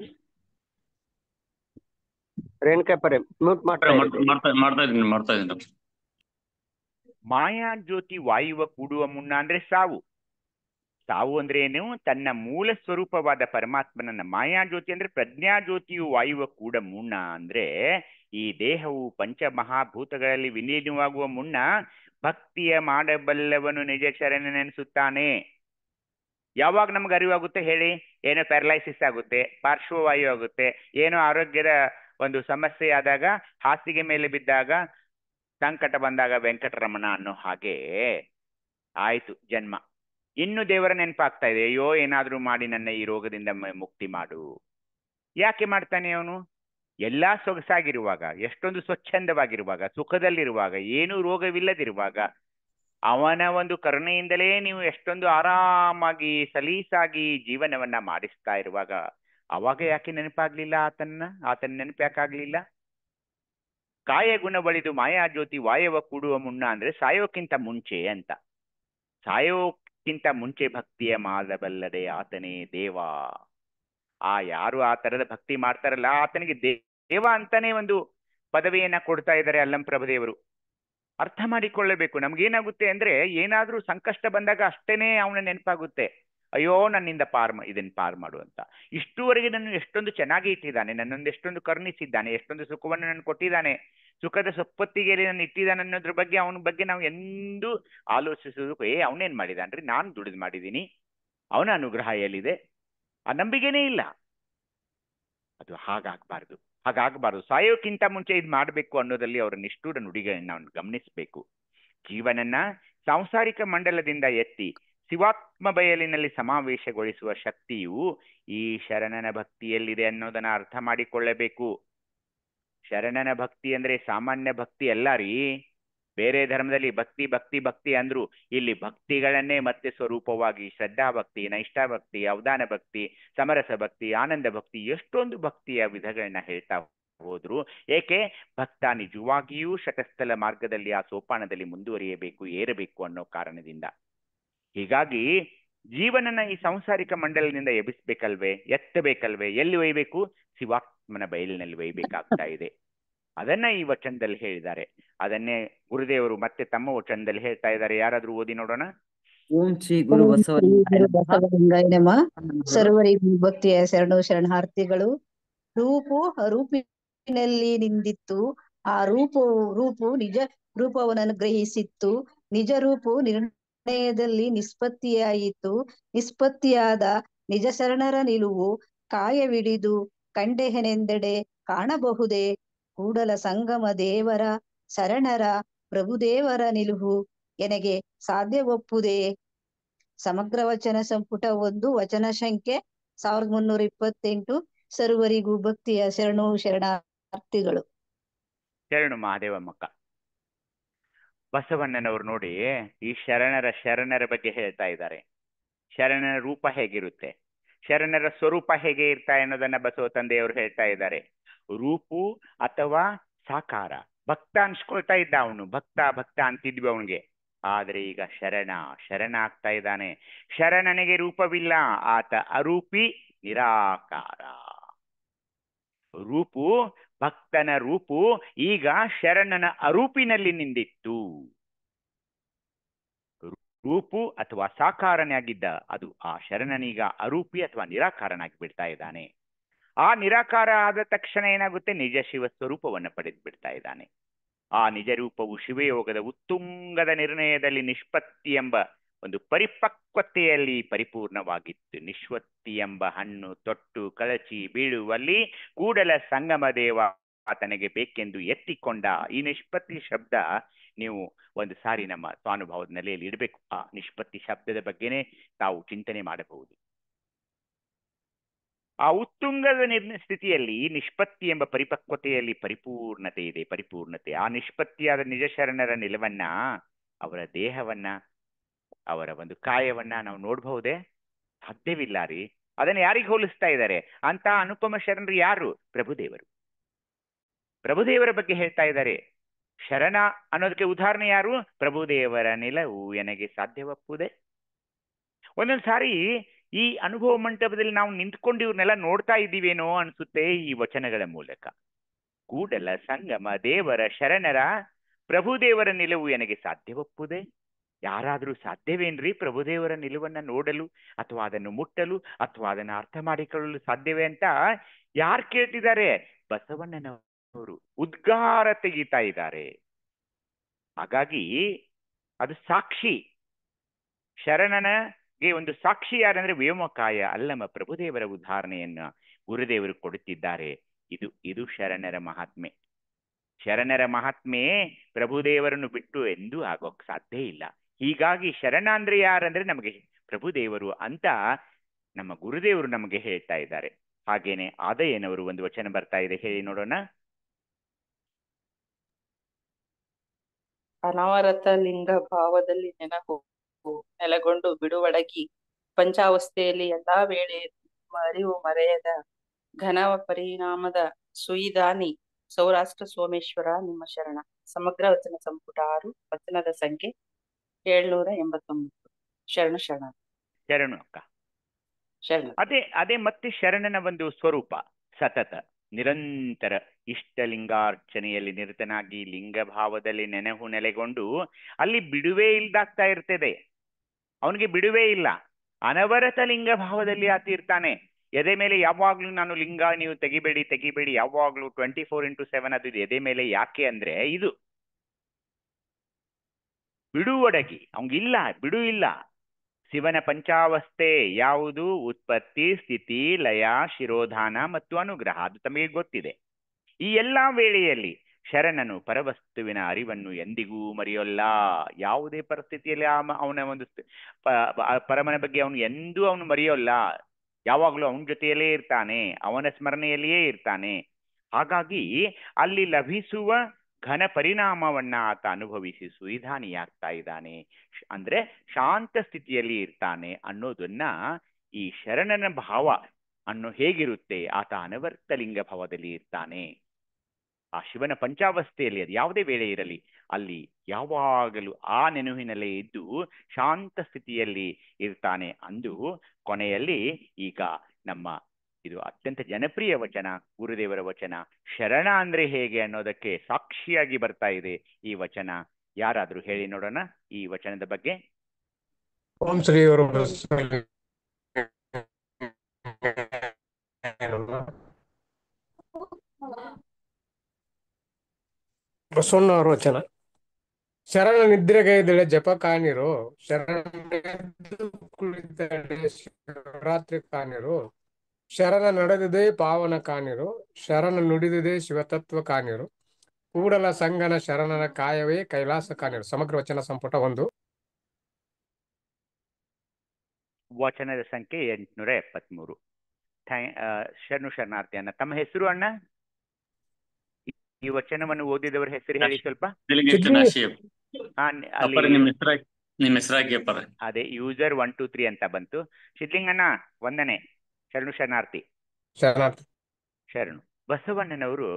ರೇಣುಕಾಪರಿ ಮ್ಯೂಟ್ ಮಾಡ್ತಾ ಇದ್ದೀನಿ. ಮಾಯಾಜ್ಯೋತಿ ವಾಯುವ ಕೂಡುವ ಮುನ್ನ ಅಂದ್ರೆ ಸಾವು. ಸಾವು ಅಂದ್ರೆ ಏನು? ತನ್ನ ಮೂಲ ಸ್ವರೂಪವಾದ ಪರಮಾತ್ಮನನ್ನ. ಮಾಯಾಜ್ಯೋತಿ ಅಂದ್ರೆ ಪ್ರಜ್ಞಾಜ್ಯೋತಿಯು ವಾಯುವ ಕೂಡ ಮುನ್ನ ಅಂದ್ರೆ ಈ ದೇಹವು ಪಂಚಮಹಾಭೂತಗಳಲ್ಲಿ ವಿಲೀನವಾಗುವ ಮುನ್ನ ಭಕ್ತಿಯ ಮಾಡಬಲ್ಲವನು ನಿಜ ಶರಣನೆನಿಸುತ್ತಾನೆ. ಯಾವಾಗ ನಮ್ಗೆ ಅರಿವಾಗುತ್ತೆ ಹೇಳಿ? ಏನೋ ಪ್ಯಾರಲೈಸಿಸ್ ಆಗುತ್ತೆ, ಪಾರ್ಶ್ವವಾಯು ಆಗುತ್ತೆ, ಏನೋ ಆರೋಗ್ಯದ ಒಂದು ಸಮಸ್ಯೆ ಆದಾಗ, ಹಾಸಿಗೆ ಮೇಲೆ ಬಿದ್ದಾಗ, ಸಂಕಟ ಬಂದಾಗ ವೆಂಕಟರಮಣ ಅನ್ನೋ ಹಾಗೆ ಆಯ್ತು ಜನ್ಮ. ಇನ್ನು ದೇವರ ನೆನಪಾಗ್ತಾ ಇದೆ, ಅಯ್ಯೋ ಏನಾದ್ರೂ ಮಾಡಿ ನನ್ನ ಈ ರೋಗದಿಂದ ಮುಕ್ತಿ ಮಾಡು. ಯಾಕೆ ಮಾಡ್ತಾನೆ ಅವನು? ಎಲ್ಲಾ ಸೊಗಸಾಗಿರುವಾಗ, ಎಷ್ಟೊಂದು ಸ್ವಚ್ಛಂದವಾಗಿರುವಾಗ, ಸುಖದಲ್ಲಿರುವಾಗ, ಏನೂ ರೋಗವಿಲ್ಲದಿರುವಾಗ, ಅವನ ಒಂದು ಕರುಣೆಯಿಂದಲೇ ನೀವು ಎಷ್ಟೊಂದು ಆರಾಮಾಗಿ ಸಲೀಸಾಗಿ ಜೀವನವನ್ನ ಮಾಡಿಸ್ತಾ ಇರುವಾಗ ಅವಾಗ ಯಾಕೆ ನೆನಪಾಗ್ಲಿಲ್ಲ ಆತನ ನೆನಪು ಯಾಕಾಗ್ಲಿಲ್ಲ? ಕಾಯ ಗುಣ ಬಳಿದು ಮಾಯಾಜ್ಯೋತಿ ವಾಯವ ಕೂಡುವ ಮುನ್ನ ಅಂದ್ರೆ ಸಾಯೋಕ್ಕಿಂತ ಮುಂಚೆ ಅಂತ. ಸಾಯೋಕ್ಕಿಂತ ಮುಂಚೆ ಭಕ್ತಿಯ ಮಾಡಬಲ್ಲದೆ ಆತನೇ ದೇವ. ಯಾರು ಆ ತರದ ಭಕ್ತಿ ಮಾಡ್ತಾರಲ್ಲ ಆತನಿಗೆ ದೇವ ಅಂತಾನೆ ಒಂದು ಪದವಿಯನ್ನ ಕೊಡ್ತಾ ಇದ್ದಾರೆ ಅಲ್ಲಂಪ್ರಭುದೇವರು. ಅರ್ಥ ಮಾಡಿಕೊಳ್ಳಬೇಕು. ನಮ್ಗೇನಾಗುತ್ತೆ ಅಂದ್ರೆ ಏನಾದ್ರೂ ಸಂಕಷ್ಟ ಬಂದಾಗ ಅಷ್ಟೇನೆ ಅವನ ನೆನಪಾಗುತ್ತೆ. ಅಯ್ಯೋ ನನ್ನಿಂದ ಇದನ್ನ ಪಾರ್ ಮಾಡು ಅಂತ. ಇಷ್ಟುವರೆಗೆ ನನ್ನ ಎಷ್ಟೊಂದು ಚೆನ್ನಾಗಿ ಇಟ್ಟಿದ್ದಾನೆ, ನನ್ನೊಂದು ಎಷ್ಟೊಂದು ಕರುಣಿಸಿದ್ದಾನೆ, ಎಷ್ಟೊಂದು ಸುಖವನ್ನು ನನ್ನ ಕೊಟ್ಟಿದ್ದಾನೆ, ಸುಖದ ಸೊಪ್ಪತ್ತಿಗೆ ನನ್ನ ಇಟ್ಟಿದ್ದಾನೆ ಅನ್ನೋದ್ರ ಬಗ್ಗೆ ಅವನ ಬಗ್ಗೆ ನಾವು ಎಂದೂ ಆಲೋಚಿಸೋದಕ್ಕೆ ಅವನೇನ್ ಮಾಡಿದಾನ್ರಿ, ನಾನು ದುಡಿದು ಮಾಡಿದ್ದೀನಿ, ಅವನ ಅನುಗ್ರಹ ಎಲ್ಲಿದೆ, ಆ ನಂಬಿಕೆನೇ ಇಲ್ಲ. ಅದು ಹಾಗಾಗಬಾರ್ದು. ಸಾಯೋಕ್ಕಿಂತ ಮುಂಚೆ ಇದು ಮಾಡಬೇಕು ಅನ್ನೋದಲ್ಲಿ ಅವರ ನಿಷ್ಠೂರ ನುಡಿಗಳನ್ನ ನಾವು ಗಮನಿಸಬೇಕು. ಜೀವನನ್ನ ಸಾಂಸಾರಿಕ ಮಂಡಲದಿಂದ ಎತ್ತಿ ಶಿವಾತ್ಮ ಬಯಲಿನಲ್ಲಿ ಸಮಾವೇಶಗೊಳಿಸುವ ಶಕ್ತಿಯು ಈ ಶರಣನ ಭಕ್ತಿಯಲ್ಲಿದೆ ಅನ್ನೋದನ್ನ ಅರ್ಥ ಮಾಡಿಕೊಳ್ಳಬೇಕು. ಶರಣನ ಭಕ್ತಿ ಅಂದ್ರೆ ಸಾಮಾನ್ಯ ಭಕ್ತಿ ಅಲ್ಲ ರೀ. ಬೇರೆ ಧರ್ಮದಲ್ಲಿ ಭಕ್ತಿ ಭಕ್ತಿ ಭಕ್ತಿ ಅಂದ್ರು, ಇಲ್ಲಿ ಭಕ್ತಿಗಳನ್ನೇ ಮತ್ತೆ ಸ್ವರೂಪವಾಗಿ ಶ್ರದ್ಧಾ ಭಕ್ತಿ, ನೈಷ್ಠಾ ಭಕ್ತಿ, ಅವಧಾನ ಭಕ್ತಿ, ಸಮರಸ ಭಕ್ತಿ, ಆನಂದ ಭಕ್ತಿ, ಎಷ್ಟೊಂದು ಭಕ್ತಿಯ ವಿಧಗಳನ್ನ ಹೇಳ್ತಾ ಹೋದ್ರು. ಏಕೆ? ಭಕ್ತ ನಿಜವಾಗಿಯೂ ಶತಸ್ಥಲ ಮಾರ್ಗದಲ್ಲಿ ಆ ಸೋಪಾನದಲ್ಲಿ ಮುಂದುವರಿಯಬೇಕು, ಏರಬೇಕು ಅನ್ನೋ ಕಾರಣದಿಂದ. ಹೀಗಾಗಿ ಜೀವನನ ಈ ಸಾಂಸಾರಿಕ ಮಂಡಲದಿಂದ ಎಬ್ಬಿಸ್ಬೇಕಲ್ವೇ, ಎತ್ತಬೇಕಲ್ವೇ? ಎಲ್ಲಿ ಒಯ್ಯಬೇಕು? ಶಿವಾತ್ಮನ ಬಯಲಿನಲ್ಲಿ ಒಯ್ಯಬೇಕಾಗ್ತಾ ಇದೆ. ಅದನ್ನ ಈ ವಚನದಲ್ಲಿ ಹೇಳಿದ್ದಾರೆ. ಅದನ್ನೇ ಗುರುದೇವರು ಮತ್ತೆ ತಮ್ಮ ವಚನದಲ್ಲಿ ಹೇಳ್ತಾ ಇದ್ದಾರೆ. ಯಾರಾದ್ರೂ ಓದಿ ನೋಡೋಣ. ಓಂ ಶ್ರೀ ಗುರು ಬಸವಲಿಂಗಾಯ ನಮಃ. ಸರ್ವರಿಗೂ ಭಕ್ತಿಯ ಶರಣಾರ್ಥಿಗಳು. ರೂಪು ರೂಪಿನಲ್ಲಿ ನಿಂದಿತ್ತು, ಆ ರೂಪು ನಿಜ ರೂಪವನ್ನು ಗ್ರಹಿಸಿತ್ತು. ನಿಜ ರೂಪು ನಿರ್ಣಯದಲ್ಲಿ ನಿಷ್ಪತ್ತಿಯಾಯಿತು. ನಿಷ್ಪತ್ತಿಯಾದ ನಿಜ ಶರಣರ ನಿಲುವು ಕಾಯವಿಡಿದು ಕಂಡೆಹೆನೆಂದೆಡೆ ಕಾಣಬಹುದೇ. ಕೂಡಲ ಸಂಗಮ ದೇವರ ಶರಣರ ಪ್ರಭುದೇವರ ನಿಲುವು ಎನಗೆ ಸಾಧ್ಯವೊಪ್ಪುದೇ. ಸಮಗ್ರ ವಚನ ಸಂಪುಟ 1 ವಚನ ಸಂಖ್ಯೆ 1328. ಸರ್ವರಿಗೂ ಭಕ್ತಿಯ ಶರಣಾರ್ಥಿಗಳು. ಶರಣು ಮಹಾದೇವಮ್ಮಕ್ಕ. ಬಸವಣ್ಣನವರು ನೋಡಿ ಈ ಶರಣರ ಬಗ್ಗೆ ಹೇಳ್ತಾ ಇದ್ದಾರೆ. ಶರಣರ ರೂಪ ಹೇಗಿರುತ್ತೆ? ಶರಣರ ಸ್ವರೂಪ ಹೇಗೆ ಇರ್ತಾ ಅನ್ನೋದನ್ನ ಬಸವ ತಂದೆಯವರು ಹೇಳ್ತಾ ಇದ್ದಾರೆ. ರೂಪು ಅಥವಾ ಸಾಕಾರ. ಭಕ್ತ ಅನ್ಸ್ಕೊಳ್ತಾ ಇದ್ದ ಅವನು, ಭಕ್ತ ಭಕ್ತ ಅಂತಿದ್ವಿ ಅವನಿಗೆ. ಆದ್ರೆ ಈಗ ಶರಣ ಆಗ್ತಾ ಇದ್ದಾನೆ. ಶರಣನಿಗೆ ರೂಪವಿಲ್ಲ, ಆತ ಅರೂಪಿ ನಿರಾಕಾರ. ರೂಪು, ಭಕ್ತನ ರೂಪು ಈಗ ಶರಣನ ಅರೂಪಿನಲ್ಲಿ ನಿಂದಿತ್ತು. ರೂಪು ಅಥವಾ ಸಾಕಾರನಾಗಿದ್ದ ಅದು ಆ ಶರಣನೀಗ ಅರೂಪಿ ಅಥವಾ ನಿರಾಕಾರನಾಗಿ ಬಿಡ್ತಾ ಇದ್ದಾನೆ. ಆ ನಿರಾಕಾರ ಆದ ತಕ್ಷಣ ಏನಾಗುತ್ತೆ, ನಿಜ ಶಿವ ಸ್ವರೂಪವನ್ನು ಪಡೆದು ಬಿಡ್ತಾ ಇದ್ದಾನೆ. ಆ ನಿಜ ರೂಪವು ಶಿವಯೋಗದ ಉತ್ತುಂಗದ ನಿರ್ಣಯದಲ್ಲಿ ನಿಷ್ಪತ್ತಿ ಎಂಬ ಒಂದು ಪರಿಪಕ್ವತೆಯಲ್ಲಿ ಪರಿಪೂರ್ಣವಾಗಿತ್ತು. ನಿಷ್ಪತ್ತಿ ಎಂಬ ಹಣ್ಣು ತೊಟ್ಟು ಕಳಚಿ ಬೀಳುವಲ್ಲಿ ಕೂಡಲ ಸಂಗಮ ದೇವ ಆತನಿಗೆ ಬೇಕೆಂದು ಎತ್ತಿಕೊಂಡ. ಈ ನಿಷ್ಪತ್ತಿ ಶಬ್ದ ನೀವು ಒಂದು ಸಾರಿ ನಮ್ಮ ಸ್ವಾನುಭವದ ನೆಲೆಯಲ್ಲಿ ಇಡಬೇಕು. ಆ ನಿಷ್ಪತ್ತಿ ಶಬ್ದದ ಬಗ್ಗೆನೇ ತಾವು ಚಿಂತನೆ ಮಾಡಬಹುದು. ಆ ಉತ್ತುಂಗದ ಸ್ಥಿತಿಯಲ್ಲಿ ನಿಷ್ಪತ್ತಿ ಎಂಬ ಪರಿಪಕ್ವತೆಯಲ್ಲಿ ಪರಿಪೂರ್ಣತೆ ಇದೆ, ಪರಿಪೂರ್ಣತೆ. ಆ ನಿಷ್ಪತ್ತಿಯಾದ ನಿಜ ಶರಣರ ನಿಲವನ್ನ, ಅವರ ದೇಹವನ್ನ, ಅವರ ಒಂದು ಕಾಯವನ್ನ ನಾವು ನೋಡ್ಬಹುದೇ? ಸಾಧ್ಯವಿಲ್ಲ ರೀ. ಅದನ್ನ ಯಾರಿಗೆ ಹೋಲಿಸ್ತಾ ಇದ್ದಾರೆ? ಅಂತ ಅನುಪಮ ಶರಣರು ಯಾರು? ಪ್ರಭುದೇವರು. ಪ್ರಭುದೇವರ ಬಗ್ಗೆ ಹೇಳ್ತಾ ಇದ್ದಾರೆ. ಶರಣ ಅನ್ನೋದಕ್ಕೆ ಉದಾಹರಣೆ ಯಾರು? ಪ್ರಭುದೇವರ ನಿಲವು ಎನಗೆ ಸಾಧ್ಯವಪ್ಪುದೇ. ಒಂದೊಂದು ಸಾರಿ ಈ ಅನುಭವ ಮಂಟಪದಲ್ಲಿ ನಾವು ನಿಂತ್ಕೊಂಡು ಇವ್ರನ್ನೆಲ್ಲ ನೋಡ್ತಾ ಇದ್ದೀವೇನೋ ಅನ್ಸುತ್ತೆ ಈ ವಚನಗಳ ಮೂಲಕ. ಕೂಡಲ ಸಂಗಮ ದೇವರ ಶರಣರ ಪ್ರಭುದೇವರ ನಿಲುವು ನನಗೆ ಸಾಧ್ಯವಪ್ಪುದೇ. ಯಾರಾದ್ರೂ ಸಾಧ್ಯವೇನ್ರಿ ಪ್ರಭುದೇವರ ನಿಲುವನ್ನ ನೋಡಲು ಅಥವಾ ಅದನ್ನು ಮುಟ್ಟಲು ಅಥವಾ ಅದನ್ನು ಅರ್ಥ ಮಾಡಿಕೊಳ್ಳಲು ಸಾಧ್ಯವೇ ಅಂತ ಯಾರು ಕೇಳ್ತಿದ್ದಾರೆ? ಬಸವಣ್ಣನವರು ಉದ್ಗಾರ ತೆಗಿತಾ ಇದ್ದಾರೆ. ಹಾಗಾಗಿ ಅದು ಸಾಕ್ಷಿ. ಶರಣನಿಗೆ ಒಂದು ಸಾಕ್ಷಿ ಯಾರಂದ್ರೆ ವ್ಯೋಮಕಾಯ ಅಲ್ಲಮ ಪ್ರಭುದೇವರ ಉದಾಹರಣೆಯನ್ನ ಗುರುದೇವರು ಕೊಡುತ್ತಿದ್ದಾರೆ. ಇದು ಶರಣರ ಮಹಾತ್ಮೆ. ಶರಣರ ಮಹಾತ್ಮೆ ಪ್ರಭುದೇವರನ್ನು ಬಿಟ್ಟು ಎಂದೂ ಆಗೋಕ್ ಸಾಧ್ಯ ಇಲ್ಲ. ಹೀಗಾಗಿ ಶರಣ ಅಂದ್ರೆ ಯಾರಂದ್ರೆ ನಮಗೆ ಪ್ರಭುದೇವರು ಅಂತ ನಮ್ಮ ಗುರುದೇವರು ನಮಗೆ ಹೇಳ್ತಾ ಇದ್ದಾರೆ. ಹಾಗೇನೆ ಆದಯ್ಯನವರು ಒಂದು ವಚನ ಬರ್ತಾ ಇದೆ, ಹೇಳಿ ನೋಡೋಣ. ಅನಾವರತ ಲಿಂಗ ಭಾವದಲ್ಲಿ ನೆಲೆಗೊಂಡು ಬಿಡುವಡಗಿ ಪಂಚಾವಸ್ಥೆಯಲ್ಲಿ ಎಲ್ಲಾ ವೇಳೆ ಅರಿವು ಮರೆಯದ ಘನ ಪರಿಣಾಮದ ಸುಯಿದಾನಿ ಸೌರಾಷ್ಟ್ರ ಸೋಮೇಶ್ವರ ನಿಮ್ಮ ಶರಣ. ಸಮಗ್ರ ವಚನ ಸಂಪುಟ 6, ವಚನದ ಸಂಖ್ಯೆ 789. ಶರಣ ಶರಣು ಅಕ್ಕ. ಅದೇ ಮತ್ತೆ ಶರಣನ ಒಂದು ಸ್ವರೂಪ ಸತತ ನಿರಂತರ ಇಷ್ಟಲಿಂಗಾರ್ಚನೆಯಲ್ಲಿ ನಿರತನಾಗಿ ಲಿಂಗ ಭಾವದಲ್ಲಿ ನೆಲೆಗೊಂಡು ಅಲ್ಲಿ ಬಿಡುವೆ ಇಲ್ದಾಗ್ತಾ ಇರ್ತದೆ. ಅವನಿಗೆ ಬಿಡುವೆ ಇಲ್ಲ. ಅನವರತ ಲಿಂಗ ಭಾವದಲ್ಲಿ ಆತ ಇರ್ತಾನೆ. ಎದೆ ಮೇಲೆ ಯಾವಾಗ್ಲೂ ನಾನು ಲಿಂಗ ನೀವು ತೆಗಿಬೇಡಿ ಯಾವಾಗ್ಲೂ 24x7 ಅದು ಎದೆ ಮೇಲೆ. ಯಾಕೆ ಅಂದ್ರೆ ಇದು ಬಿಡುವಡಗಿ ಅವನಿಗಿಲ್ಲ, ಬಿಡು ಇಲ್ಲ. ಶಿವನ ಪಂಚಾವಸ್ಥೆ ಯಾವುದು? ಉತ್ಪತ್ತಿ, ಸ್ಥಿತಿ, ಲಯ, ಶಿರೋಧಾನ ಮತ್ತು ಅನುಗ್ರಹ. ಅದು ತಮಗೆ ಗೊತ್ತಿದೆ. ಈ ಎಲ್ಲಾ ವೇಳೆಯಲ್ಲಿ ಶರಣನು ಪರವಸ್ತುವಿನ ಅರಿವನ್ನು ಎಂದಿಗೂ ಮರೆಯೋಲ್ಲ. ಯಾವುದೇ ಪರಿಸ್ಥಿತಿಯಲ್ಲಿ ಅವನ ಒಂದು ಪರಮನ ಬಗ್ಗೆ ಅವನು ಮರೆಯೋಲ್ಲ. ಯಾವಾಗಲೂ ಅವನ ಜೊತೆಯಲ್ಲೇ ಇರ್ತಾನೆ, ಅವನ ಸ್ಮರಣೆಯಲ್ಲಿಯೇ ಇರ್ತಾನೆ. ಹಾಗಾಗಿ ಅಲ್ಲಿ ಲಭಿಸುವ ಘನ ಪರಿಣಾಮವನ್ನ ಆತ ಅನುಭವಿಸಿ ಸುವಿಧಾನಿಯಾಗ್ತಾ ಇದ್ದಾನೆ. ಅಂದ್ರೆ ಶಾಂತ ಸ್ಥಿತಿಯಲ್ಲಿ ಇರ್ತಾನೆ ಅನ್ನೋದನ್ನ ಈ ಶರಣನ ಭಾವ ಹೇಗಿರುತ್ತೆ? ಆತ ಅನವರ್ತ ಲಿಂಗ ಭಾವದಲ್ಲಿ ಇರ್ತಾನೆ. ಆ ಶಿವನ ಪಂಚಾವಸ್ಥೆಯಲ್ಲಿ ಅದು ಯಾವುದೇ ವೇಳೆ ಇರಲಿ ಅಲ್ಲಿ ಯಾವಾಗಲೂ ಆ ನೆನಪಿನಲ್ಲೇ ಇದ್ದು ಶಾಂತ ಸ್ಥಿತಿಯಲ್ಲಿ ಇರ್ತಾನೆ ಅಂದು ಕೊನೆಯಲ್ಲಿ ಈಗ ನಮ್ಮ ಇದು ಅತ್ಯಂತ ಜನಪ್ರಿಯ ವಚನ, ಗುರುದೇವರ ವಚನ ಶರಣ ಅಂದ್ರೆ ಹೇಗೆ ಅನ್ನೋದಕ್ಕೆ ಸಾಕ್ಷಿಯಾಗಿ ಬರ್ತಾ ಇದೆ ಈ ವಚನ. ಯಾರಾದ್ರೂ ಹೇಳಿ ನೋಡೋಣ ಈ ವಚನದ ಬಗ್ಗೆ. ಓಂ ಶ್ರೀ ಗುರು ಬಸವಣ್ಣವರ ವಚನ. ಶರಣ ನಿದ್ರೆಗೈದಳೆ ಜಪ ಕಾಣಿರು, ಶರಣ ಕುಳಿತಳೆ ಶಿವರಾತ್ರಿ ಕಾಣಿರು, ಶರಣ ನಡೆದಿದೆ ಪಾವನ ಕಾಣಿರು, ಶರಣ ನುಡಿದಿದೆ ಶಿವತತ್ವ ಕಾಣಿರು, ಕೂಡಲ ಸಂಗನ ಶರಣನ ಕಾಯವೇ ಕೈಲಾಸ ಕಾಣಿರು. ಸಮಗ್ರ ವಚನ ಸಂಪುಟ 1, ವಚನದ ಸಂಖ್ಯೆ 873. ಶರಣು ಶರಣಾರ್ಥಿ ಅಣ್ಣ, ತಮ್ಮ ಹೆಸರು ಅಣ್ಣ? ಈ ವಚನವನ್ನು ಓದಿದವರ ಹೆಸರು ಹೇಳಿ ಸ್ವಲ್ಪ. ಅದೇ ಯೂಸರ್ 1 2 3 ಅಂತ ಬಂತು. ಸಿದ್ಲಿಂಗಣ್ಣ ವಂದನೆ. ಶರಣು ಶರಣಾರ್ಥಿ. ಶರಣಾರ್ಥಿ. ಶರಣು. ಬಸವಣ್ಣನವರು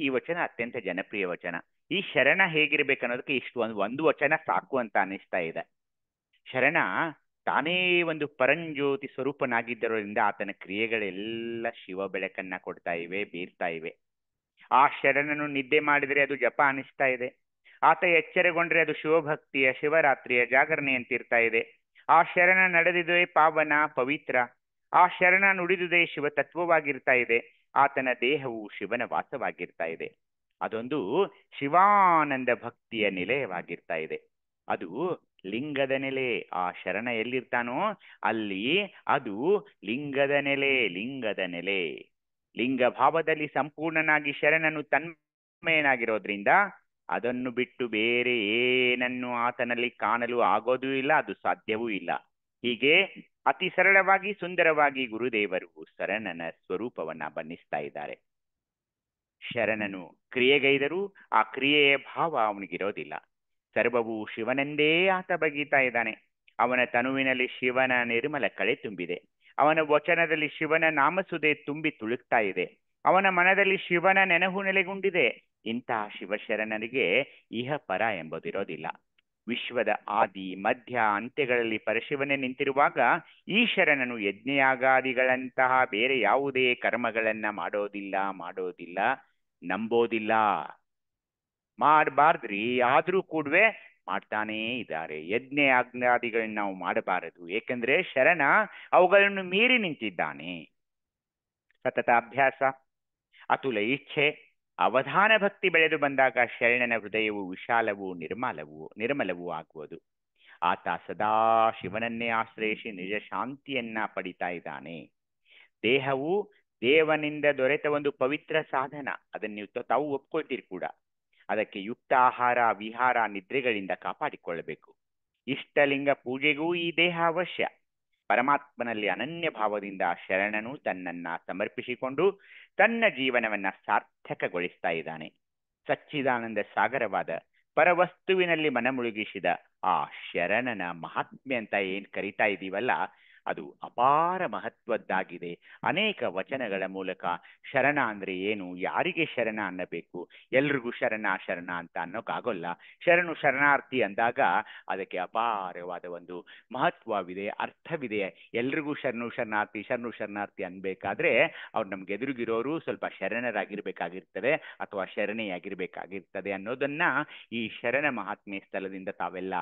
ಈ ವಚನ ಅತ್ಯಂತ ಜನಪ್ರಿಯ ವಚನ. ಈ ಶರಣ ಹೇಗಿರ್ಬೇಕನ್ನೋದಕ್ಕೆ ಇಷ್ಟು ಒಂದು ವಚನ ಸಾಕು ಅಂತ ಅನಿಸ್ತಾ ಇದೆ. ಶರಣ ತಾನೇ ಒಂದು ಪರಂಜ್ಯೋತಿ ಸ್ವರೂಪನಾಗಿದ್ದರಿಂದ ಆತನ ಕ್ರಿಯೆಗಳೆಲ್ಲ ಶಿವ ಬೆಳಕನ್ನ ಕೊಡ್ತಾ ಇವೆ, ಬೀರ್ತಾ ಇವೆ. ಆ ಶರಣನು ನಿದ್ದೆ ಮಾಡಿದರೆ ಅದು ಜಪ ಅನಿಸ್ತಾ ಇದೆ. ಆತ ಎಚ್ಚರಗೊಂಡ್ರೆ ಅದು ಶಿವಭಕ್ತಿಯ, ಶಿವರಾತ್ರಿಯ ಜಾಗರಣೆ ಅಂತಿರ್ತಾ ಇದೆ. ಆ ಶರಣ ನಡೆದಿದೆ ಪಾವನ, ಪವಿತ್ರ. ಆ ಶರಣ ನುಡಿದುದೇ ಶಿವ ತತ್ವವಾಗಿರ್ತಾ ಇದೆ. ಆತನ ದೇಹವು ಶಿವನ ವಾಸವಾಗಿರ್ತಾ ಇದೆ. ಅದೊಂದು ಶಿವಾನಂದ ಭಕ್ತಿಯ ನಿಲಯವಾಗಿರ್ತಾ ಇದೆ. ಅದು ಲಿಂಗದ ನೆಲೆ. ಆ ಶರಣ ಎಲ್ಲಿರ್ತಾನೋ ಅಲ್ಲಿ ಅದು ಲಿಂಗದ ನೆಲೆ, ಲಿಂಗದ ನೆಲೆ. ಲಿಂಗ ಭಾವದಲ್ಲಿ ಸಂಪೂರ್ಣನಾಗಿ ಶರಣನು ತನ್ಮಯನಾಗಿರೋದ್ರಿಂದ ಅದನ್ನು ಬಿಟ್ಟು ಬೇರೆ ಏನನ್ನು ಆತನಲ್ಲಿ ಕಾಣಲು ಆಗೋದೂ ಇಲ್ಲ, ಅದು ಸಾಧ್ಯವೂ ಇಲ್ಲ. ಹೀಗೆ ಅತಿ ಸರಳವಾಗಿ ಸುಂದರವಾಗಿ ಗುರುದೇವರು ಶರಣನ ಸ್ವರೂಪವನ್ನ ಬಣ್ಣಿಸ್ತಾ ಇದ್ದಾರೆ. ಶರಣನು ಕ್ರಿಯೆಗೈದರೂ ಆ ಕ್ರಿಯೆಯ ಭಾವ ಅವನಿಗಿರೋದಿಲ್ಲ. ಸರ್ವವು ಶಿವನೆಂದೇ ಆತ ಬಗೀತಾ ಇದ್ದಾನೆ. ಅವನ ತನುವಿನಲ್ಲಿ ಶಿವನ ನಿರ್ಮಲ ಕಳೆ ತುಂಬಿದೆ. ಅವನ ವಚನದಲ್ಲಿ ಶಿವನ ನಾಮಸುದೆ ತುಂಬಿ ತುಳುಕ್ತಾ ಇದೆ. ಅವನ ಮನದಲ್ಲಿ ಶಿವನ ನೆನಹು ನೆಲೆಗೊಂಡಿದೆ. ಇಂತಹ ಶಿವಶರಣನಿಗೆ ಇಹ ಪರ ಎಂಬುದಿರೋದಿಲ್ಲ. ವಿಶ್ವದ ಆದಿ ಮಧ್ಯ ಅಂತ್ಯಗಳಲ್ಲಿ ಪರಶಿವನೇ ನಿಂತಿರುವಾಗ ಈ ಶರಣನು ಯಜ್ಞಯಾಗಾದಿಗಳಂತಹ ಬೇರೆ ಯಾವುದೇ ಕರ್ಮಗಳನ್ನ ಮಾಡೋದಿಲ್ಲ, ನಂಬೋದಿಲ್ಲ. ಮಾಡಬಾರ್ದ್ರಿ, ಆದ್ರೂ ಕೂಡವೇ ಮಾಡ್ತಾನೇ ಇದ್ದಾರೆ. ಯಜ್ಞ ಯಾಜ್ಞಾದಿಗಳನ್ನ ನಾವು ಮಾಡಬಾರದು, ಏಕೆಂದ್ರೆ ಶರಣ ಅವುಗಳನ್ನು ಮೀರಿ ನಿಂತಿದ್ದಾನೆ. ಸತತ ಅಭ್ಯಾಸ, ಅತುಲ ಇಚ್ಛೆ, ಅವಧಾನ ಭಕ್ತಿ ಬೆಳೆದು ಬಂದಾಗ ಶರಣನ ಹೃದಯವು ವಿಶಾಲವೂ ನಿರ್ಮಲವೂ ಆಗುವುದು. ಆತ ಸದಾ ಶಿವನನ್ನೇ ಆಶ್ರಯಿಸಿ ನಿಜ ಶಾಂತಿಯನ್ನ ಪಡಿತಾ ಇದ್ದಾನೆ. ದೇಹವು ದೇವನಿಂದ ದೊರೆತ ಒಂದು ಪವಿತ್ರ ಸಾಧನ. ಅದನ್ನು ನೀವು ತಾವು ಒಪ್ಕೊಳ್ತೀರಿ ಕೂಡ. ಅದಕ್ಕೆ ಯುಕ್ತ ಆಹಾರ, ವಿಹಾರ, ನಿದ್ರೆಗಳಿಂದ ಕಾಪಾಡಿಕೊಳ್ಳಬೇಕು. ಇಷ್ಟಲಿಂಗ ಪೂಜೆಗೂ ಈ ದೇಹ ಅವಶ್ಯ. ಪರಮಾತ್ಮನಲ್ಲಿ ಅನನ್ಯ ಭಾವದಿಂದ ಶರಣನು ತನ್ನನ್ನ ಸಮರ್ಪಿಸಿಕೊಂಡು ತನ್ನ ಜೀವನವನ್ನ ಸಾರ್ಥಕಗೊಳಿಸ್ತಾ ಇದ್ದಾನೆ. ಸಚ್ಚಿದಾನಂದ ಸಾಗರವಾದ ಪರವಸ್ತುವಿನಲ್ಲಿ ಮನಮುಳುಗಿಸಿದ ಆ ಶರಣನ ಮಹಾತ್ಮೆ ಅಂತ ಏನ್ ಕರಿತಾ ಇದ್ದೀವಲ್ಲ, ಅದು ಅಪಾರ ಮಹತ್ವದ್ದಾಗಿದೆ. ಅನೇಕ ವಚನಗಳ ಮೂಲಕ ಶರಣ ಅಂದ್ರೆ ಏನು, ಯಾರಿಗೆ ಶರಣ ಅನ್ನಬೇಕು, ಎಲ್ರಿಗೂ ಶರಣ ಅಂತ ಅನ್ನೋಕ್ಕಾಗೋಲ್ಲ. ಶರಣು ಶರಣಾರ್ಥಿ ಅಂದಾಗ ಅದಕ್ಕೆ ಅಪಾರವಾದ ಒಂದು ಮಹತ್ವವಿದೆ, ಅರ್ಥವಿದೆ. ಎಲ್ರಿಗೂ ಶರಣು ಶರಣಾರ್ಥಿ ಅನ್ಬೇಕಾದ್ರೆ ಅವ್ರು ನಮ್ಗೆ ಎದುರುಗಿರೋರು ಸ್ವಲ್ಪ ಶರಣರಾಗಿರ್ಬೇಕಾಗಿರ್ತದೆ ಅಥವಾ ಶರಣೆಯಾಗಿರ್ಬೇಕಾಗಿರ್ತದೆ ಅನ್ನೋದನ್ನ ಈ ಶರಣ ಮಹಾತ್ಮೆ ಸ್ಥಳದಿಂದ ತಾವೆಲ್ಲ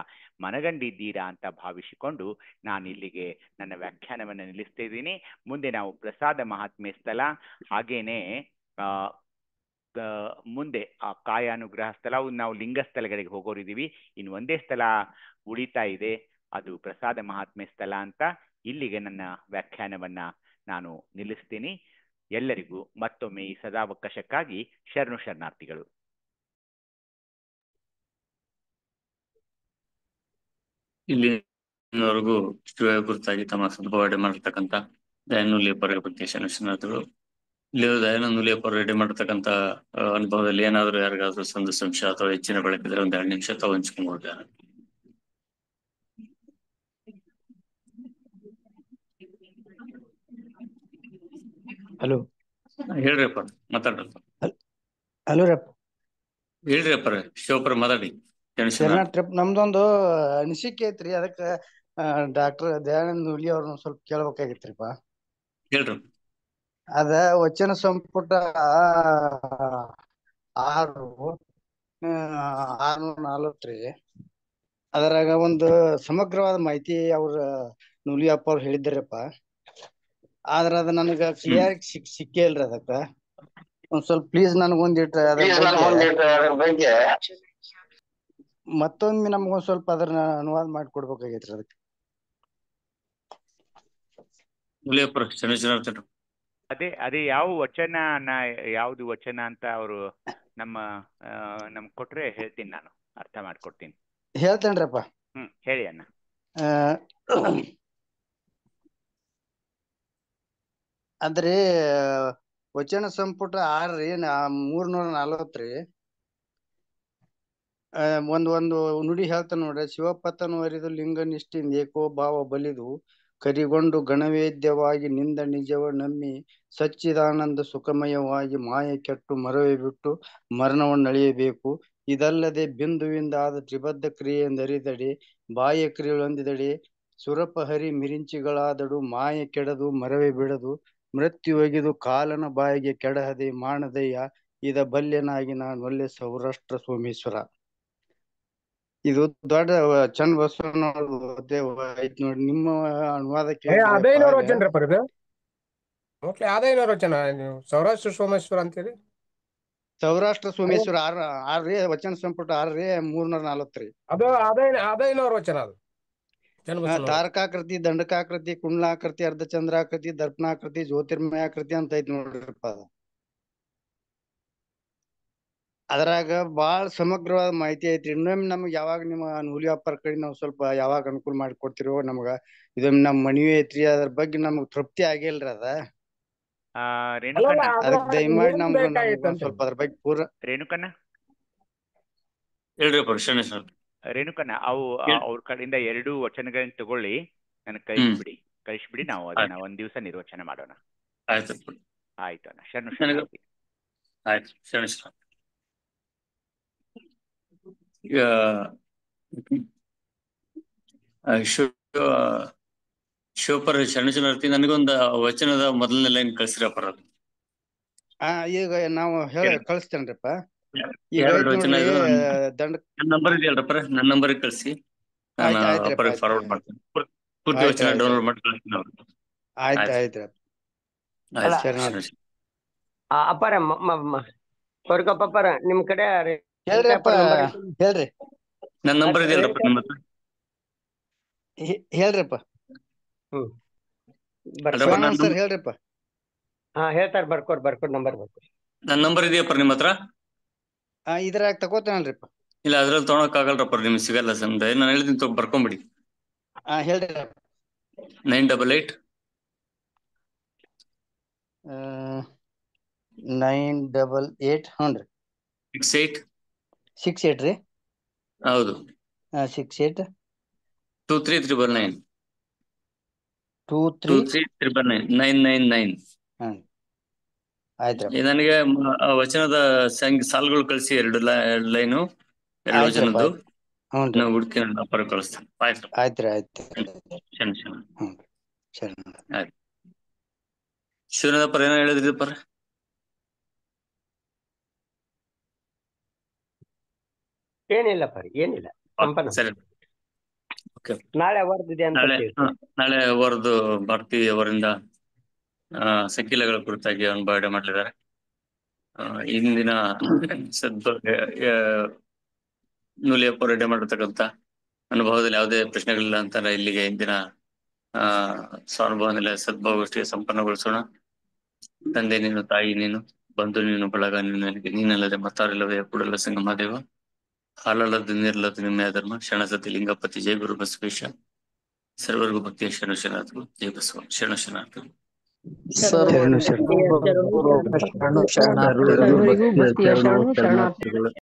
ಮನಗಂಡಿದ್ದೀರಾ ಅಂತ ಭಾವಿಸಿಕೊಂಡು ನಾನು ಇಲ್ಲಿಗೆ ನನ್ನ ವ್ಯಾಖ್ಯಾನವನ್ನು ನಿಲ್ಲಿಸ್ತಿದ್ದೀನಿ. ಮುಂದೆ ನಾವು ಪ್ರಸಾದ ಮಹಾತ್ಮೆ ಸ್ಥಳ, ಹಾಗೇನೆ ಮುಂದೆ ಆ ಕಾಯಾನುಗ್ರಹ ಸ್ಥಳ, ನಾವು ಲಿಂಗ ಸ್ಥಳಗಳಿಗೆ ಹೋಗೋರಿದ್ದೀವಿ. ಇನ್ನು ಒಂದೇ ಸ್ಥಳ ಉಳಿತಾ ಇದೆ, ಅದು ಪ್ರಸಾದ ಮಹಾತ್ಮೆ ಸ್ಥಳ ಅಂತ. ಇಲ್ಲಿಗೆ ನನ್ನ ವ್ಯಾಖ್ಯಾನವನ್ನ ನಾನು ನಿಲ್ಲಿಸ್ತೀನಿ. ಎಲ್ಲರಿಗೂ ಮತ್ತೊಮ್ಮೆ ಈ ಸದಾವಕಾಶಕ್ಕಾಗಿ ಶರಣು ಶರಣಾರ್ಥಿಗಳು. ಇಲ್ಲಿವರೆಗೂ ಶಿವ ಕುರಿತಾಗಿ ತಮ್ಮ ಸಂಭಾವನೆ ಮಾಡಿರ್ತಕ್ಕಂಥ ದಯಾನಂದ ಬಗ್ಗೆ ಶರಣಾರ್ಥಿಗಳು. ಇಲ್ಲಿ ದಯಾನಂದ ರೆಡಿ ಮಾಡಿರ್ತಕ್ಕಂಥ ಅನುಭವದಲ್ಲಿ ಏನಾದ್ರು ಯಾರಿಗಾದ್ರೂ ಸಂಶಯ ಅಥವಾ ಹೆಚ್ಚಿನ ಬೆಳಕಿದ್ರೆ ಒಂದ್ 2 ನಿಮಿಷ ತಾವು ಹಂಚ್ಕೊಂಡ್ಬೋದು. ಹಲೋ ಹೇಳ್ರಿಪ್ಪ, ಮಾತಾಡ್ರಪ್ಪ. ಹಲೋ ರಪ್ಪ, ಹೇಳ್ರಿಪ್ಪ, ಶಿವಪುರ ಮಾತಾಡಿ. ಶರಣಾರ್ಥಿ, ನಮ್ದೊಂದು ಅನಿಸಿಕೆ ಐತ್ರಿ. ಅದಕ್ಕ ಡಾಕ್ಟರ್ ದಯಾನಂದ ಹುಲಿ ಅವ್ರನ್ನ ಸ್ವಲ್ಪ ಕೇಳ್ಬೇಕಾಗಿತ್ರಿಪ್ಪ. ಹೇಳ್ರಿ. ಅದ ವಚನ ಸಂಪುಟ 640 ಅದರಾಗ ಒಂದು ಸಮಗ್ರವಾದ ಮಾಹಿತಿ ಅವ್ರ ನುಲಿಯಪ್ಪ ಅವ್ರು ಹೇಳಿದ್ರಪ್ಪ. ಆದ್ರ ಅದ ನನಗ ಕ್ಲಿಯರ್ ಸಿಕ್ಕೇ ಇಲ್ರಿ. ಅದಕ್ಕ ಒಂದ್ ಸ್ವಲ್ಪ ಪ್ಲೀಸ್ ನನಗೊಂದಿಟ್ಟು ಅದ್ರ ಬಗ್ಗೆ ಮತ್ತೊಮ್ಮೆ ನಮ್ಗೊಂದ್ ಸ್ವಲ್ಪ ಅದನ್ನ ಅನುವಾದ ಮಾಡಿಕೊಡ್ಬೇಕಾಗೈತ್ರಿ. ಅದಕ್ಕೆ ಅದೇ ಯಾವ ವಚನ, ಯಾವ್ದು ವಚನ ಅಂತ ಅವರು ನಮ್ ಕೊಟ್ರೆ ಹೇಳ್ತೀನಿ, ನಾನು ಅರ್ಥ ಮಾಡ್ಕೊಡ್ತೀನಿ. ಹೇಳ್ತೇನ್ರಪ್ಪ. ಹೇಳಿ ಅಣ್ಣ. ಅದ್ರಿ ವಚನ ಸಂಪುಟ 6 ರೀ, 340 ಒಂದು ನುಡಿ ಹೇಳ್ತಾನ ನೋಡ್ರಿ. ಶಿವಪತನು ಅರಿದು ಲಿಂಗ ನಿಷ್ಠಿಂದ ಏಕೋ ಭಾವ ಬಲಿದು ಕರಿಗೊಂಡು ಗಣವೇದ್ಯವಾಗಿ ನಿಂದ ನಿಜವ ನಮ್ಮಿ ಸಚ್ಚಿದಾನಂದ ಸುಖಮಯವಾಗಿ ಮಾಯ ಕೆಟ್ಟು ಮರವೇ ಬಿಟ್ಟು ಮರಣವನ್ನಳಿಯಬೇಕು. ಇದಲ್ಲದೆ ಬಿಂದುವಿಂದ ಆದ ತ್ರಿಬದ್ಧ ಕ್ರಿಯೆಯೆಂದರಿದಡಿ ಬಾಹ್ಯ ಕ್ರಿಯೆಗಳೊಂದಿದಡಿ ಸುರಪಹರಿ ಮಿರಿಂಚಿಗಳಾದಡು ಮಾಯ ಕೆಡದು ಮರವೇ ಬಿಡದು ಮೃತ್ಯು ಒಗೆದು ಕಾಲನ ಬಾಯಿಗೆ ಕೆಡಹದೆ ಮಾನದಯ್ಯ ಇದ ಬಲ್ಯನಾಗಿ ನಾನೊಲ್ಲೆ ಸೌರಾಷ್ಟ್ರ ಸೋಮೇಶ್ವರ. ಇದು ದೊಡ್ಡ ಚಂದ ಬಸವಣ್ಣ ಐತ್ ನೋಡಿ. ನಿಮ್ಮ ಅನುವಾದ ಅದೇನವ್ರ ವಚನ ರೀ ಇದು ಮೋಸ್ಟ್ಲಿ ಅದೇನವ್ರ ವಚನ ನೀವು ಸೌರಾಷ್ಟ್ರ ಸೋಮೇಶ್ವರ ಅಂತೀರಿ. ಸೌರಾಷ್ಟ್ರ ಸೋಮೇಶ್ವರ ಆರ್ರಿ ವಚನ ಸಂಪುಟ 6 340 ಅದು ಅದೇನವ್ರ ವಚನ ಅದು ತಾರಕಾಕೃತಿ ದಂಡಕಾಕೃತಿ ಕುಂಡ್ಲಾಕೃತಿ ಅರ್ಧಚಂದ್ರಾಕೃತಿ ದರ್ಪಣಾಕೃತಿ ಜ್ಯೋತಿರ್ಮಯಾಕೃತಿ ಅಂತ ಐತಿ ನೋಡ್ರಿಪ್ಪ. ಅದ್ರಾಗ ಬಾಳ ಸಮಗ್ರವಾದ ಮಾಹಿತಿ ಐತ್ರಿ. ಇನ್ನೊಮ್ಮೆ ನಮ್ಗೆ ಯಾವಾಗ ನಿಮ್ಮ ನೂಲಿ ವ್ಯಾಪಾರ ಕಡೆ ನಾವು ಸ್ವಲ್ಪ ಯಾವಾಗ ಅನುಕೂಲ ಮಾಡಿ ಕೊಡ್ತಿರೋ ನಮ್ಗ ಇದೊಮ್ಮೆ ನಮ್ ಮನವಿ ಐತ್ರಿ. ಅದ್ರ ಬಗ್ಗೆ ನಮಗ್ ತೃಪ್ತಿ ಆಗಿಲ್ರಿ ಅದ. ಅದಕ್ಕೆ ದಯಮಾಡಿ ನಮ್ಗೆ ಸ್ವಲ್ಪ ಅದ್ರ ಬಗ್ಗೆ ಪೂರ ರೇಣುಕಣ್ಣ ಹೇಳ್ರಿ ಪ್ರಶ್ನೆ ಸರ್. ರೇಣುಕಣ್ಣ ಅವ್ರ ಕಡೆಯಿಂದ 2 ವಚನಗಳನ್ನ ತಗೊಳ್ಳಿ ನನಗೆ ಕಳಿಸ್ಬಿಡಿ ನಾವು ಅದನ್ನ ಒಂದ್ ದಿವಸ ನಿರ್ವಚನ ಮಾಡೋಣ. ಆಯ್ತು ಆಯ್ತು ಅಣ್ಣ. ಶರಣ ಆಯ್ತು ಶರಣ. ಈಗ ಶಿವಪರ ಶರಣಶರಣಾರ್ಥಿ ನನಗೊಂದು ವಚನದ ಮೊದಲನೇ ಲೈನ್ ಕಳ್ಸಿರಪ್ಪರ. ಈಗ ನಾವು ಕಳಿಸ್ತೇನ್ರಿಪ್ಪ. ನನ್ನ ನಂಬರ್ ಇದೆಯಲ್ರಪ್ಪ, ನನ್ನ ನಂಬರ್ಗೆ ಕಳಿಸಿ, ಫಾರ್ವರ್ಡ್ ಮಾಡ್ತೇನೆ. ಪೂರ್ತಿ ವಚನ ಡೌನ್ಲೋಡ್ ಮಾಡಿ ಕಳಿಸ್ತೀನಿ ಅವ್ರಿಗೆ. ಅಪ್ಪಾರ ಹೊರಗಪ್ಪರ ನಿಮ್ ಕಡೆ ಹೇಳ್ರಿ. ನನ್ನ ನಂಬರ್ ಇದೆಯಲ್ರಪ್ಪ ನಿಮ್ಮ ಹತ್ರ? ಹೇಳ್ರಿಪ್ಪ. ಹೇಳ್ರಿಪ್ಪ. ಹಾ ಹೇಳ್ತಾರ, ಬರ್ಕೋರ್ ನಂಬರ್ ಬರ್ಕೋರಿ. ನನ್ನ ನಂಬರ್ ಇದೆಯಪ್ಪ ನಿಮ್ಮ ಹತ್ರ? ಇದ್ರಾಗ ತಗೋತೇನಲ್ರಿಪ್ಪ. ಇಲ್ಲ ಅದ್ರಲ್ಲಿ ತೊಗೊಳಕ್ ಆಗಲ್ರಪ್ಪ, ನಿಮ್ಗೆ ಸಿಗಲ್ಲ ಸಂದ. ನಾನು ಹೇಳಿದ್ದೀನಿ ಬರ್ಕೊಂಬಿಡಿ. ಹೇಳ್ರಿ. 988 988 68 ರೀ. ಹೌದು 68 2399 ಆಯ್ತು. ನನಗೆ ವಚನದ ಸಾಲುಗಳು ಕಳಿಸಿ, 2 ಲೈನು 2 ವಚನದ್ದು ಹುಡುಕಿ ಅಪ್ಪರ ಕಳಿಸ್ತೇನೆ. ಆಯ್ತು. ಶಿವನದಪ್ಪರ ಏನೋ ಹೇಳಿದ್ರಿಪ್ಪ? ಏನಿಲ್ಲ ಸರಿ. ನಾಳೆ ಅವರದಿದೆ ಅಂತ ನಾಳೆ ಅವರದು ಭಾರತಿ ಅವರಿಂದ ಸಂಕೀಲಗಳ ಕುರಿತಾಗಿ ಬರಡೆ ಮಾಡಲಿದ್ದಾರೆ. ಇಂದಿನ ನೂಲಿಯಪ್ಪ ರೆಡಿ ಮಾಡಿರ್ತಕ್ಕಂಥ ಅನುಭವದಲ್ಲಿ ಯಾವುದೇ ಪ್ರಶ್ನೆಗಳಿಲ್ಲ ಅಂತಾರೆ. ಇಲ್ಲಿಗೆ ಇಂದಿನ ಸ್ವಾನುಭವ ನಿಲಯ ಸದ್ಭಾವಗೋಷ್ಠಿಗೆ ಸಂಪನ್ನಗೊಳಿಸೋಣ. ತಂದೆ ನೀನು, ತಾಯಿ ನೀನು, ಬಂಧು ನೀನು, ಬಳಗ ನೀನು, ನನಗೆ ನೀನಲ್ಲದೆ ಮತ್ತಾರಿಲ್ಲವೇ ಕೂಡಲ ಸಂಗಮದೇವ. ಹಾಲಲ್ಲದು ನೀರಲ್ಲದು ನಿಮ್ಮಯ ಧರ್ಮ. ಶರಣಸತಿ ಲಿಂಗಪತಿ. ಜಯ ಗುರು ಬಸವೇಶ. ಸರ್ವರಿಗೂ ಭಕ್ತಿಯ ಶರಣ ಶರಣಾರ್ಥಿಗಳು. ಜಯ ಬಸವ. ಶರಣ ಶರಣಾರ್ಥಿಗಳು. ಸರ್ವರಿಗೂ ಭಕ್ತಿಯ ಶರಣು ಶರಣಾರ್ಥಿಗಳು.